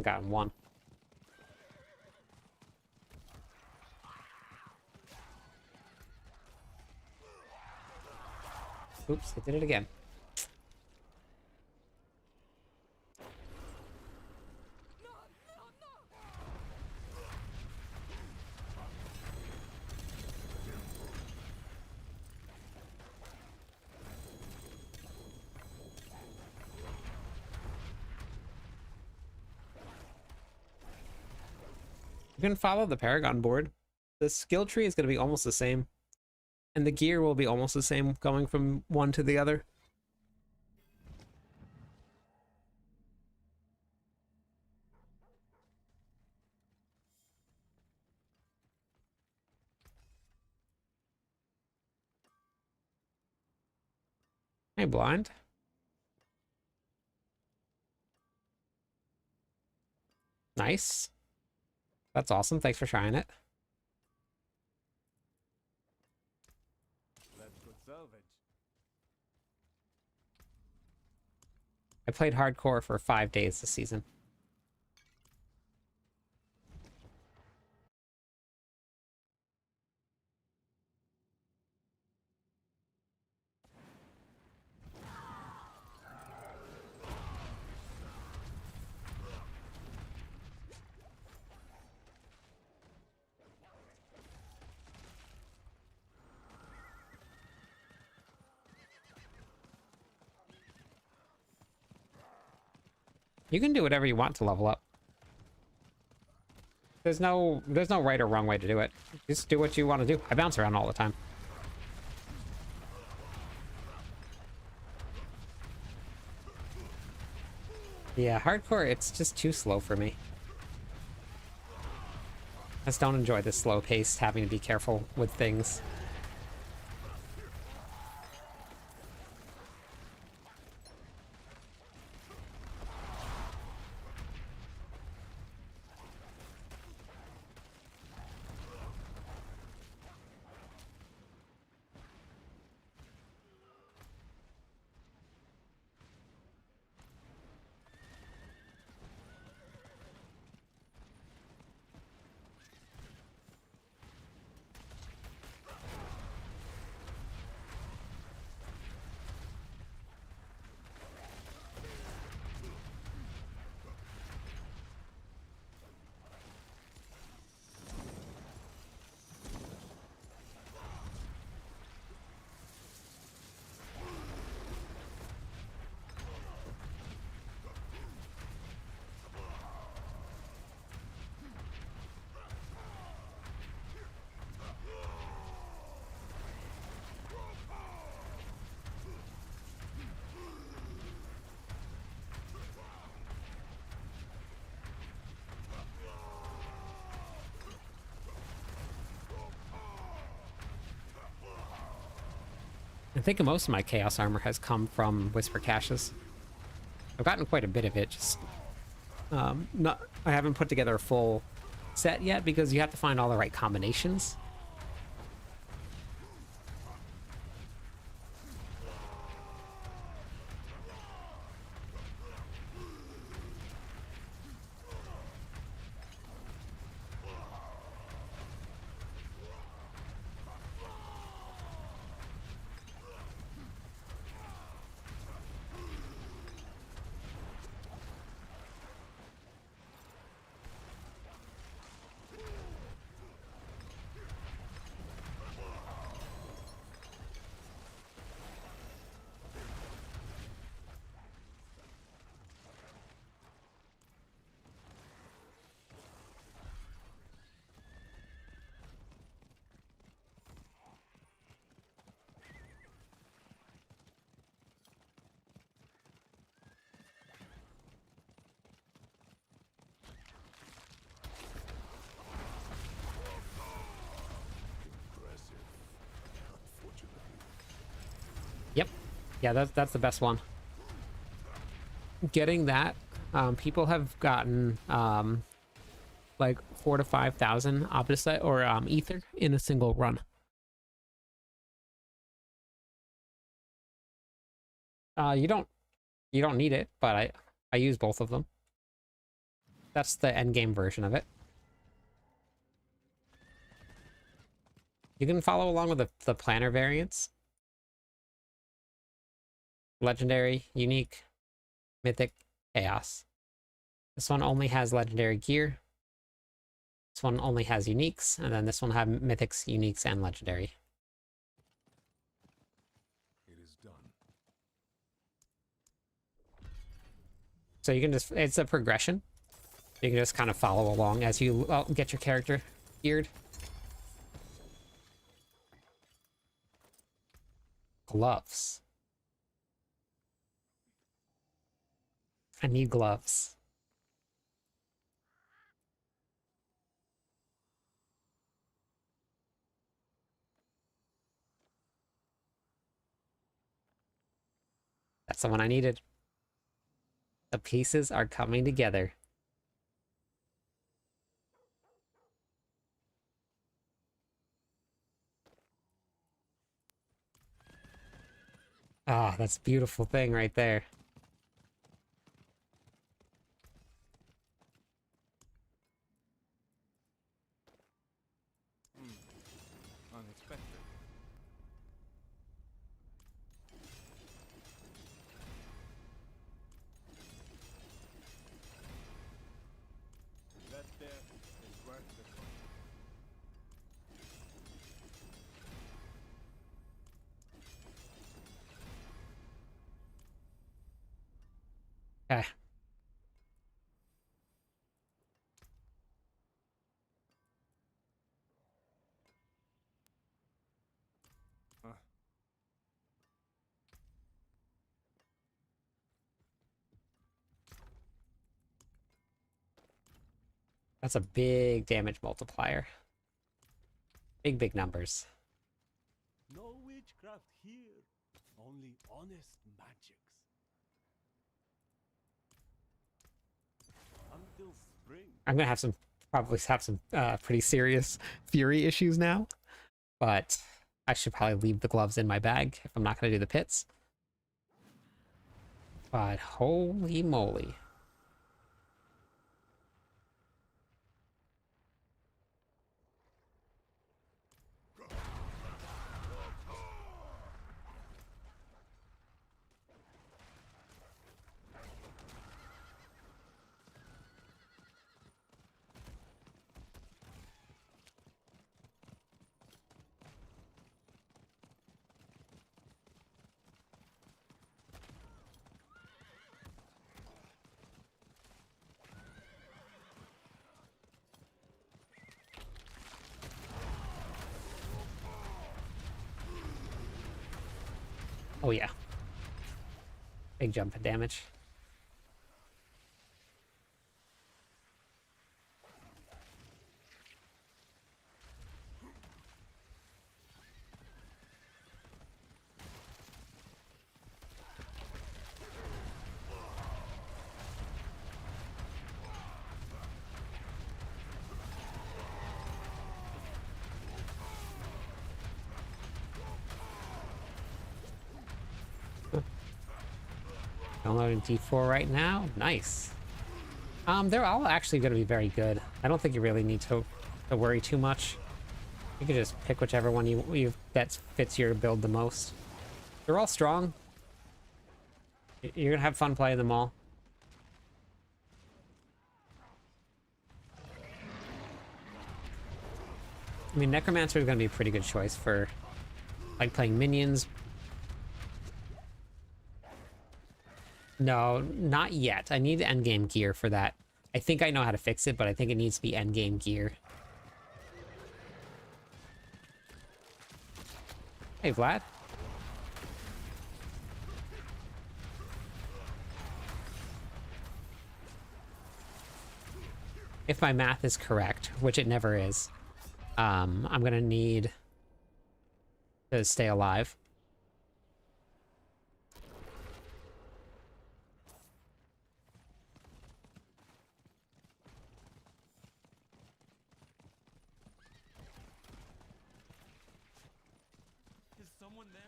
gotten one. Oops, I did it again. You can follow the Paragon board. The skill tree is going to be almost the same. And the gear will be almost the same going from one to the other. Hey, blind. Nice. That's awesome. Thanks for trying it. That's good salvage. I played hardcore for 5 days this season. You can do whatever you want to level up. There's no right or wrong way to do it. Just do what you want to do. I bounce around all the time. Yeah, hardcore, it's just too slow for me. I just don't enjoy the slow pace, having to be careful with things. I think most of my chaos armor has come from whisper caches. I've gotten quite a bit of it, just not I haven't put together a full set yet because you have to find all the right combinations. Yep. Yeah, that's the best one. Getting that, people have gotten like 4,000 to 5,000 opposite or ether in a single run. You don't need it, but I use both of them. That's the endgame version of it. You can follow along with the planner variants. Legendary, unique, mythic, chaos. This one only has legendary gear. This one only has uniques, and then this one have mythics, uniques, and legendary. It is done. So you can just, it's a progression. You can just kind of follow along as you get your character geared. Gloves. I need gloves. That's the one I needed. The pieces are coming together. Ah, that's a beautiful thing right there. Unexpected. That there is worth the cost. Okay. That's a big damage multiplier. Big, big numbers. No witchcraft here. Only honest magics. Until spring. I'm gonna have some, probably have some pretty serious fury issues now, but I should probably leave the gloves in my bag if I'm not gonna do the pits. But holy moly. Oh yeah. Big jump in damage. Downloading D4 right now. Nice. They're all actually going to be very good. I don't think you really need to worry too much. You can just pick whichever one you that fits your build the most. They're all strong. You're gonna have fun playing them all. I mean, Necromancer is gonna be a pretty good choice for like playing minions. No, not yet. I need endgame gear for that. I think I know how to fix it, but I think it needs to be endgame gear. Hey, Vlad. If my math is correct, which it never is, I'm gonna need to stay alive. Is someone there?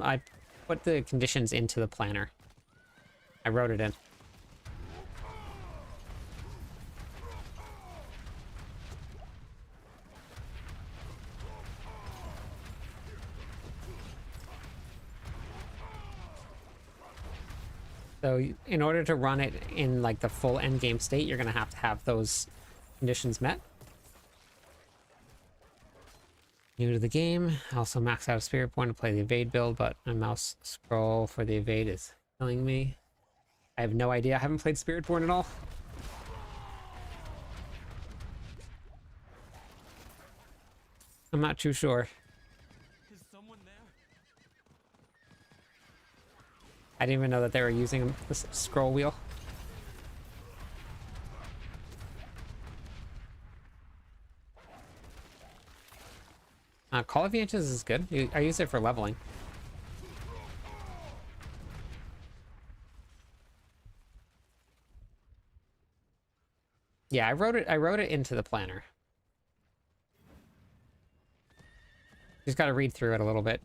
I put the conditions into the planner. I wrote it in. So in order to run it in like the full endgame state, you're gonna have to have those conditions met. New to the game. I also maxed out a spirit point to play the evade build, but my mouse scroll for the evade is killing me. I have no idea. I haven't played spirit born at all. I'm not too sure. Is someone there? I didn't even know that they were using the scroll wheel. Call of the Inches is good. I use it for leveling. Yeah, I wrote it into the planner. Just got to read through it a little bit.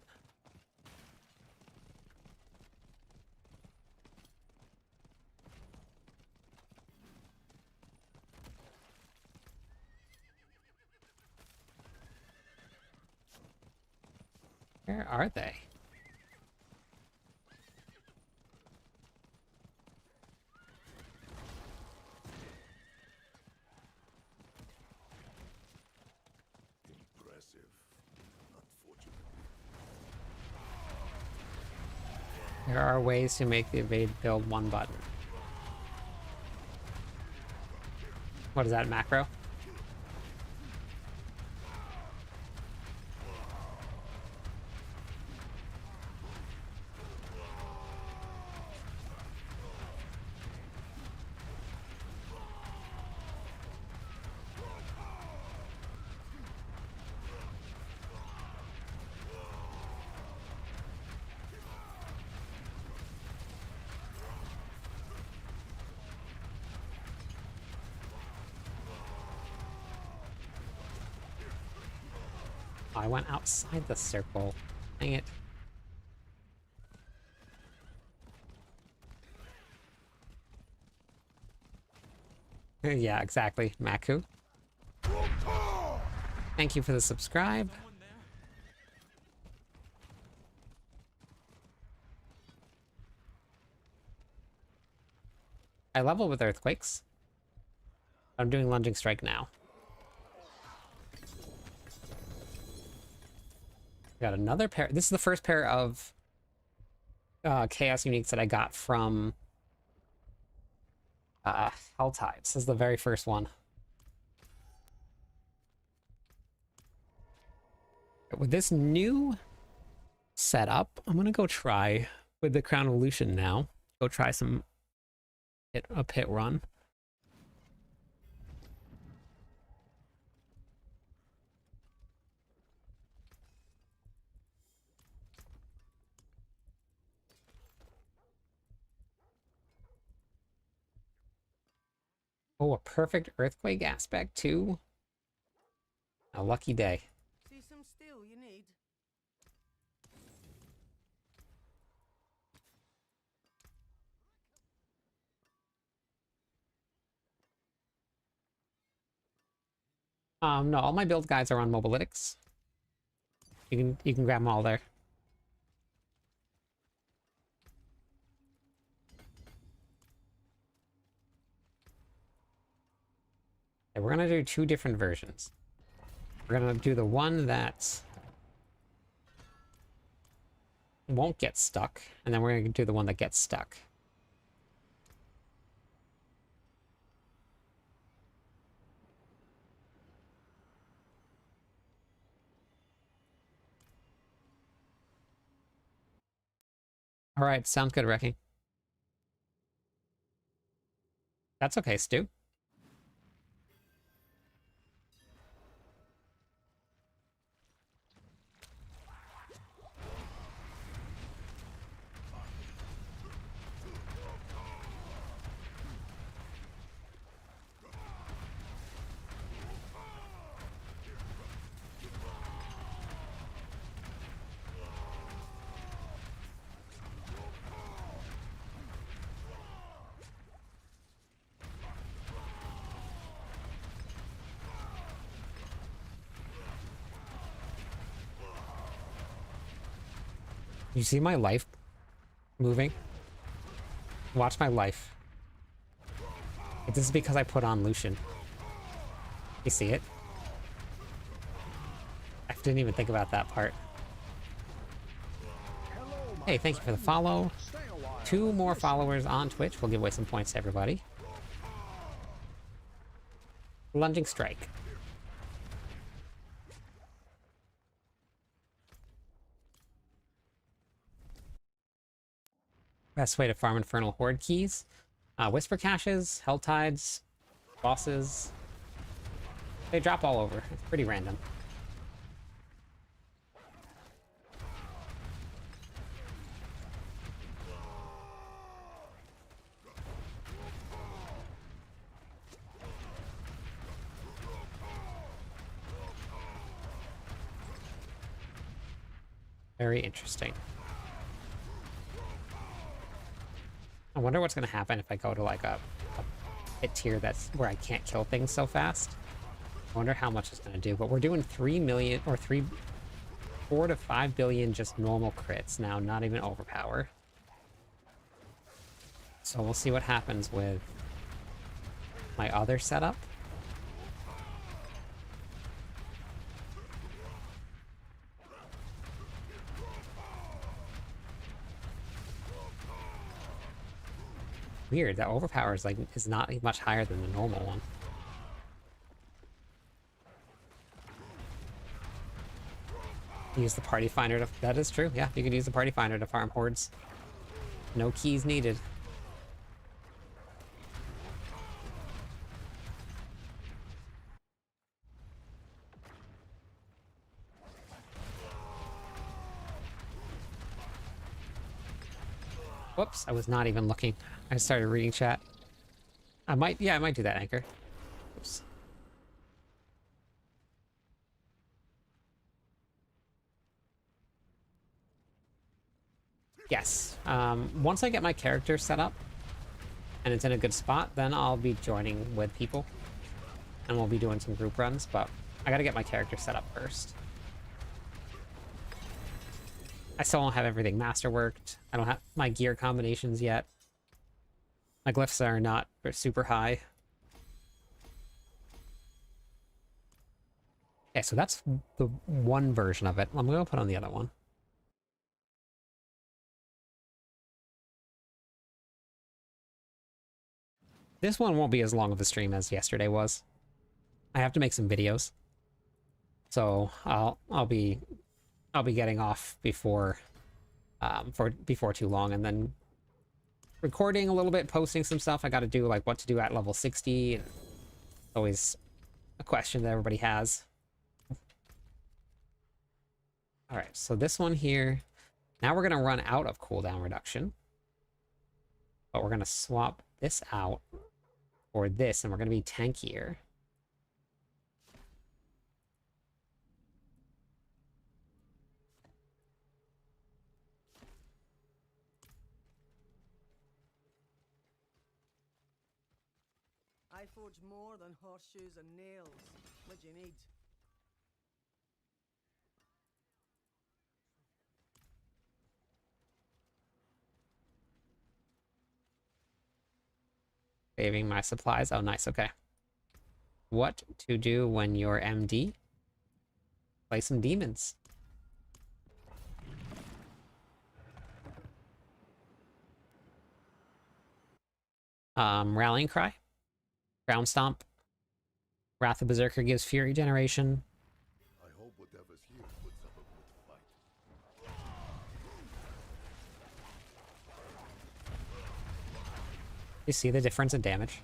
Where are they? Impressive. Unfortunate. There are ways to make the evade build one button. What is that, macro? Oh, I went outside the circle. Dang it. Yeah, exactly, Maku. Thank you for the subscribe. Someone there? I level with earthquakes. I'm doing lunging strike now. Got another pair. This is the first pair of chaos uniques that I got from Helltide. This is the very first one. With this new setup, I'm gonna go try with the Crown of Lucian now. Go try a pit run. Oh, a perfect earthquake aspect too. A lucky day. See some steel you need. No, all my build guides are on Mobalytics. You can grab them all there. Okay, we're gonna do two different versions. We're gonna do the one that won't get stuck, and then we're gonna do the one that gets stuck. All right, sounds good, Wrecking. That's okay, Stu. You see my life moving? Watch my life. This is because I put on Lucian. You see it? Didn't even think about that part. Hello, my Hey, thank you for the friend. follow. Stay a while 2 and more listen. followers on Twitch. We'll give away some points to everybody. Lunging strike. Best way to farm Infernal Horde keys. Whisper caches, Hell Tides, bosses. They drop all over. It's pretty random. Very interesting. I wonder what's going to happen if I go to like a hit tier that's where I can't kill things so fast. I wonder how much it's going to do, but we're doing 3 million or 4 to 5 billion just normal crits now, not even overpower. So we'll see what happens with my other setup. Weird, that overpower is not much higher than the normal one. Use the party finder to... That is true, yeah. You can use the party finder to farm hordes. No keys needed. Whoops, I was not even looking. I started reading chat. I might do that, Anchor. Oops. Yes. Once I get my character set up and it's in a good spot, then I'll be joining with people and we'll be doing some group runs, but I gotta get my character set up first. I still don't have everything masterworked. I don't have my gear combinations yet. My glyphs are not super high. Okay, so that's the one version of it. I'm gonna put on the other one. This one won't be as long of a stream as yesterday was. I have to make some videos, so I'll be getting off before before too long, and then recording a little bit, posting some stuff. I got to do like what to do at level 60. And always a question that everybody has. All right, so this one here. Now we're gonna run out of cooldown reduction, but we're gonna swap this out for this, and we're gonna be tankier. I forge more than horseshoes and nails. What do you need? Saving my supplies. Oh, nice. Okay. What to do when you're MD? Play some demons. Rallying Cry. Ground Stomp. Wrath of Berserker gives Fury Generation. I hope whatever's here puts up a good fight. You see the difference in damage?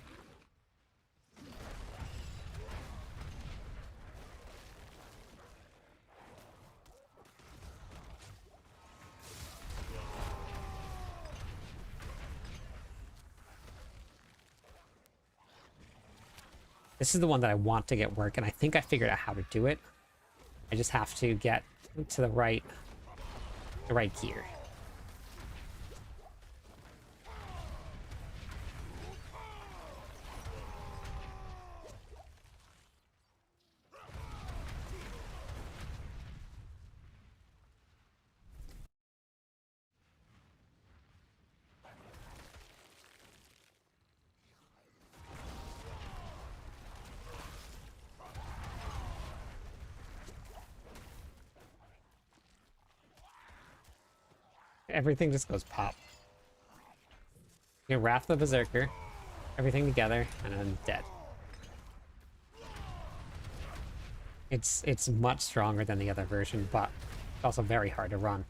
This is the one that I want to get work, and I think I figured out how to do it. I just have to get to the right gear. Everything just goes pop. You get Wrath of the Berserker, everything together, and then dead. It's much stronger than the other version, but it's also very hard to run.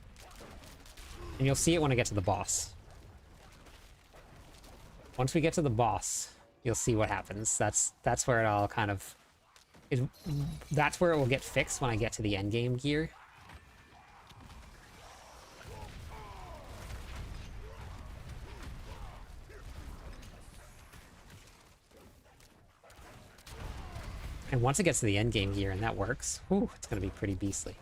And you'll see it when I get to the boss. Once we get to the boss, you'll see what happens. That's where it all kind of... that's where it will get fixed when I get to the endgame gear. And once it gets to the endgame gear and that works, whew, it's going to be pretty beastly.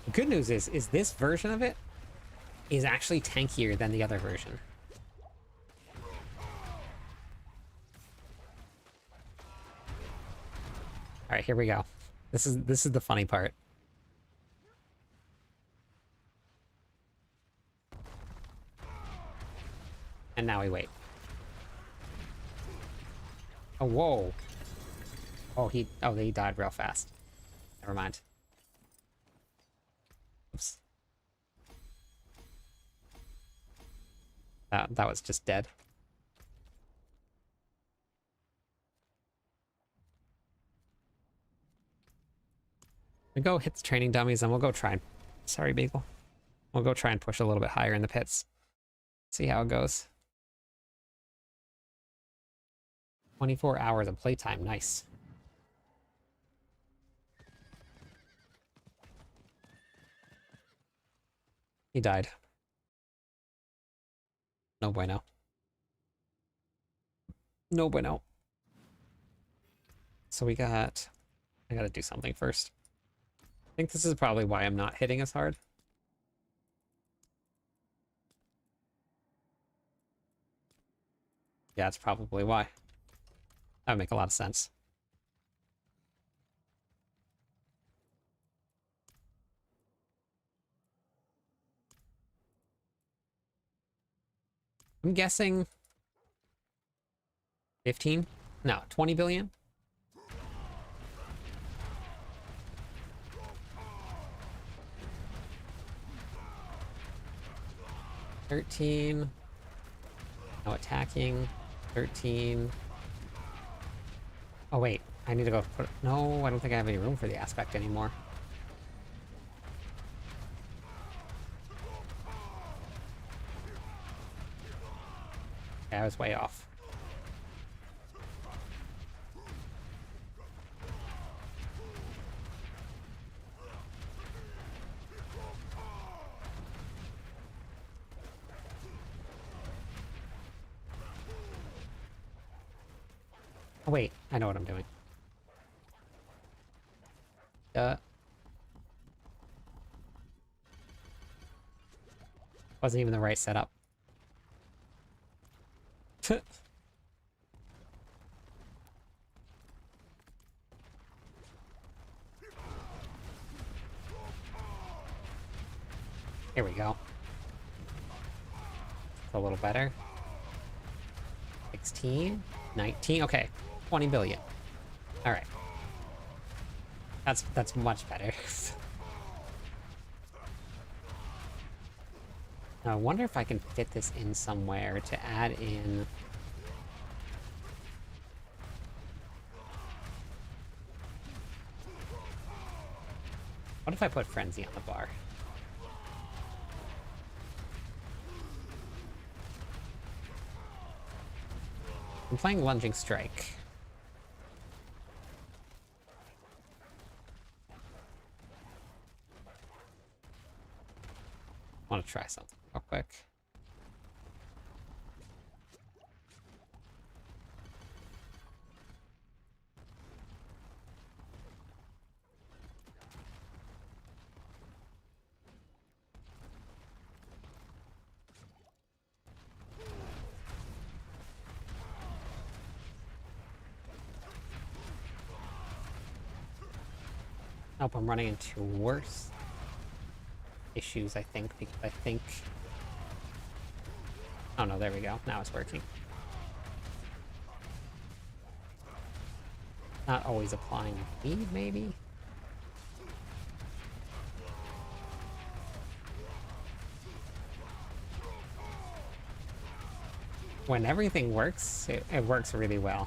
The good news is this version of it is actually tankier than the other version. All right, here we go. This is the funny part. And now we wait. Oh, whoa. Oh, he died real fast. Never mind. Oops. That was just dead. We go hit the training dummies and we'll go try and... Sorry, Bagel. We'll go try and push a little bit higher in the pits. See how it goes. 24 hours of playtime. Nice. He died. No bueno. No bueno. So we got... I gotta do something first. I think this is probably why I'm not hitting as hard. Yeah, that's probably why. That would make a lot of sense. I'm guessing 15? No, 20 billion? $13. No attacking. 13. Oh wait, I need to go put... No, I don't think I have any room for the aspect anymore. Yeah, I was way off. Oh wait, I know what I'm doing. Wasn't even the right setup. Here we go. A little better. 16, 19, okay. 20 billion. All right. That's much better. Now, I wonder if I can fit this in somewhere to add in... What if I put Frenzy on the bar? I'm playing Lunging Strike. I want to try something real quick. Hope I'm running into worse issues, I think, because I think... Oh no, there we go. Now it's working. Not always applying speed, maybe? When everything works, it works really well.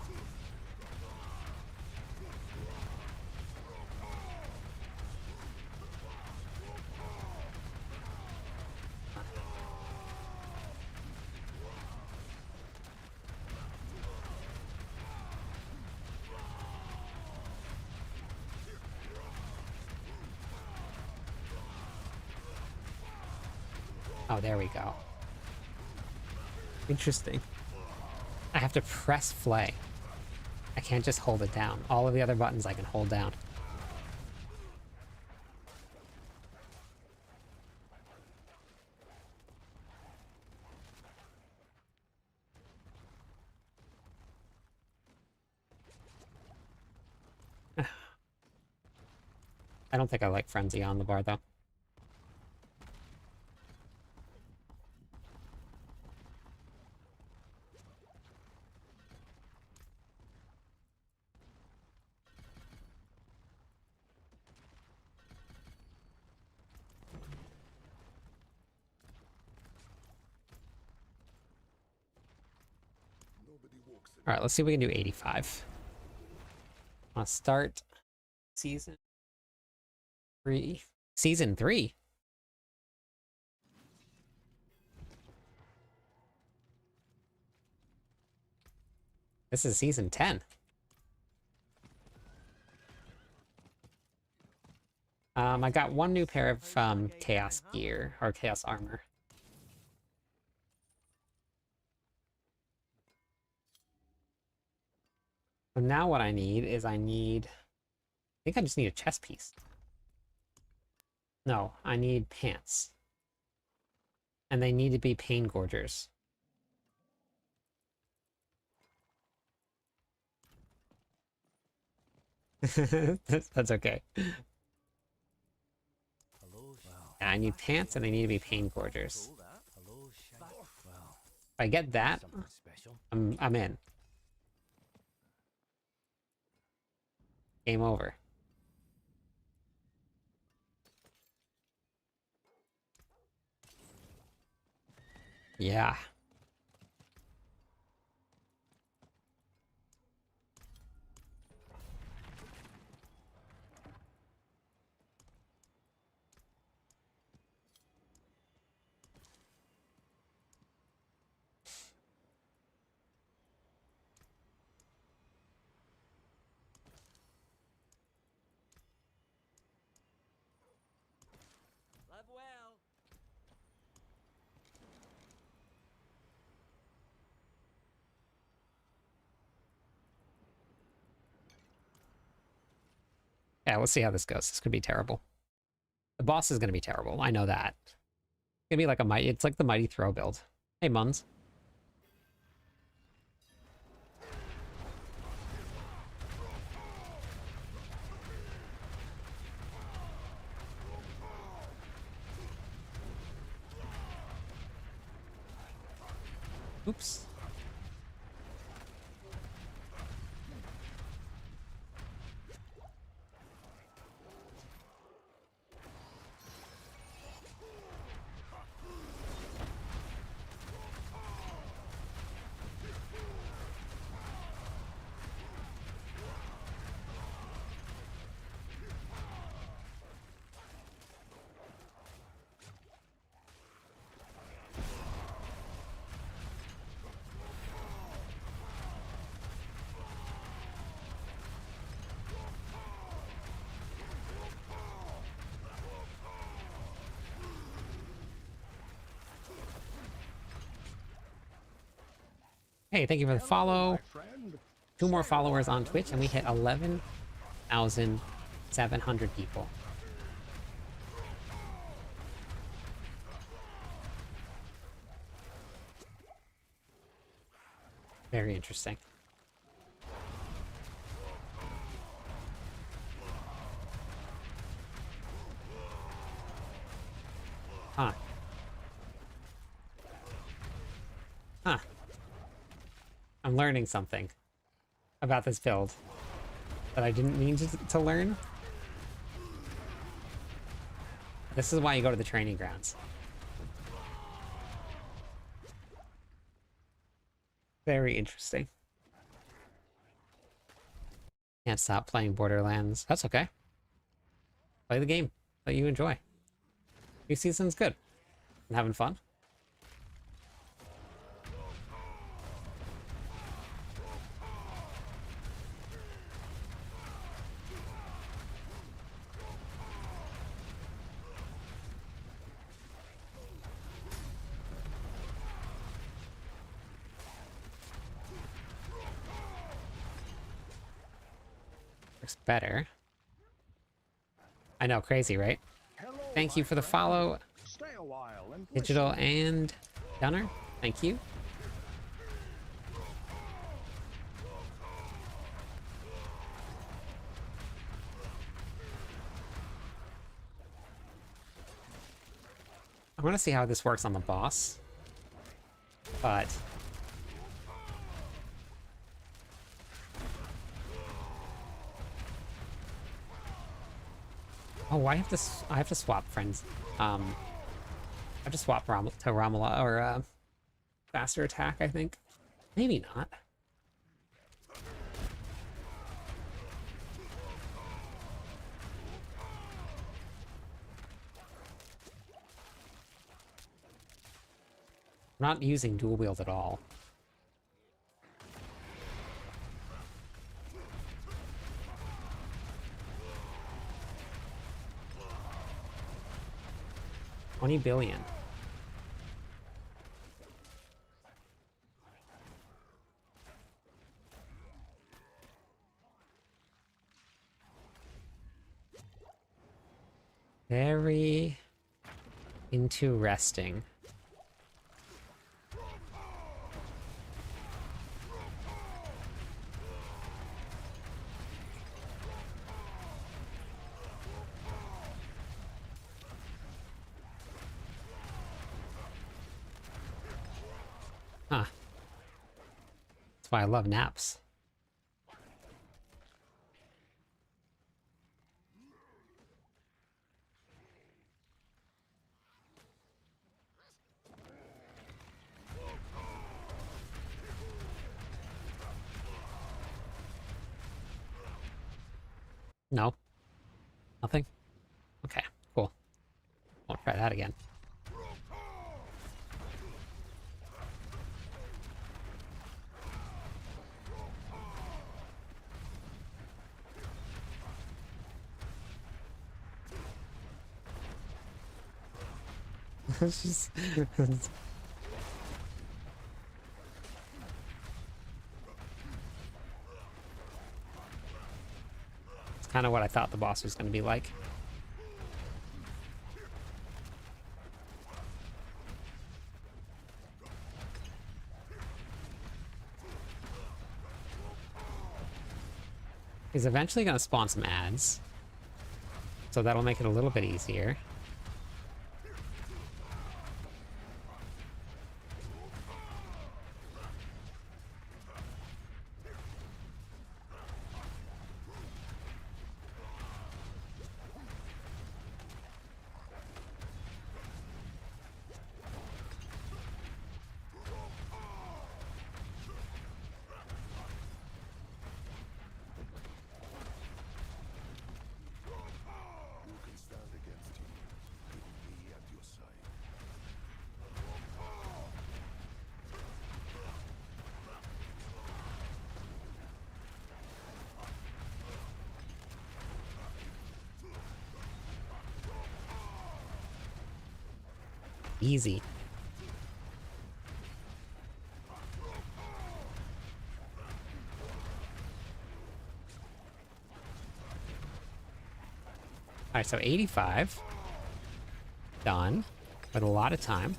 Oh, there we go. Interesting. I have to press play. I can't just hold it down. All of the other buttons I can hold down. I don't think I like Frenzy on the bar, though. Alright, let's see if we can do 85. I'll start season 3. Season 3? This is season 10. I got one new pair of Chaos gear, or Chaos armor. So now what I need is I think I just need a chest piece. No, I need pants. And they need to be pain gorgers. That's okay. I need pants and they need to be pain gorgers. If I get that, I'm in. Game over. Yeah. Live well. Yeah, let's see how this goes. This could be terrible. The boss is gonna be terrible. I know that. It's gonna be like it's like the Mighty Throw build. Hey, Muns. Oops. Hey, thank you for the follow. 2 more followers on Twitch, and we hit 11,700 people. Very interesting. Huh. Huh. I'm learning something about this build that I didn't mean to learn. This is why you go to the training grounds. Very interesting. Can't stop playing Borderlands. That's okay. Play the game that you enjoy. New season's good. I'm having fun. Looks better. I know, crazy, right? Hello, Thank you my for the friend. follow, Stay a while and Digital listen. and Gunner. Thank you. I want to see how this works on the boss, but oh, I have to swap friends. I have to swap to Romola or faster attack. I think maybe not. I'm not using dual wield at all. $20 billion. Very interesting. Huh. That's why I love naps. No. Nothing? Okay, cool. Won't try that again. It's just... it's kind of what I thought the boss was going to be like. He's eventually going to spawn some ads, so that'll make it a little bit easier. Easy. Alright, so 85. Done. But a lot of time.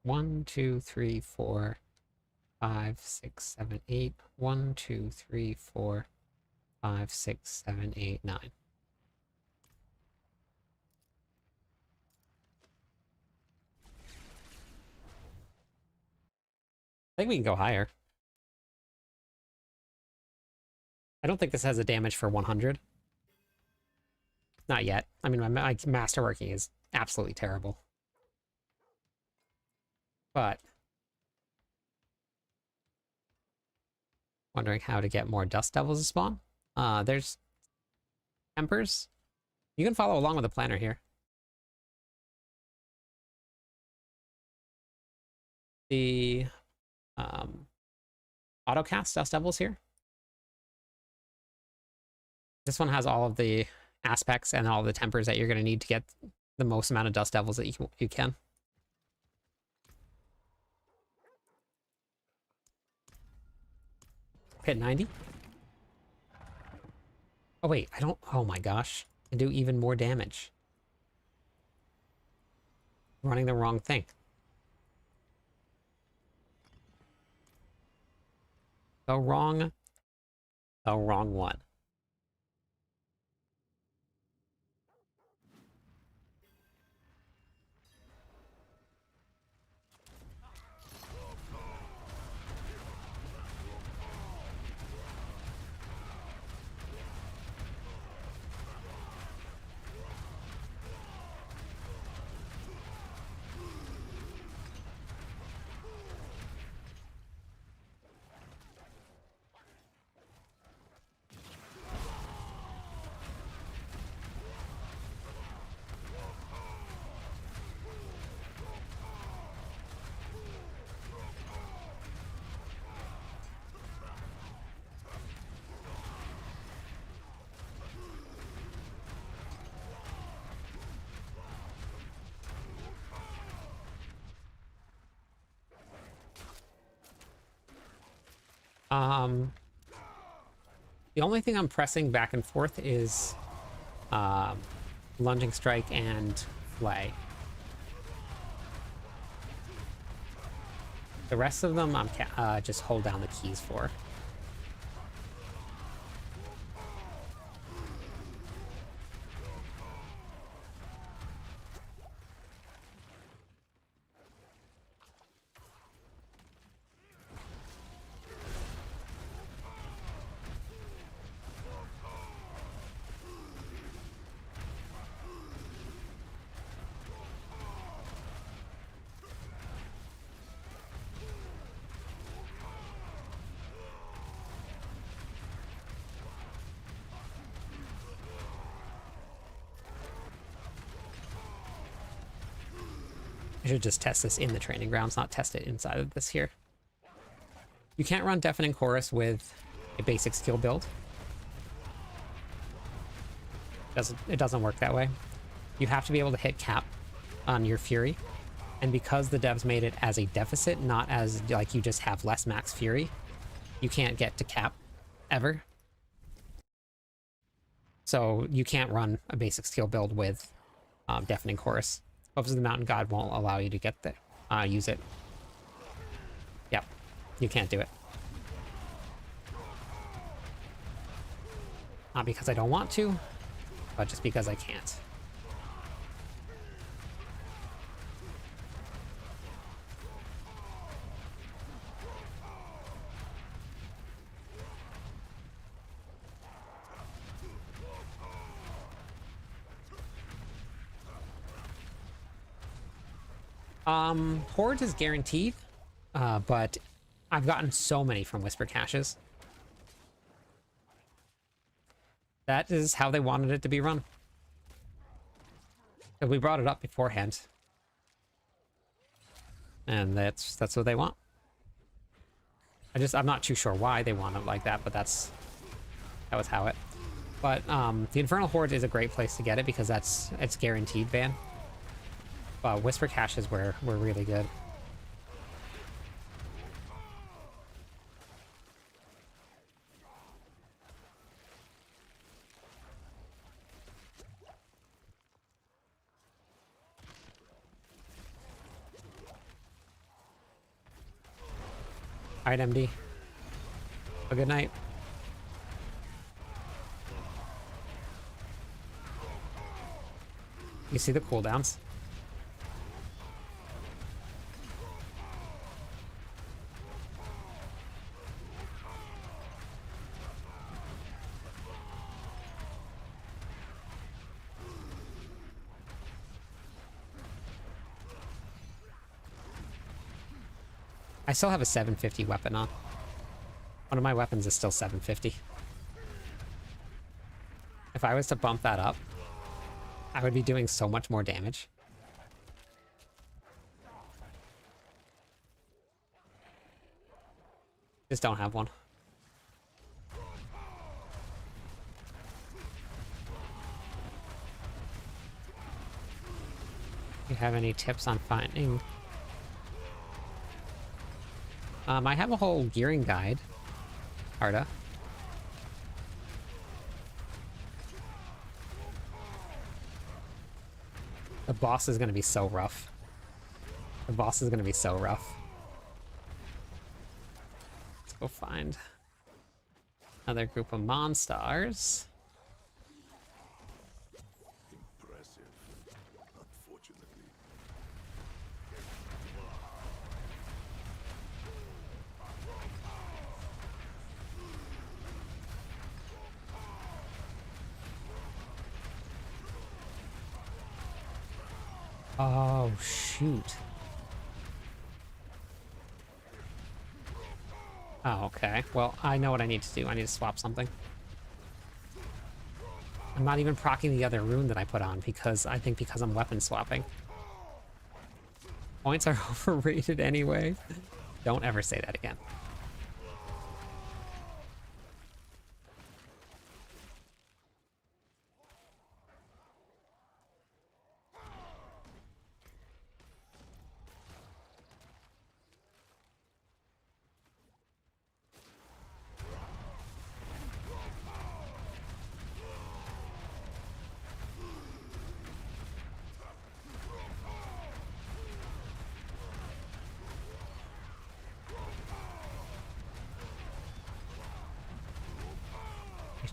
1, 2, 3, 4, 5, 6, 7, 8. 1, 2, 3, 4, 5, 6, 7, 8, 9. I think we can go higher. I don't think this has a damage for 100. Not yet. I mean, my masterworking is absolutely terrible. But wondering how to get more dust devils to spawn. There's tempers. You can follow along with the planner here. The autocast dust devils here. This one has all of the aspects and all the tempers that you're going to need to get the most amount of dust devils that you can. Hit 90. Oh wait, I don't, oh my gosh. I can do even more damage. Running the wrong thing. The wrong one. The only thing I'm pressing back and forth is lunging strike and flay. The rest of them I'm just hold down the keys for. I should just test this in the training grounds, not test it inside of this here. You can't run Deafening Chorus with a basic skill build. It doesn't work that way. You have to be able to hit cap on your Fury. And because the devs made it as a deficit, not as like you just have less max Fury, you can't get to cap ever. So you can't run a basic skill build with Deafening Chorus. Hopes of the Mountain God won't allow you to get the use it. Yep, you can't do it. Not because I don't want to, but just because I can't. Hordes is guaranteed, but I've gotten so many from Whisper Caches. That is how they wanted it to be run. Because we brought it up beforehand. And that's what they want. I'm not too sure why they want it like that, but that was how it. But the Infernal Horde is a great place to get it because it's guaranteed ban. But Whisper Caches were really good. Alright, MD. A good night. You see the cooldowns? I still have a 750 weapon on. One of my weapons is still 750. If I was to bump that up, I would be doing so much more damage. Just don't have one. Do you have any tips on finding? I have a whole gearing guide. Arda. The boss is gonna be so rough. The boss is gonna be so rough. Let's go find another group of monsters. Impressive. Unfortunately. Oh, shoot. Oh, okay. Well, I know what I need to do. I need to swap something. I'm not even proccing the other rune that I put on because I'm weapon swapping. Points are overrated anyway. Don't ever say that again.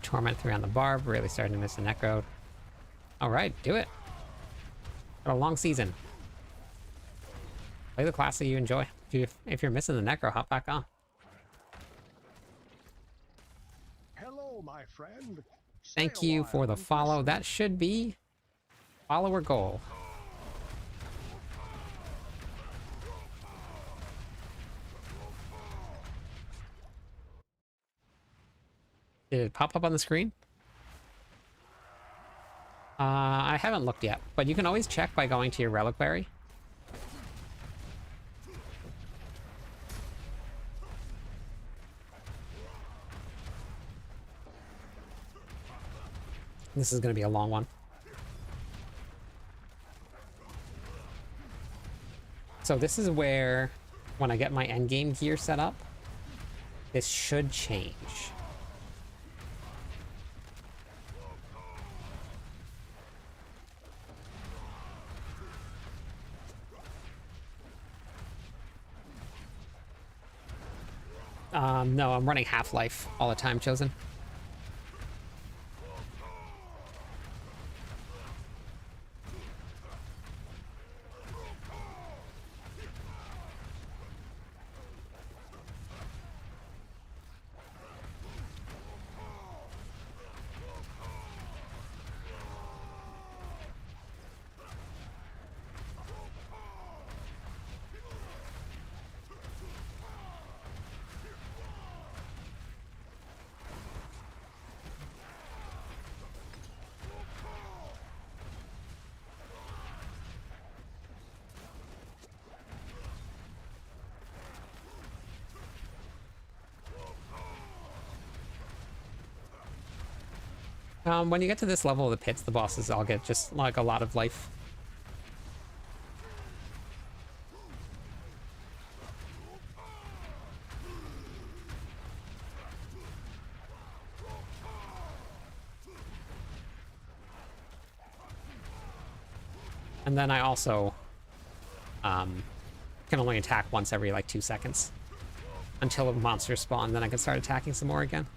Torment 3 on the barb, really starting to miss the necro. Alright, do it. Got a long season. Play the class that you enjoy. If you're missing the necro, hop back on. Hello, my friend. Thank Stay a you while for the and follow. listen. That should be follower goal. Did it pop up on the screen? I haven't looked yet, but you can always check by going to your reliquary. This is going to be a long one. So this is where, when I get my endgame gear set up, this should change. No, I'm running Half-Life all the time, Chosen. When you get to this level of the pits, the bosses all get just like a lot of life. And then I also can only attack once every like 2 seconds. until a monster spawn, then I can start attacking some more again.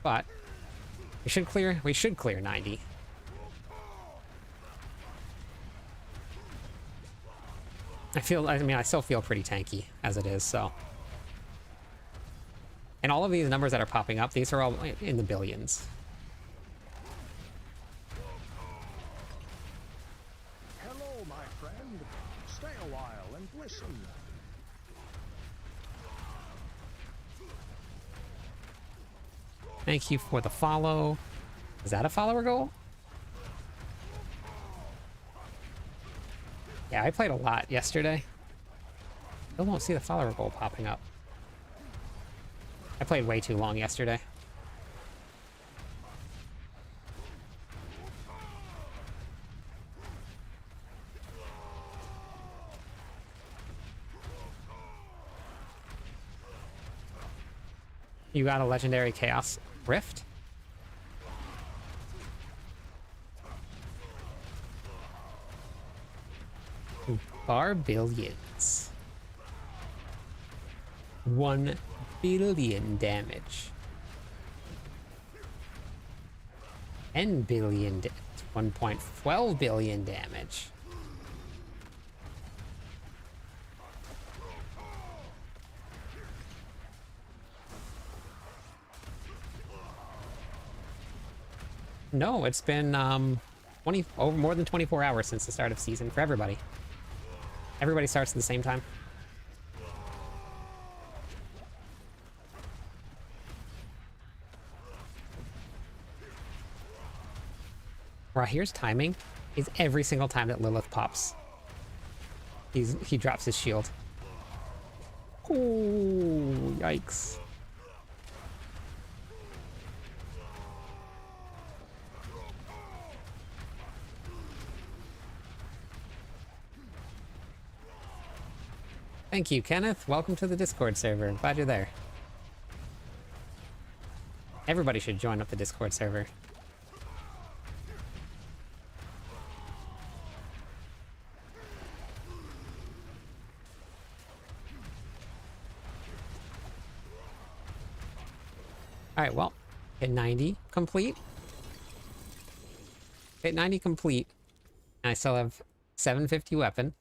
But we should clear 90. I mean, I still feel pretty tanky as it is, so. And all of these numbers that are popping up, these are all in the billions. Hello, my friend. Stay a while and listen. Thank you for the follow. Is that a follower goal? Yeah, I played a lot yesterday. Still won't see the follower goal popping up. I played way too long yesterday. You got a legendary Chaos Rift? Billions. 1 billion damage. 10 billion, 1.12 billion damage. No, it's been more than 24 hours since the start of season for everybody. Everybody starts at the same time. Rahir's timing is every single time that Lilith pops. He drops his shield. Oh, yikes. Thank you, Kenneth. Welcome to the Discord server. Glad you're there. Everybody should join up the Discord server. Alright, well, hit 90 complete. Hit 90 complete. And I still have 750 weapon.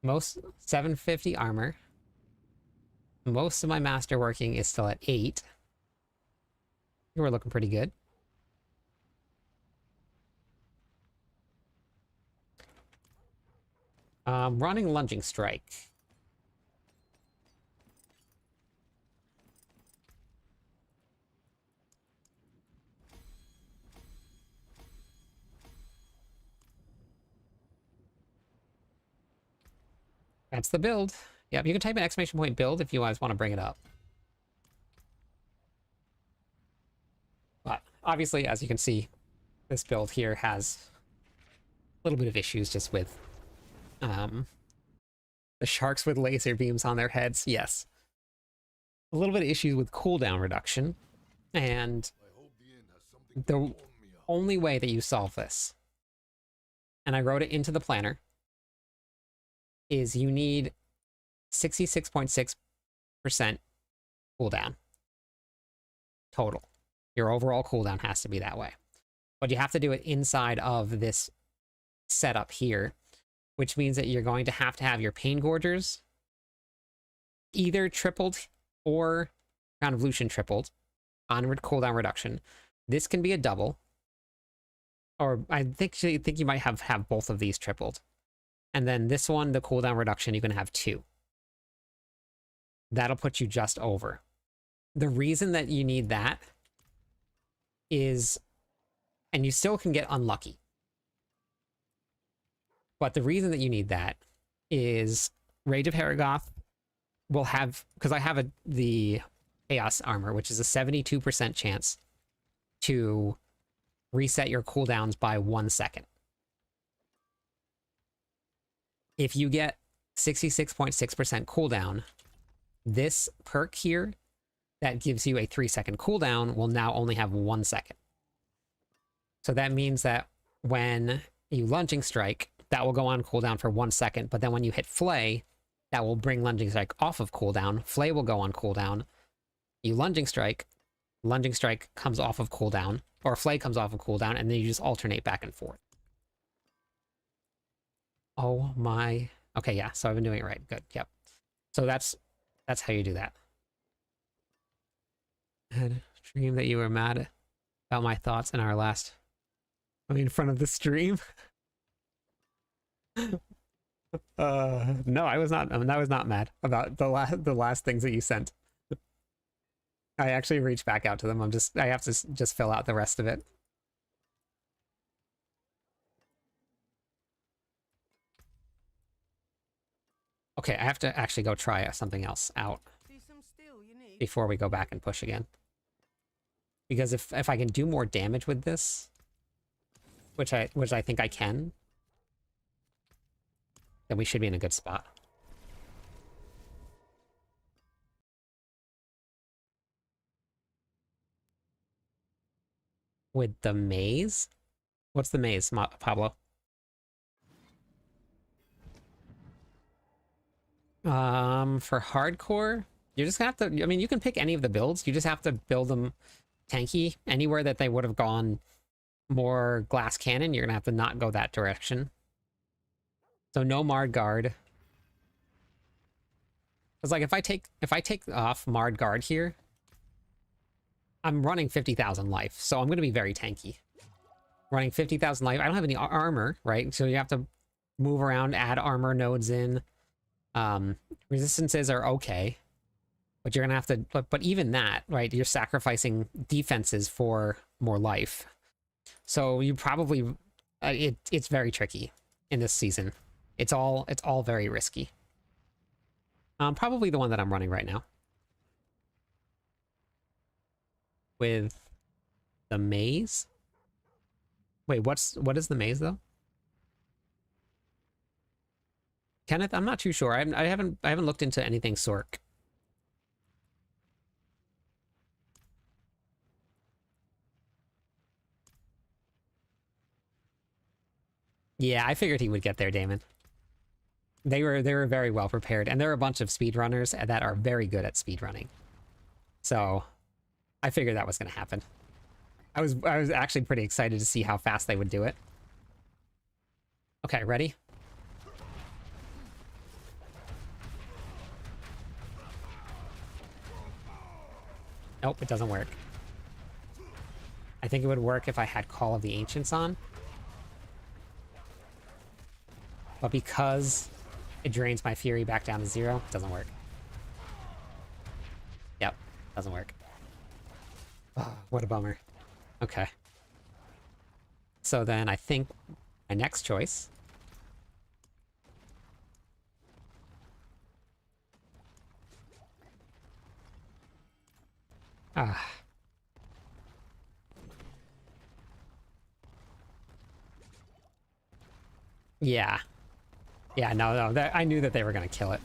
Most 750 armor. Most of my masterworking is still at 8. We're looking pretty good. Running lunging strike. That's the build. Yep, you can type an exclamation point build if you guys want to bring it up. But obviously, as you can see, this build here has a little bit of issues just with the sharks with laser beams on their heads. Yes. A little bit of issues with cooldown reduction. And the only way that you solve this, and I wrote it into the planner, is you need 66.6% cooldown total. Your overall cooldown has to be that way. But you have to do it inside of this setup here, which means that you're going to have your pain gorgers either tripled or Crown of Lucian tripled, onward cooldown reduction. This can be a double, or I think you might have both of these tripled. And then this one, the cooldown reduction, you can have 2. That'll put you just over. The reason that you need that is, and you still can get unlucky, but the reason that you need that is Rage of Haragoth will have, because I have the Chaos Armor, which is a 72% chance to reset your cooldowns by 1 second. If you get 66.6% cooldown, this perk here that gives you a 3-second cooldown will now only have 1 second. So that means that when you lunging strike, that will go on cooldown for 1 second, but then when you hit Flay, that will bring lunging strike off of cooldown. Flay will go on cooldown. You lunging strike comes off of cooldown, or Flay comes off of cooldown, and then you just alternate back and forth. Oh my... Okay, yeah, so I've been doing it right. Good, yep. So that's how you do that. I had a dream that you were mad about my thoughts in our last... in front of the stream. No, I was not mad about the last things that you sent. I actually reached back out to them. I have to just fill out the rest of it. Okay, I have to actually go try something else out See some steel you need? before we go back and push again. Because if I can do more damage with this, which I think I can, then we should be in a good spot. With the maze? What's the maze, Pablo? For hardcore, you're just gonna have to, I mean, you can pick any of the builds. You just have to build them tanky. Anywhere that they would have gone more glass cannon, you're gonna have to not go that direction. So no Marred Guard. Because like if I take off Marred Guard here, I'm running 50,000 life, so I'm gonna be very tanky. Running 50,000 life. I don't have any armor, right? So you have to move around, add armor nodes in. Resistances are okay, but you're gonna have to, but even that, right? You're sacrificing defenses for more life. So you probably, it's very tricky in this season. It's all very risky. Probably the one that I'm running right now. With the maze? Wait, what is the maze though? Kenneth, I'm not too sure. I haven't looked into anything Sork. Yeah, I figured he would get there, Damon. They were very well prepared, and there are a bunch of speedrunners that are very good at speedrunning. So I figured that was going to happen. I was actually pretty excited to see how fast they would do it. Okay, ready? Nope, it doesn't work. I think it would work if I had Call of the Ancients on. But because it drains my fury back down to 0, it doesn't work. Yep, doesn't work. Oh, what a bummer. Okay. So then I think my next choice... Yeah. Yeah, no, I knew that they were going to kill it.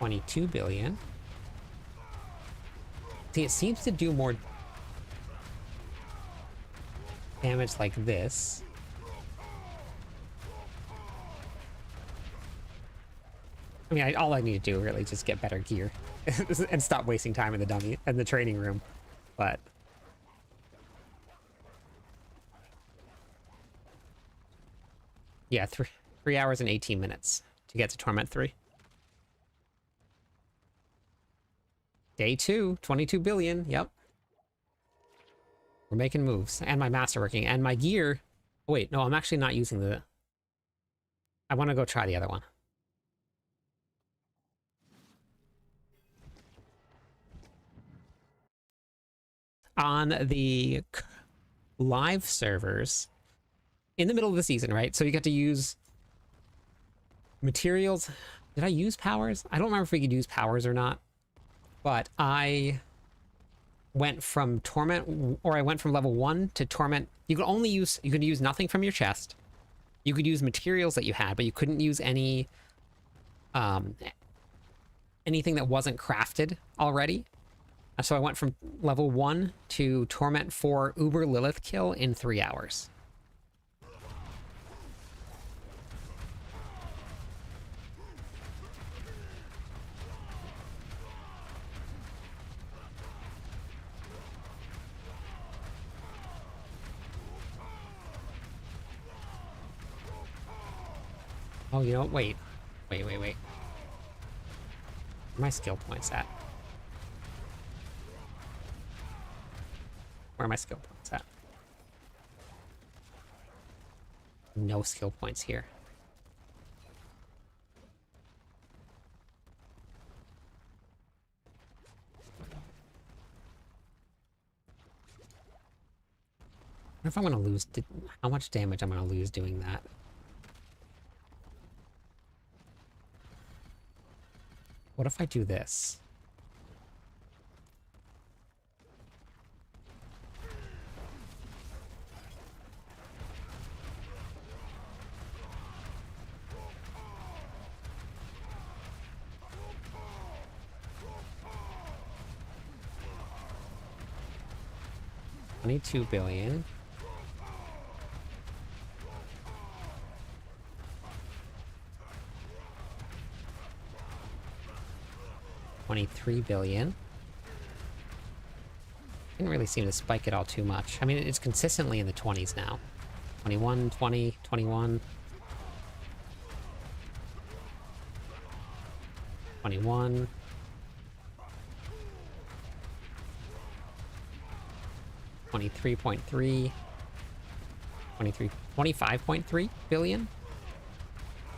$22 billion. See, it seems to do more damage like this. I mean, all I need to do really is just get better gear and stop wasting time in the training room. But yeah, 3 hours and 18 minutes to get to Torment 3. Day 2, 22 billion, yep. We're making moves, and my masterworking, and my gear... Oh, wait, no, I'm actually not using the... I want to go try the other one. On the live servers, in the middle of the season, right? So you get to use Materials. Did I use powers? I don't remember if we could use powers or not. But I went from Torment, or I went from level 1 to Torment. You could use nothing from your chest. You could use materials that you had, but you couldn't use any, anything that wasn't crafted already. So I went from level 1 to Torment 4 Uber Lilith kill in 3 hours. Oh, you know, wait. Wait. Where are my skill points at? Where are my skill points at? No skill points here. I wonder if I'm gonna lose, how much damage I'm gonna lose doing that. What if I do this? $22 billion. $23 billion. Didn't really seem to spike it all too much. I mean, it's consistently in the 20s now. 21, 20, 21. 21. 23.3. 25.3 billion.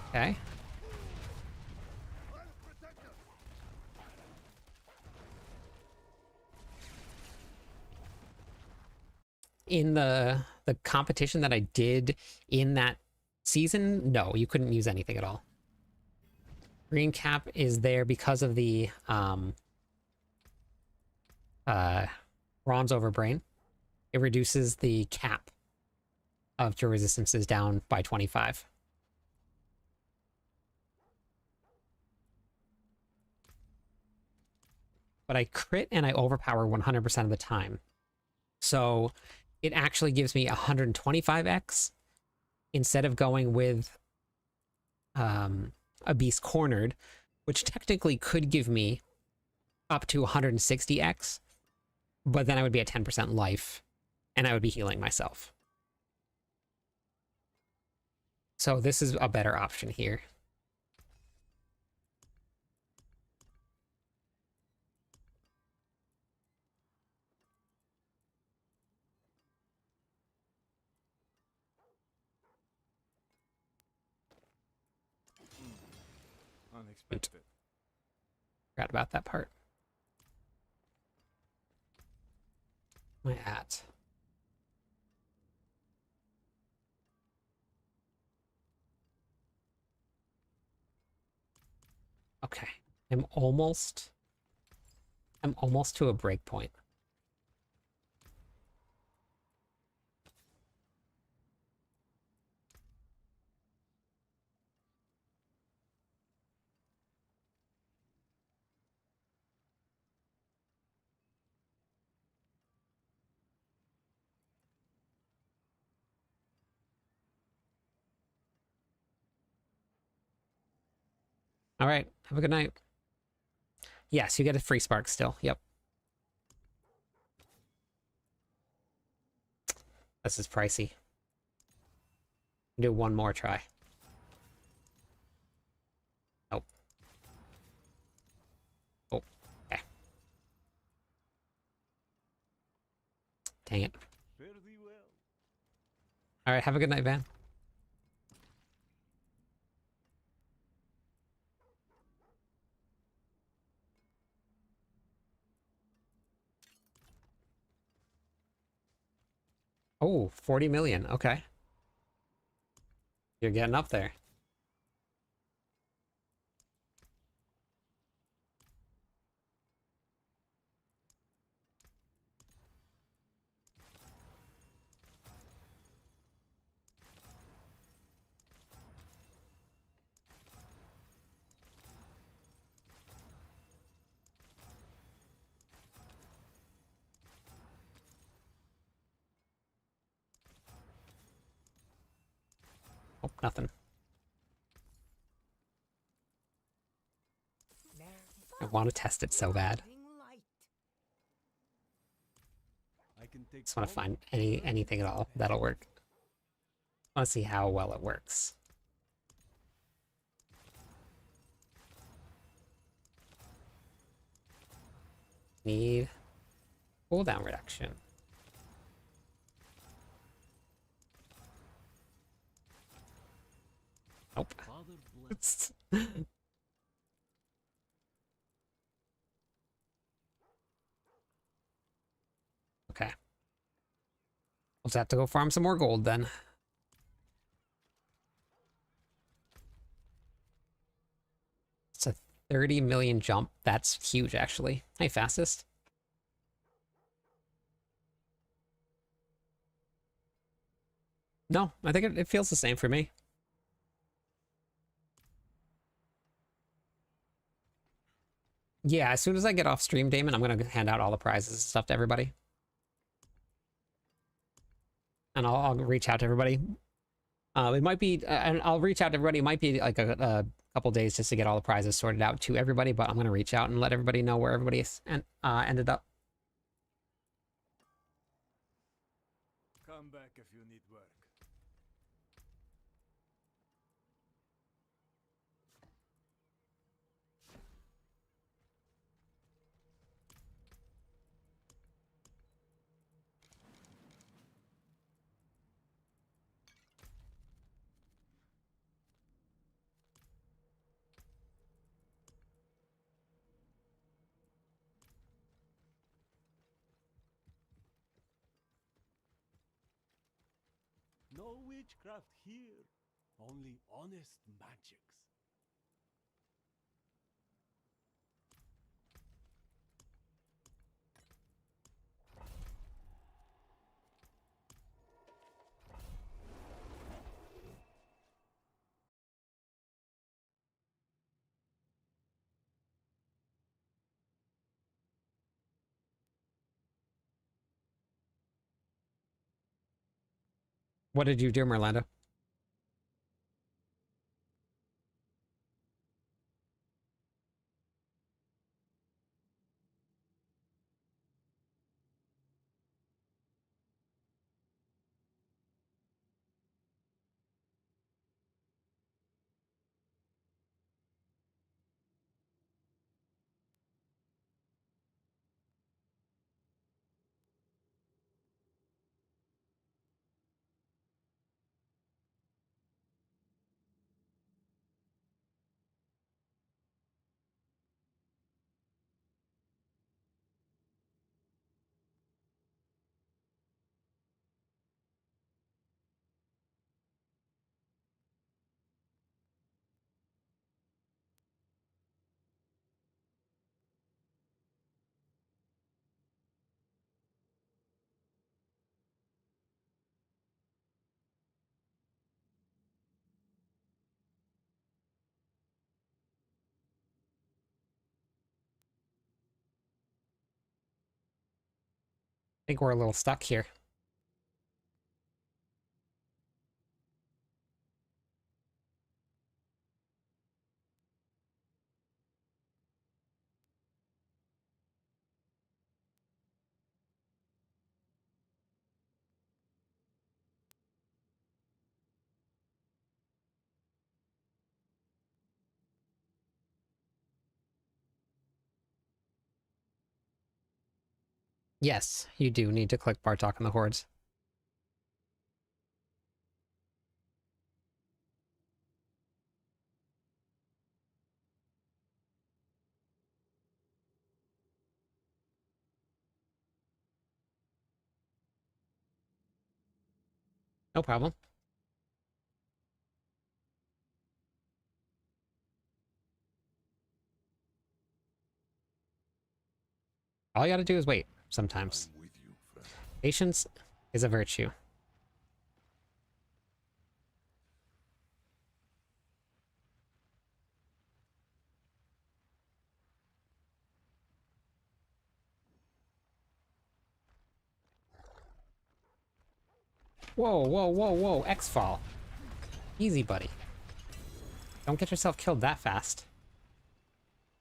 Okay. In the competition that I did in that season, no, you couldn't use anything at all. Green cap is there because of the bronze overbrain. It reduces the cap of your resistances down by 25. But I crit and I overpower 100% of the time. So it actually gives me 125x instead of going with a beast cornered, which technically could give me up to 160x, but then I would be at 10% life and I would be healing myself. So this is a better option here. Unexpected. Forgot about that part. My at. Okay. I'm almost to a breakpoint. All right. Have a good night. Yes, you get a free spark still. Yep. This is pricey. Do one more try. Oh. Oh. Okay. Dang it. Fairly well. All right. Have a good night, Van. Oh, 40 million. Okay. You're getting up there. Oh, nothing. I want to test it so bad. I can take Just want to cover. find anything at all that'll work. I want to see how well it works. Need cooldown reduction. Nope. Father bless. Okay. We'll just have to go farm some more gold then. It's a 30 million jump. That's huge, actually. Hey, fastest. No, I think it feels the same for me. Yeah, as soon as I get off stream, Damon, I'm going to hand out all the prizes and stuff to everybody. And I'll reach out to everybody. It might be, and I'll reach out to everybody. It might be like a couple days just to get all the prizes sorted out to everybody, but I'm going to reach out and let everybody know where everybody is and ended up. Come back if you need work. No witchcraft here. Only honest magics. What did you do, Merlando? I think we're a little stuck here. Yes, you do need to click Bartok on the hordes. No problem. All you gotta do is wait, sometimes. Patience is a virtue. Whoa, whoa, whoa, whoa, X-Fall. Easy, buddy. Don't get yourself killed that fast.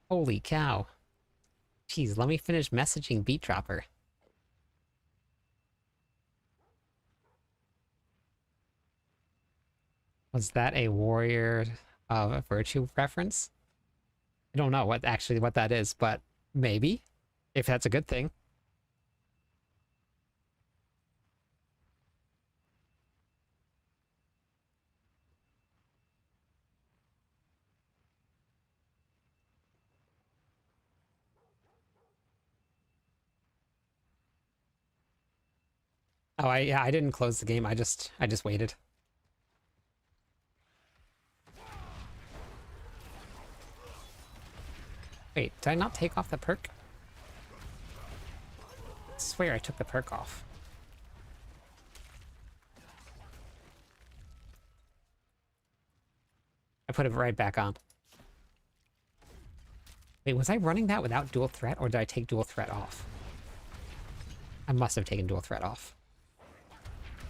Holy cow. Jeez, let me finish messaging Beat Dropper. Was that a Warrior of Virtue reference? I don't know what that is, but maybe, if that's a good thing. Oh, I didn't close the game. I just waited. Wait, did I not take off the perk? I swear I took the perk off. I put it right back on. Wait, was I running that without dual threat, or did I take dual threat off? I must have taken dual threat off.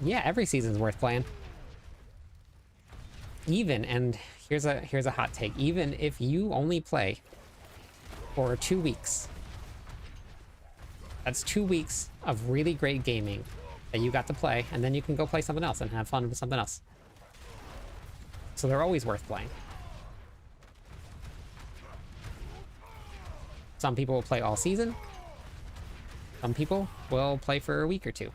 Yeah, every season's worth playing. Even, and here's a hot take, even if you only play for 2 weeks, that's 2 weeks of really great gaming that you got to play, and then you can go play something else and have fun with something else. So they're always worth playing. Some people will play all season. Some people will play for a week or two.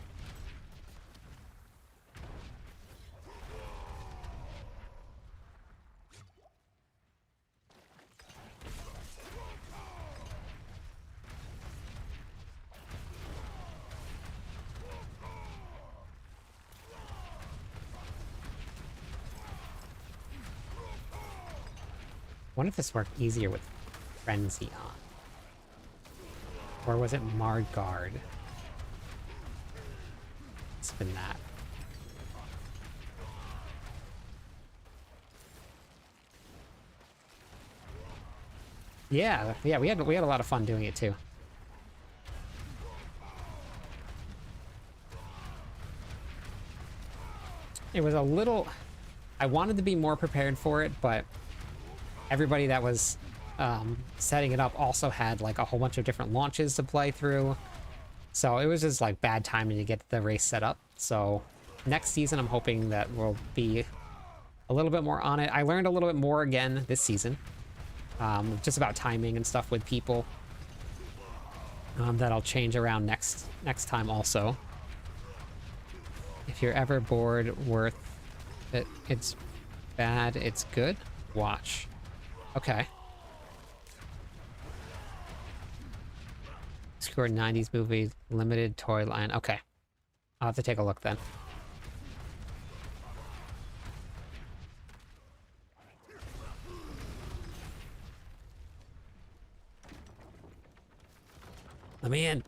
I wonder if this worked easier with Frenzy on. Or was it Margard? It's been that. Yeah, we had a lot of fun doing it too. It was a little... I wanted to be more prepared for it, but everybody that was setting it up also had like a whole bunch of different launches to play through. So it was just like bad timing to get the race set up. So next season, I'm hoping that we'll be a little bit more on it. I learned a little bit more again this season, just about timing and stuff with people. That'll change around next time also. If you're ever bored, worth it. It's bad, it's good. Watch. Okay. Scored 90s movie, limited toy line. Okay. I'll have to take a look then. Let me in.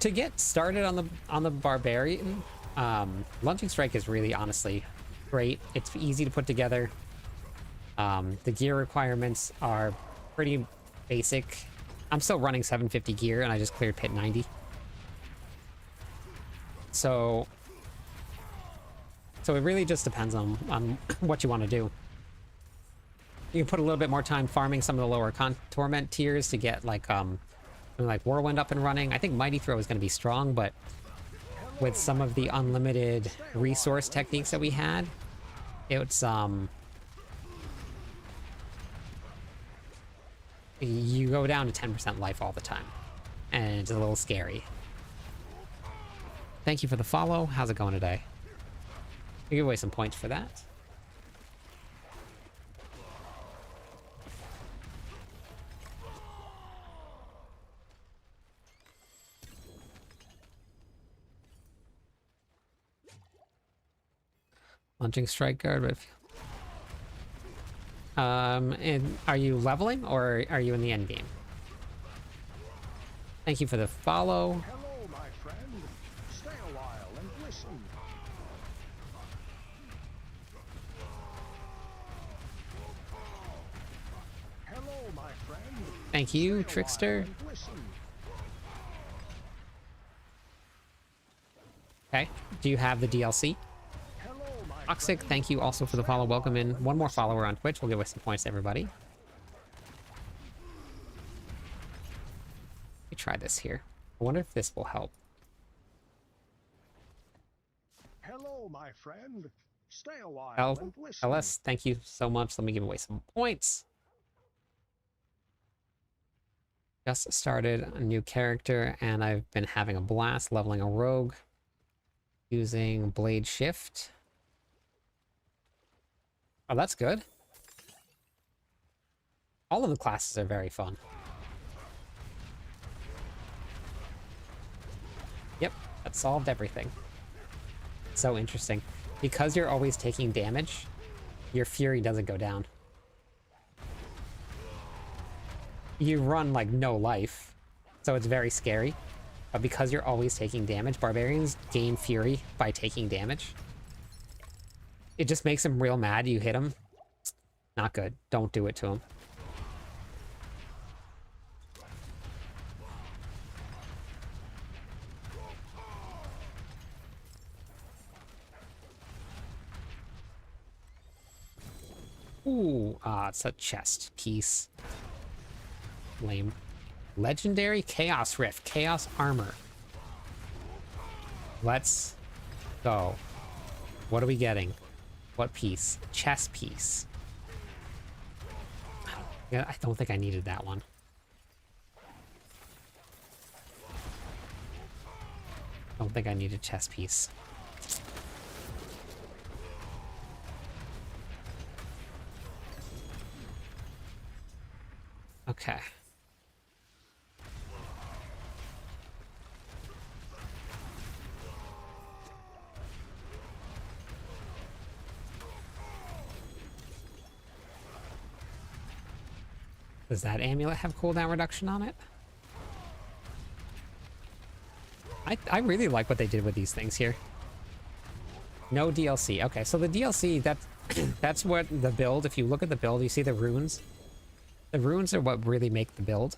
To get started on the barbarian, lunging strike is really honestly great. It's easy to put together. The gear requirements are pretty basic. I'm still running 750 gear and I just cleared pit 90. So it really just depends on what you want to do. You can put a little bit more time farming some of the lower torment tiers to get like Whirlwind up and running. I think Mighty Throw is going to be strong, but with some of the unlimited resource techniques that we had, it's you go down to 10% life all the time, and it's a little scary. Thank you for the follow. How's it going today? You give away some points for that. Launching strike guard with... and are you leveling or are you in the end game? Thank you for the follow. Hello, my friend. Stay a while and listen. Thank you, Stay a Trickster. while and listen. Okay, do you have the DLC? Hello, my Toxic, friend. thank you also for the Stay follow. a Welcome in. while and One more listen. follower on Twitch. We'll give away some points to everybody. Let me try this here. I wonder if this will help. Hello, my friend. Stay a while L and listen. LS, thank you so much. Let me give away some points. Just started a new character and I've been having a blast leveling a rogue using blade shift. Oh, that's good. All of the classes are very fun. Yep, that solved everything. So interesting. Because you're always taking damage, your fury doesn't go down. You run like no life, so it's very scary. But because you're always taking damage, barbarians gain fury by taking damage. It just makes him real mad. You hit him. Not good. Don't do it to him. Ooh, it's a chest piece. Lame. Legendary Chaos Rift. Chaos Armor. Let's go. What are we getting? What piece? Chess piece. I don't think I needed that one. Don't think I need a chess piece. Okay. Does that amulet have cooldown reduction on it? I really like what they did with these things here. No DLC. Okay, so the DLC, that's what the build, if you look at the build, you see the runes. The runes are what really make the build.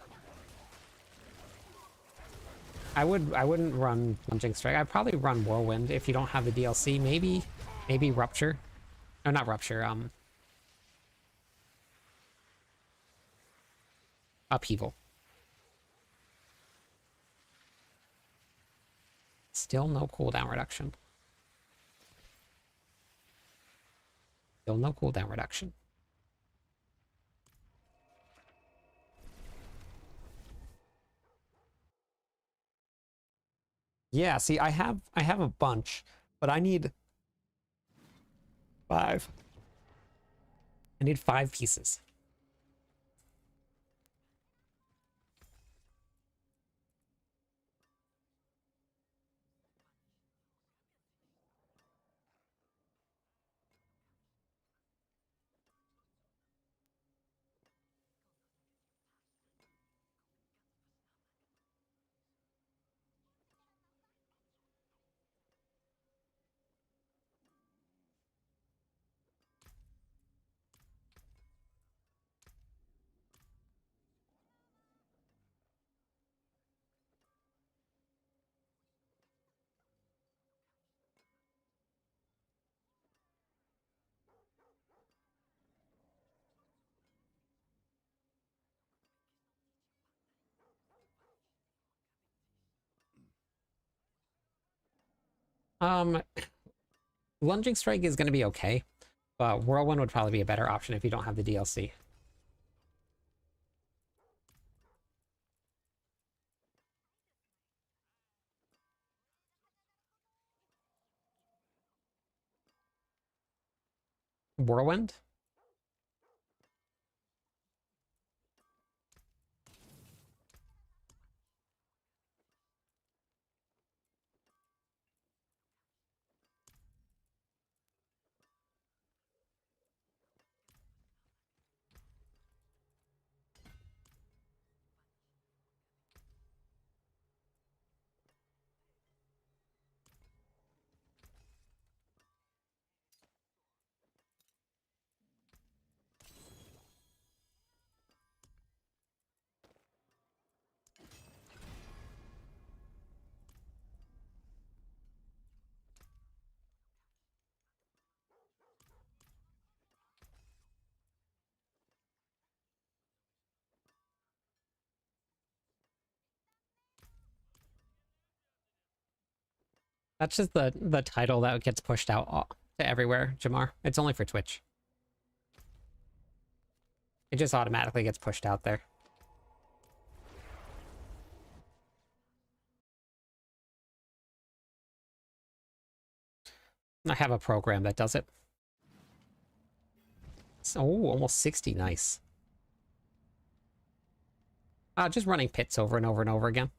I wouldn't run Plunging Strike. I'd probably run Whirlwind if you don't have the DLC. Maybe Rupture. No, not Rupture. Upheaval. Still no cooldown reduction. Still no cooldown reduction. Yeah, see, I have a bunch, but I need 5. I need 5 pieces. Um, Lunging Strike is going to be okay, but Whirlwind would probably be a better option if you don't have the DLC. Whirlwind? That's just the title that gets pushed out to everywhere, Jamar. It's only for Twitch. It just automatically gets pushed out there. I have a program that does it. Oh, almost 60. Nice. Just running pits over and over and over again.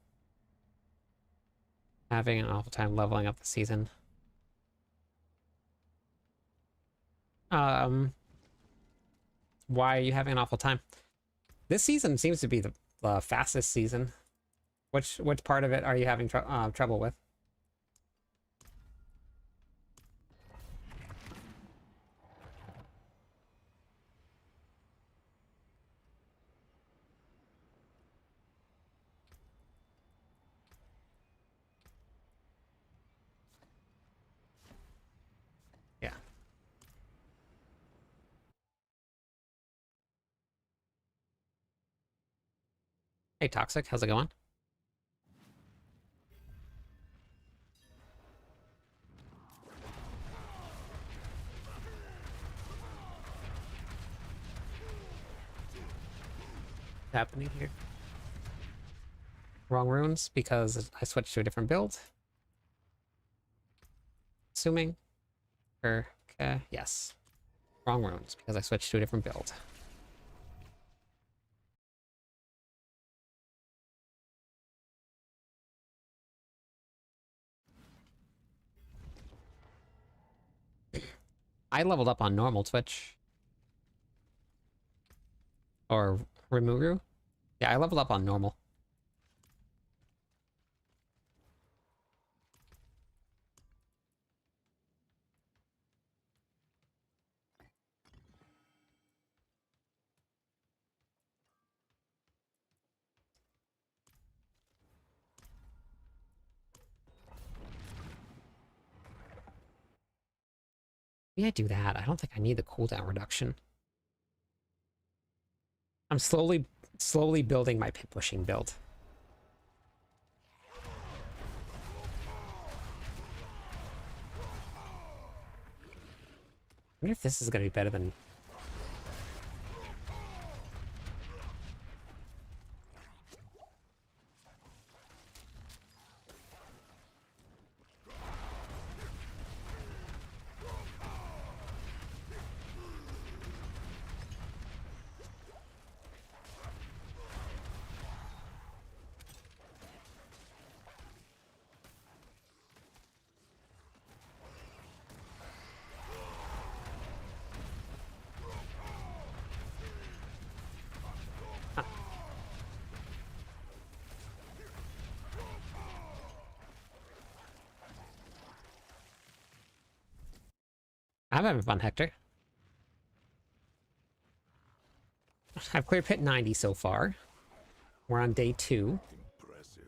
Having an awful time leveling up the season. Why are you having an awful time? This season seems to be the fastest season. Which part of it are you having trouble with? Yeah. Hey, Toxic, how's it going? What's happening here? Wrong runes because I switched to a different build. Assuming. Okay, yes. Wrong runes because I switched to a different build. I leveled up on normal Twitch. Or Rimuru. Yeah, I leveled up on normal. Maybe I do that. I don't think I need the cooldown reduction. I'm slowly building my pit pushing build. I wonder if this is going to be better than... I'm having fun, Hector. I've cleared pit 90 so far. We're on day 2. Impressive.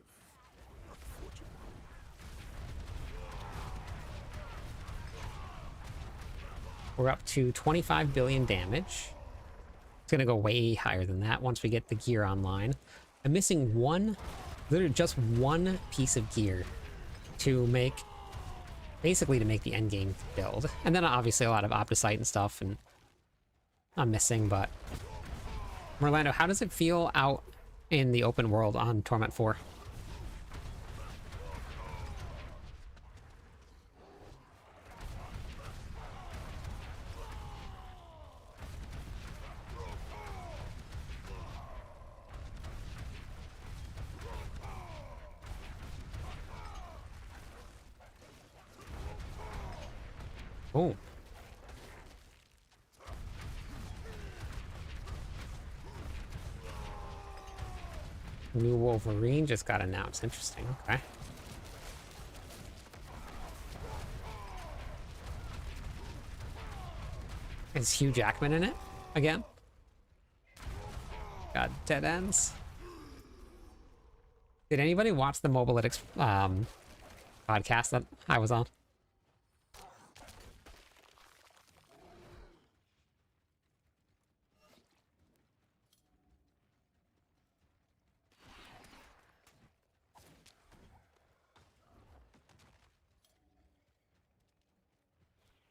We're up to 25 billion damage. It's gonna go way higher than that once we get the gear online. I'm missing literally just one piece of gear to make, basically to make the endgame build. And then obviously a lot of opticite and stuff, and I'm missing, but... Orlando, how does it feel out in the open world on Torment 4? Oh. New Wolverine just got announced. Interesting. Okay. Is Hugh Jackman in it again? Got dead ends. Did anybody watch the Mobalytics podcast that I was on?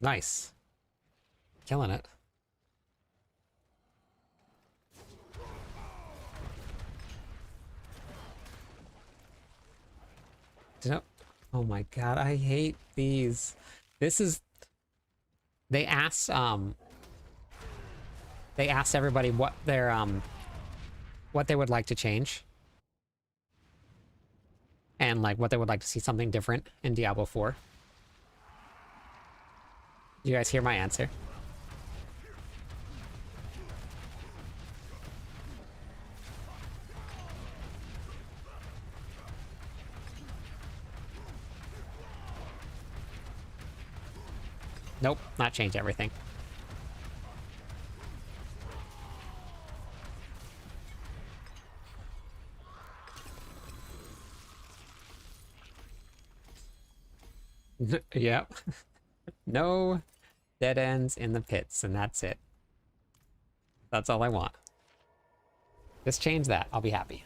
Nice. Killing it. Oh my god, I hate these. This is... They asked everybody what their, what they would like to change. And, like, what they would like to see something different in Diablo 4. You guys hear my answer? Nope, not change everything. Yep. No dead ends in the pits, and that's it. That's all I want. Just change that. I'll be happy.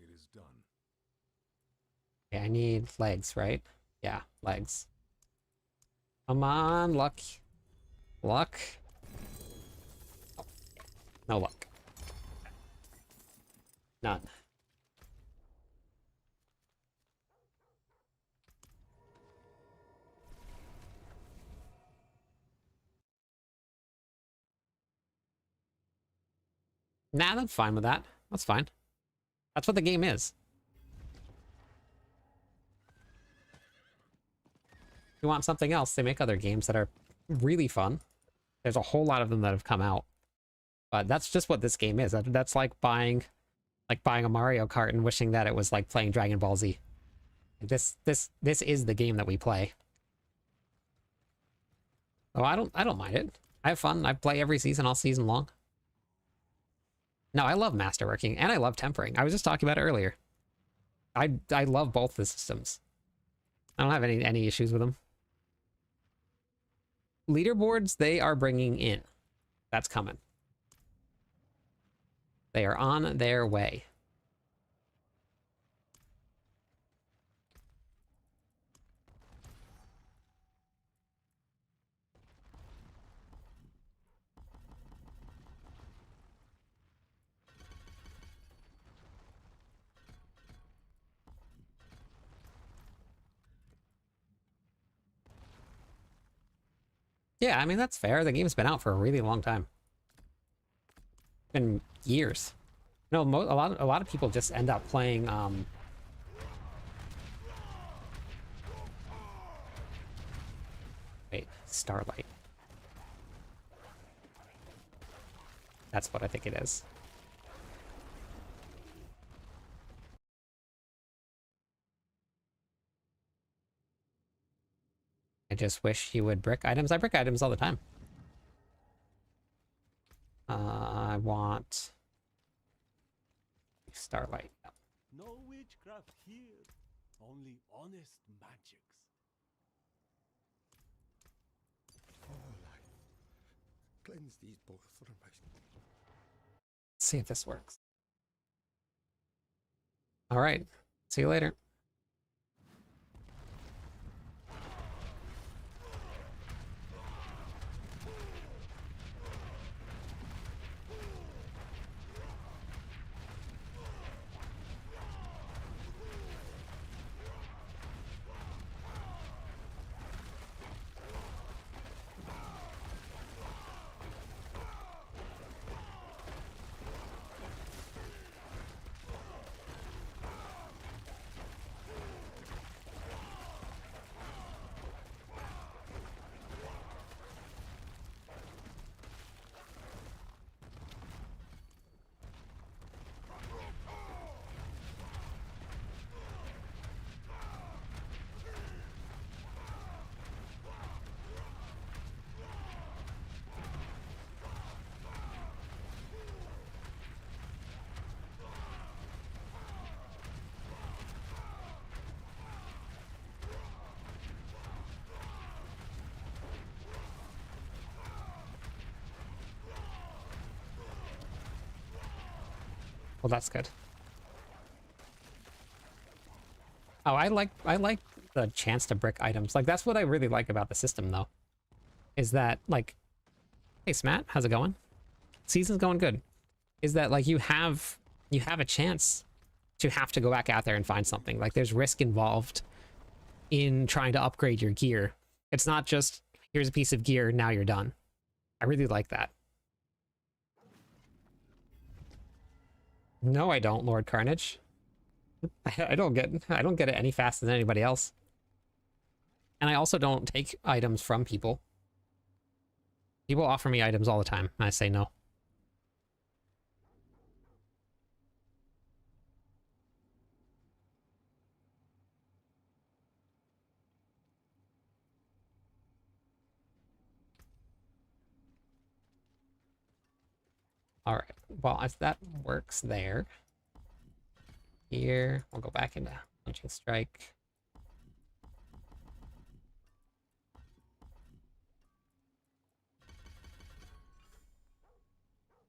It is done. Okay, I need legs, right? Yeah, legs. Come on, luck. Luck. Oh, no luck. None. Nah, I'm fine with that. That's fine. That's what the game is. If you want something else, they make other games that are really fun. There's a whole lot of them that have come out. But that's just what this game is. That's like buying a Mario Kart and wishing that it was like playing Dragon Ball Z. This is the game that we play. Oh, I don't mind it. I have fun. I play every season all season long. No, I love masterworking and I love tempering. I was just talking about it earlier. I love both the systems. I don't have any issues with them. Leaderboards, they are bringing in. That's coming. They are on their way. Yeah, I mean, that's fair. The game's been out for a really long time. Been years. No, a lot of people just end up playing, wait, Starlight. That's what I think it is. I just wish you would brick items. I brick items all the time. I want Starlight. No witchcraft here. Only honest magics. Oh, life. Cleanse these both from my... Let's see if this works. All right. See you later. Well, that's good. Oh, I like the chance to brick items. Like, that's what I really like about the system, though. Is that, like... Hey, Smat, how's it going? Season's going good. Is that, like, you have a chance to have to go back out there and find something. Like, there's risk involved in trying to upgrade your gear. It's not just, here's a piece of gear, now you're done. I really like that. No, I don't, Lord Carnage. I don't get it any faster than anybody else. And I also don't take items from people. People offer me items all the time, and I say no. All right, well, if that works there, here, we'll go back into Punching Strike.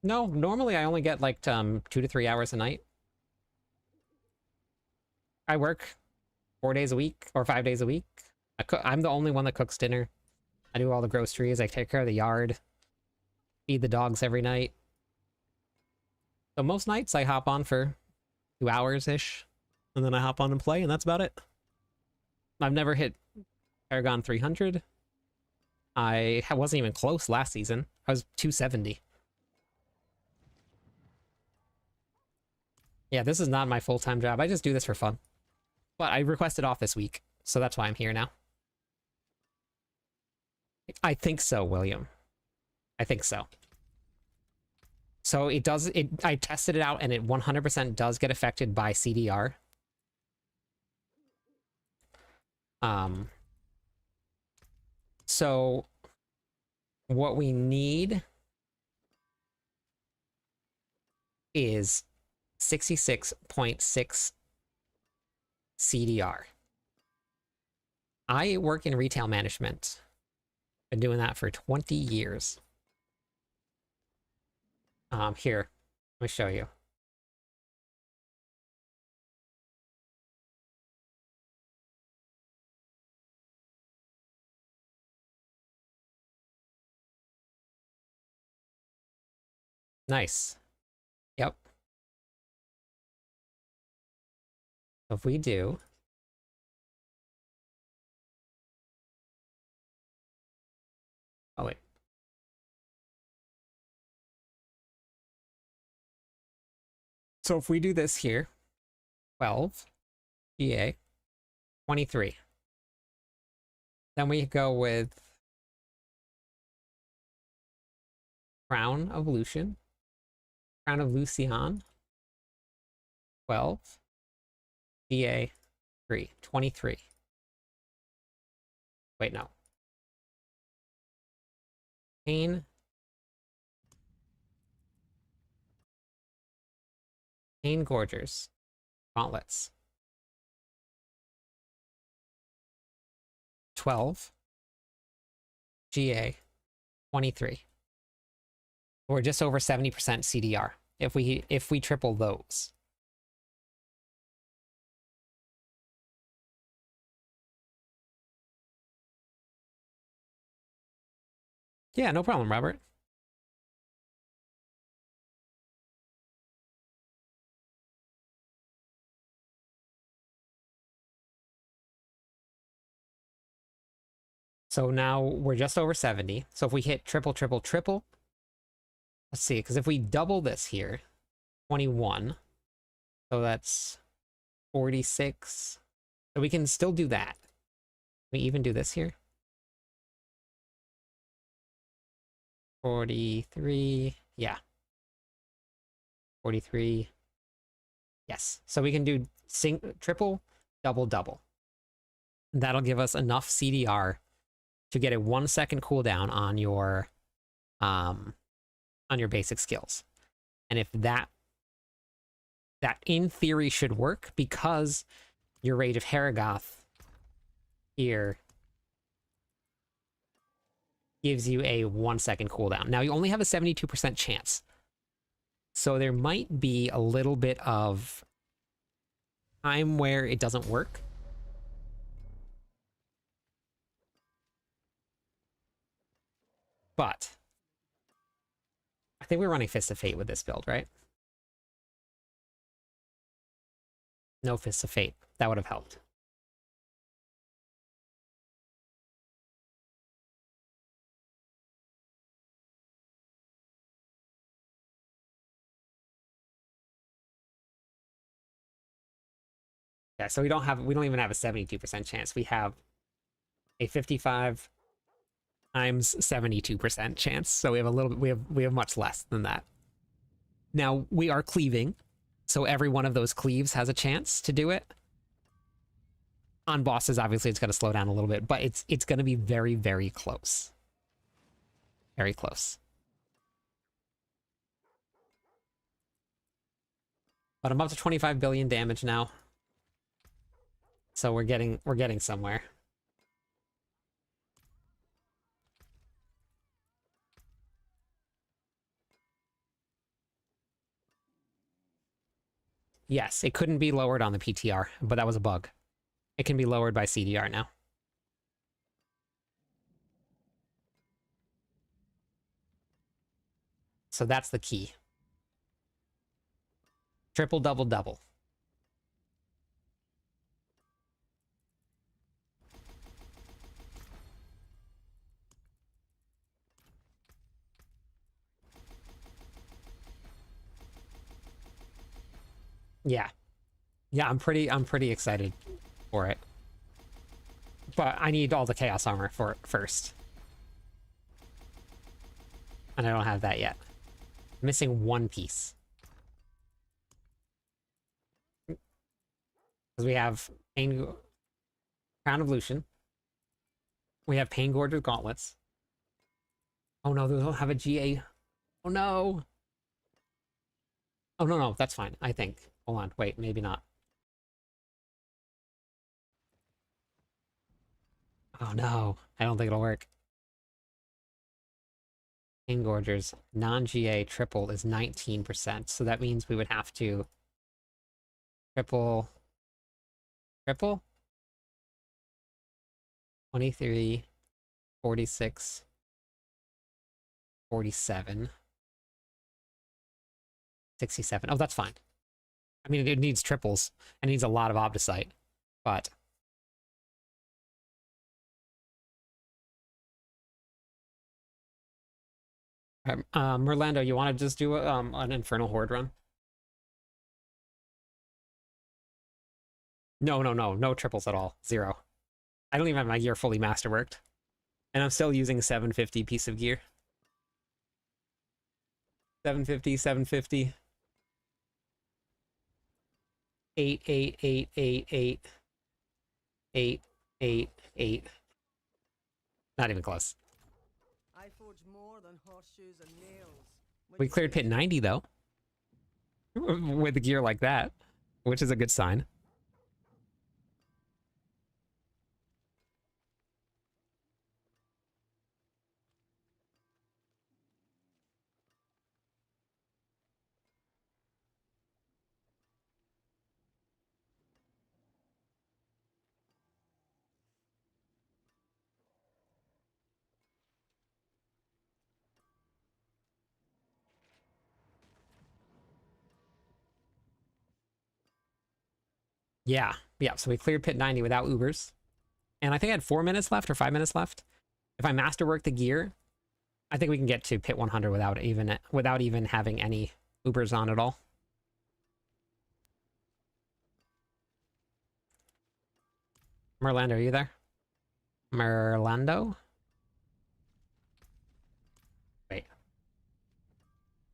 No, normally I only get like 2 to 3 hours a night. I work 4 days a week or 5 days a week. I'm the only one that cooks dinner. I do all the groceries. I take care of the yard. Feed the dogs every night. So most nights I hop on for 2 hours-ish. And then I hop on and play, and that's about it. I've never hit Paragon 300. I wasn't even close last season. I was 270. Yeah, this is not my full-time job. I just do this for fun. But I requested off this week, so that's why I'm here now. I think so, William. I think so. So it does, I tested it out and it 100% does get affected by CDR. So what we need is 66.6 CDR. I work in retail management. Been doing that for 20 years. Here, let me show you. Nice. Yep. If we do... Oh, wait. So if we do this here, 12, GA, 23. Then we go with Crown of Lucian, Crown of Lucian, 12, GA, 3, 23. Wait, no. Pain Gorgers, Gauntlets, 12, GA, 23. We're just over 70% CDR if we triple those. Yeah, no problem, Robert. So now we're just over 70. So if we hit triple, triple, triple, let's see, because if we double this here, 21, so that's 46. So we can still do that. We even do this here. 43, yeah. 43, yes. So we can do triple, double, double. That'll give us enough CDR to get a 1 second cooldown on your basic skills. And if that in theory should work, because your Rage of Haragoth here gives you a 1 second cooldown. Now you only have a 72% chance. So there might be a little bit of time where it doesn't work. But I think we're running Fist of Fate with this build, right? No Fist of Fate. That would have helped. Yeah, so we don't even have a 72% chance. We have a 55 times 72% chance. So we have a little bit, we have much less than that. Now we are cleaving, so every one of those cleaves has a chance to do it. On bosses, obviously it's going to slow down a little bit, but it's going to be very, very close. Very close. But I'm up to 25 billion damage now. So we're getting somewhere. Yes, it couldn't be lowered on the PTR, but that was a bug. It can be lowered by CDR now. So that's the key. Triple, double, double. Yeah. Yeah, I'm pretty excited for it. But I need all the Chaos Armor for it first. And I don't have that yet. I'm missing one piece. Because we have Crown of Lucian. We have Pain Gorger Gauntlets. Oh no, they don't have a GA. Oh no. Oh no, that's fine, I think. Hold on, wait, maybe not. Oh no, I don't think it'll work. Pain Gorger's non-GA triple is 19%, so that means we would have to triple 23, 46, 47, 67. Oh, that's fine. I mean, it needs triples and needs a lot of Obdicite, but Merlando, you want to just do an Infernal Horde run? No triples at all. Zero. I don't even have my gear fully masterworked. And I'm still using 750 piece of gear. 750, 750. 8, 8, 8, 8, 8. 8, 8, 8. Not even close. I forge more than horseshoes and nails. We cleared pit 90 though. With the gear like that, which is a good sign. Yeah, so we cleared pit 90 without Ubers. And I think I had 4 minutes left or 5 minutes left. If I masterwork the gear, I think we can get to pit 100 without even having any Ubers on at all. Merlando, are you there? Merlando? Wait.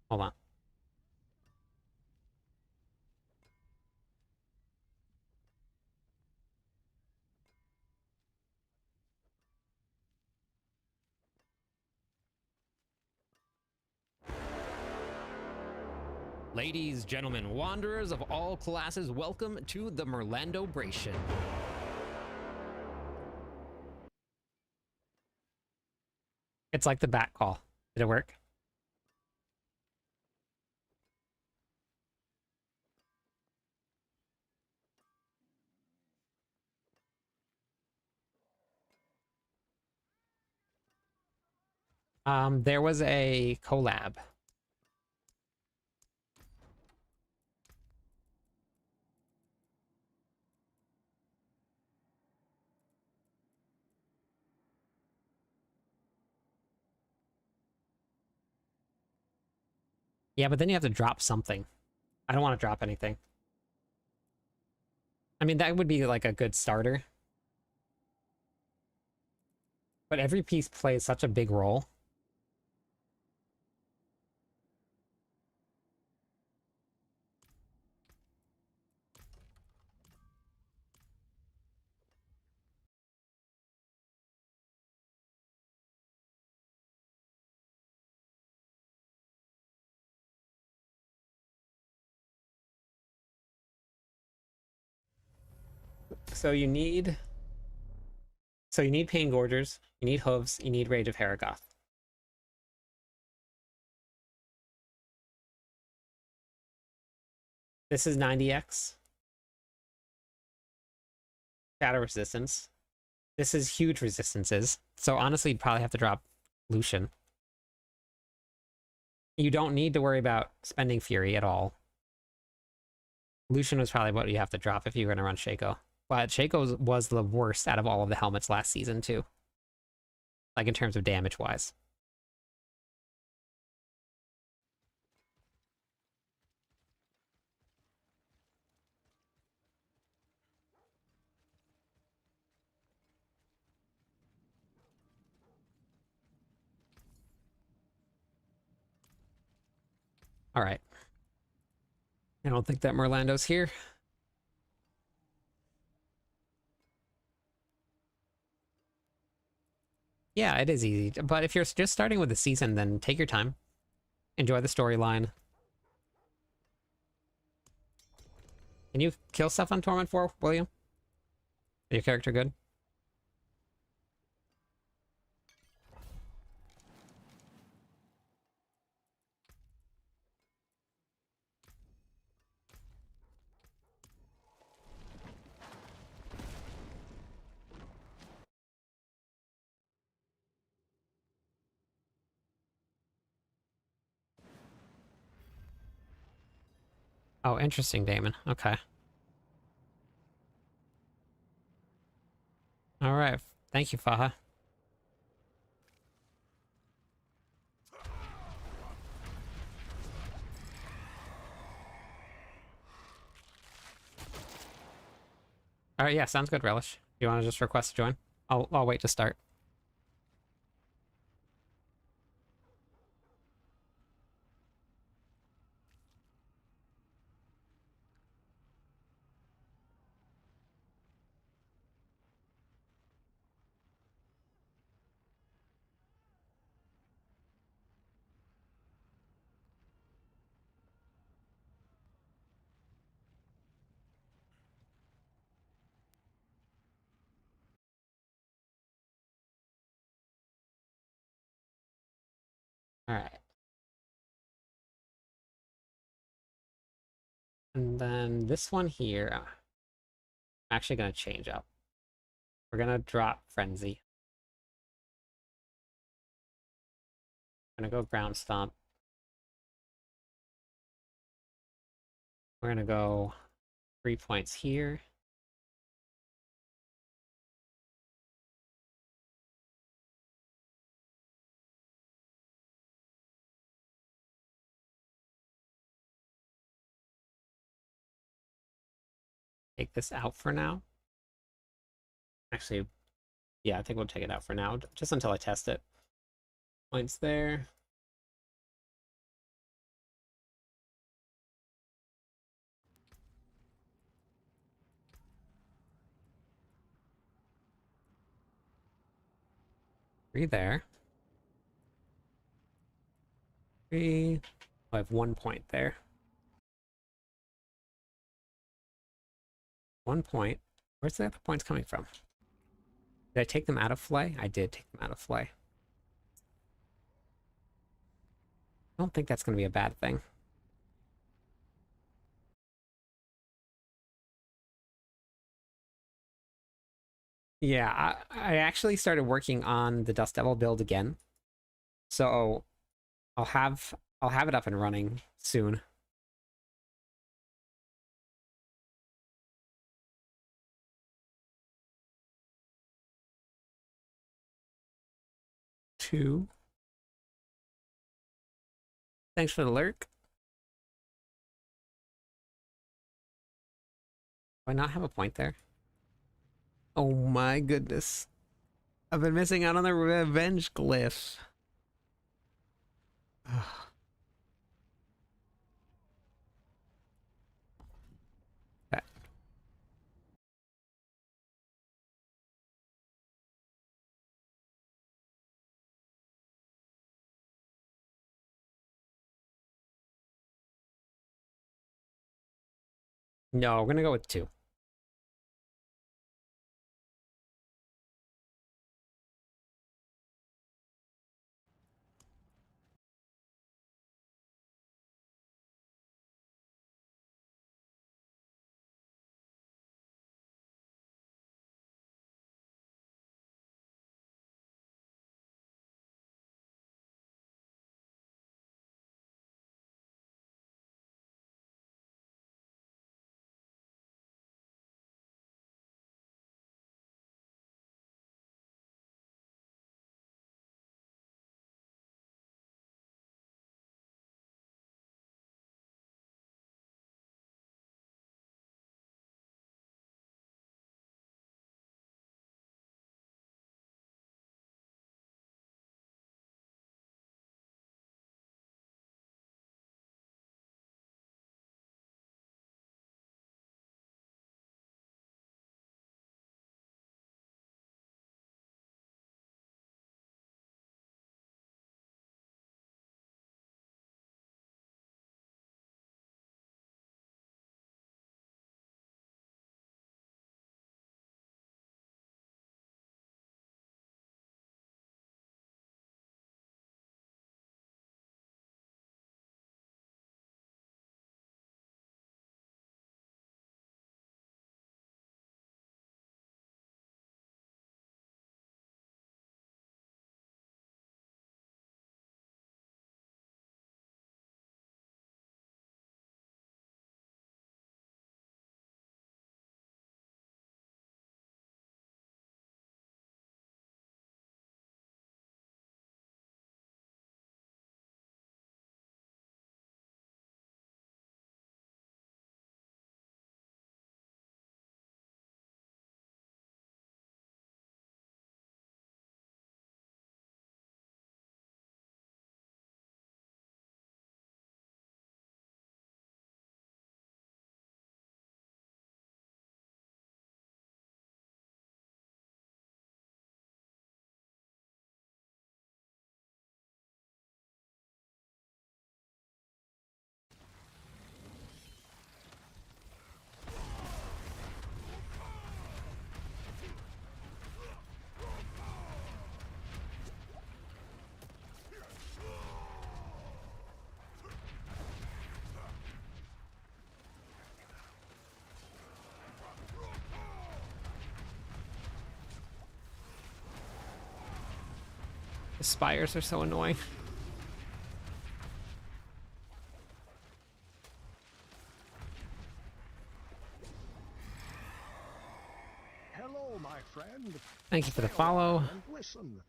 Hold on. Ladies, gentlemen, wanderers of all classes, welcome to the Merlando Bration. It's like the bat call. Did it work? There was a collab. Yeah, but then you have to drop something. I don't want to drop anything. I mean, that would be like a good starter. But every piece plays such a big role. So you need... So you need Pain Gorgers, you need Hooves, you need Rage of Haragoth. This is 90x. Shadow Resistance. This is huge resistances. So honestly, you'd probably have to drop Lucian. You don't need to worry about spending Fury at all. Lucian was probably what you have to drop if you were going to run Shaco. But Shaco was the worst out of all of the helmets last season, too. Like, in terms of damage-wise. Alright. I don't think that Merlando's here. Yeah, it is easy. But if you're just starting with the season, then take your time. Enjoy the storyline. Can you kill stuff on Torment 4, William? Is your character good? Oh, interesting, Damon. Okay. Alright. Thank you, Faha. Alright, yeah, sounds good, Relish. You want to just request to join? I'll wait to start. Alright. And then this one here, I'm actually going to change up. We're going to drop Frenzy. I'm going to go Ground Stomp. We're going to go 3 points here. Take this out for now. Actually, yeah, I think we'll take it out for now, just until I test it. Points there. Three there. Three. I have 1 point there. 1 point. Where's the other points coming from? Did I take them out of Flay? I did take them out of Flay. I don't think that's going to be a bad thing. Yeah, I actually started working on the Dust Devil build again. So I'll have it up and running soon. Two. Thanks for the lurk. Do I not have a point there? Oh my goodness. I've been missing out on the revenge glyph. Ugh. Okay. No, we're gonna go with 2. The spires are so annoying. Hello, my friend. Thank you for the Stay a while follow. and listen.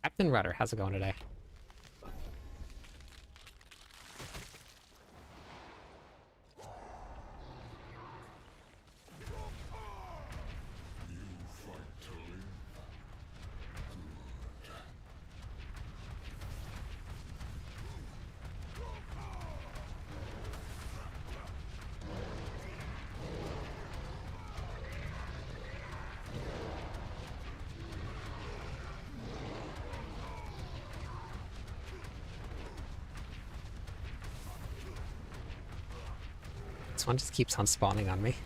Captain Rudder, how's it going today? This one just keeps on spawning on me.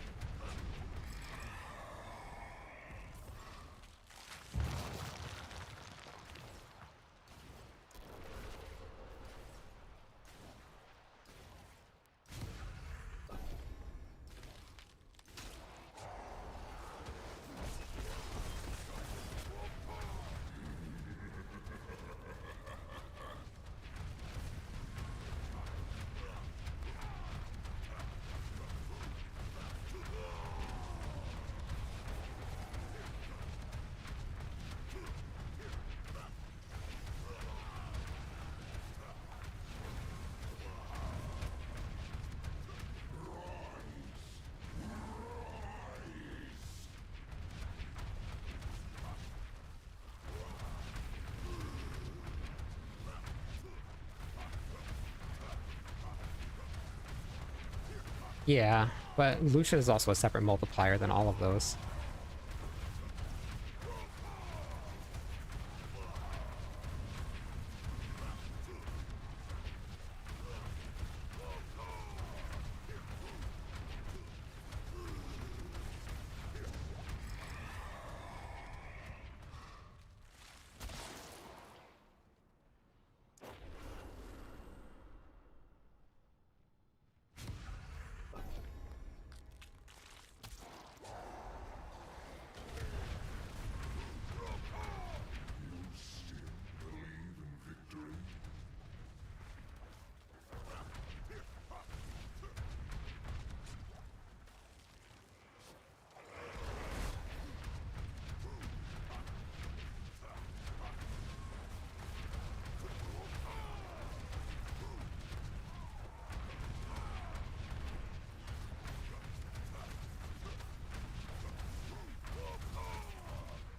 Yeah, but Lucia is also a separate multiplier than all of those.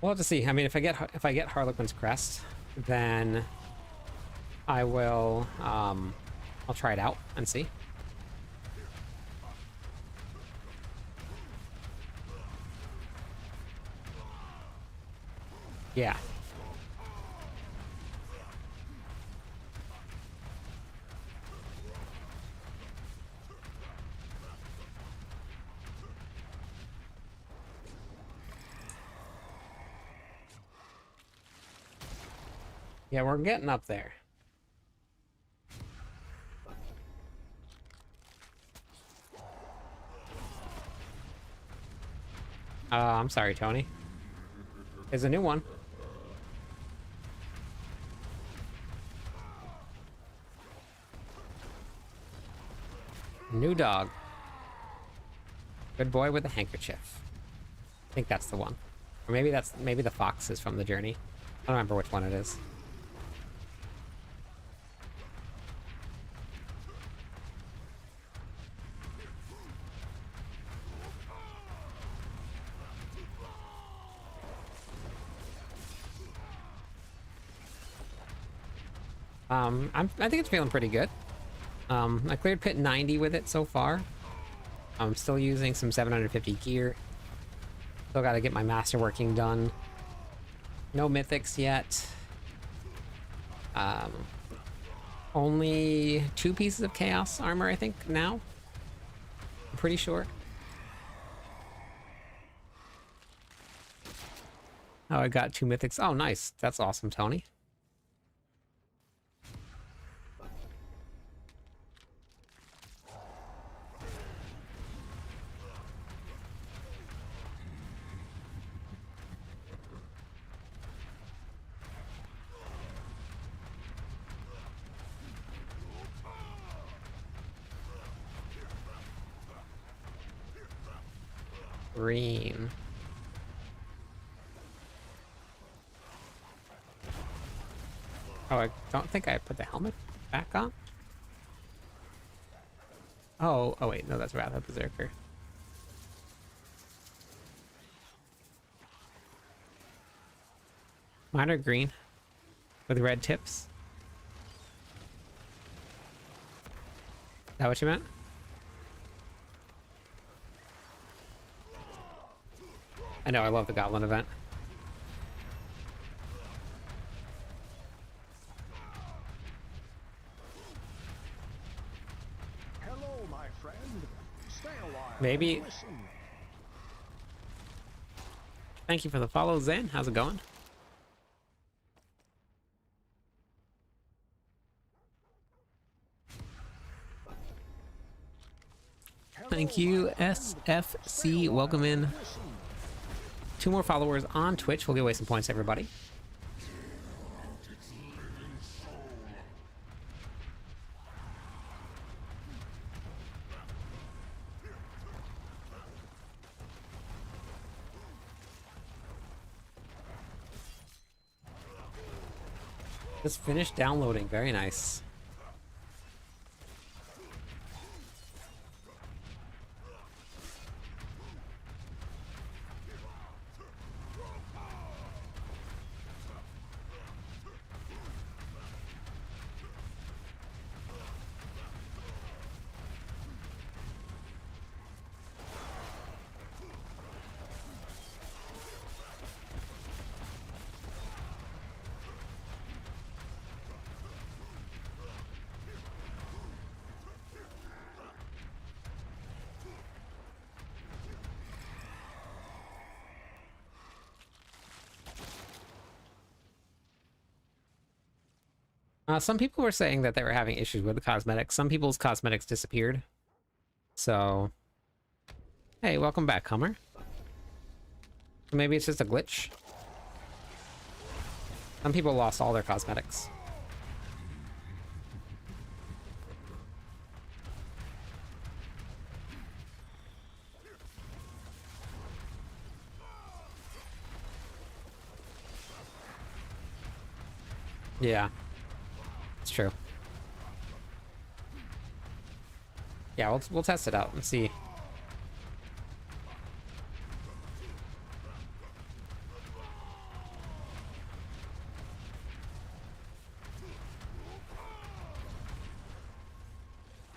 We'll have to see. I mean, if I get Harlequin's Crest, then I will I'll try it out and see. Yeah. Yeah, we're getting up there. I'm sorry, Tony. There's a new one. New dog. Good boy with a handkerchief. I think that's the one. Or maybe the fox is from the journey. I don't remember which one it is. I think it's feeling pretty good. I cleared pit 90 with it so far. I'm still using some 750 gear. Still got to get my masterworking done. No mythics yet. Only 2 pieces of chaos armor, I think, now. I'm pretty sure. Oh, I got 2 mythics. Oh, nice. That's awesome, Tony. Green. Oh, I don't think I put the helmet back on. Oh wait, no, that's Wrath Berserker. Mine are green with red tips. Is that what you meant? I know, I love the Goblin event. Hello, my friend. Stay a while. Maybe. And listen. Thank you for the follow, Zen. How's it going? Thank you, SFC. Welcome in. 2 more followers on Twitch. We'll give away some points, everybody. Just finished downloading. Very nice. Some people were saying that they were having issues with the cosmetics. Some people's cosmetics disappeared. So, hey, welcome back, Hummer. Maybe it's just a glitch. Some people lost all their cosmetics. Yeah, it's true. Yeah, we'll test it out and see.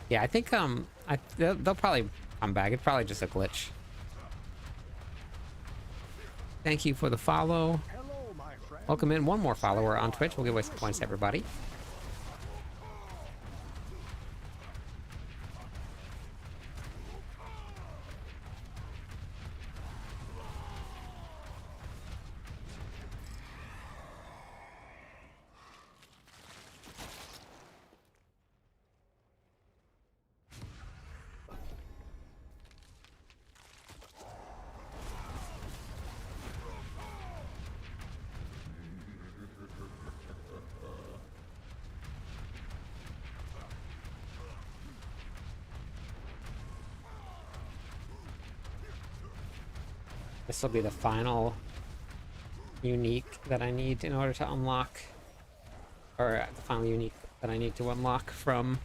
Yeah, I think they'll probably come back. It's probably just a glitch. Thank you for the follow. Hello, my friend. Welcome in one more follower on Twitch. We'll give away some points to everybody. This will be the final unique that I need in order to unlock, or the final unique that I need to unlock from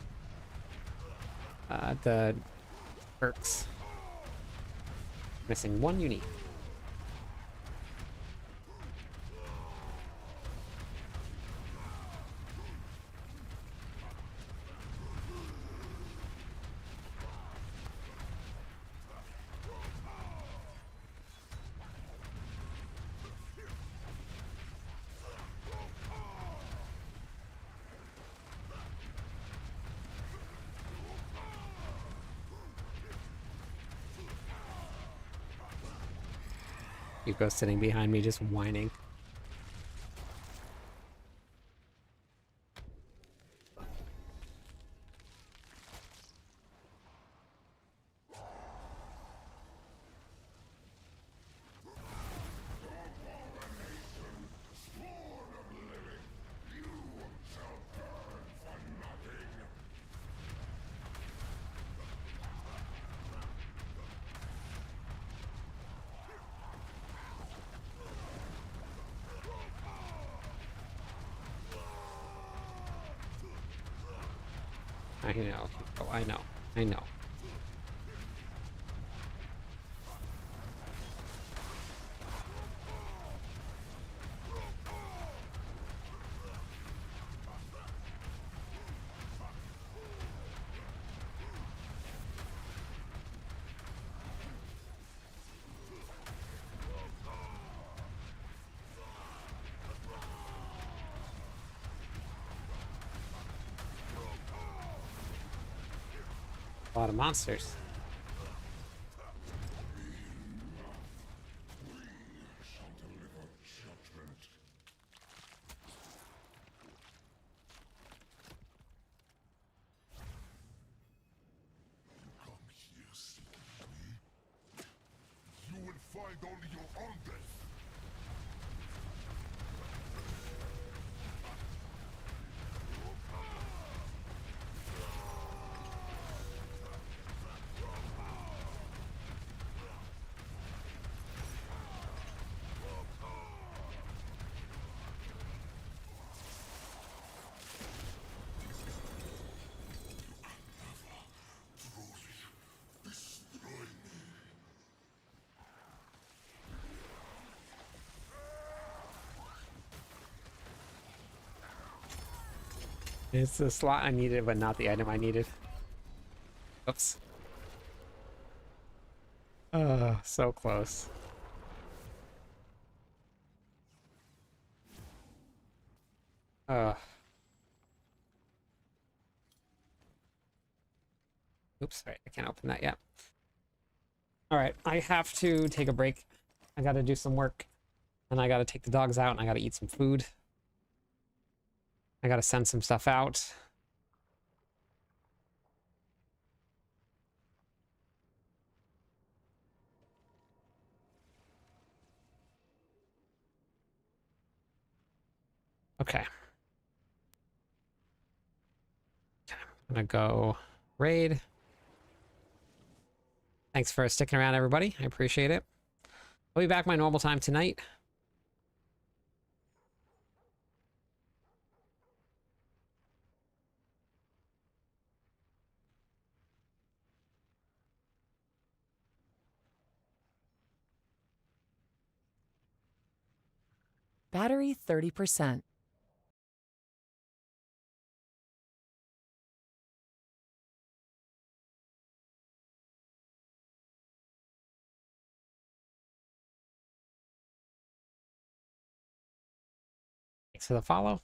the perks. Missing one unique. Yuko's sitting behind me just whining. I know. Oh, I know. I know. A lot of monsters. You will find only your own death. It's the slot I needed, but not the item I needed. Oops. Oh, so close. Oops, right, I can't open that yet. Alright, I have to take a break. I gotta do some work. And I gotta take the dogs out and I gotta eat some food. I gotta send some stuff out. Okay. I'm gonna go raid. Thanks for sticking around, everybody. I appreciate it. I'll be back my normal time tonight. Battery 30%. Thanks for the follow.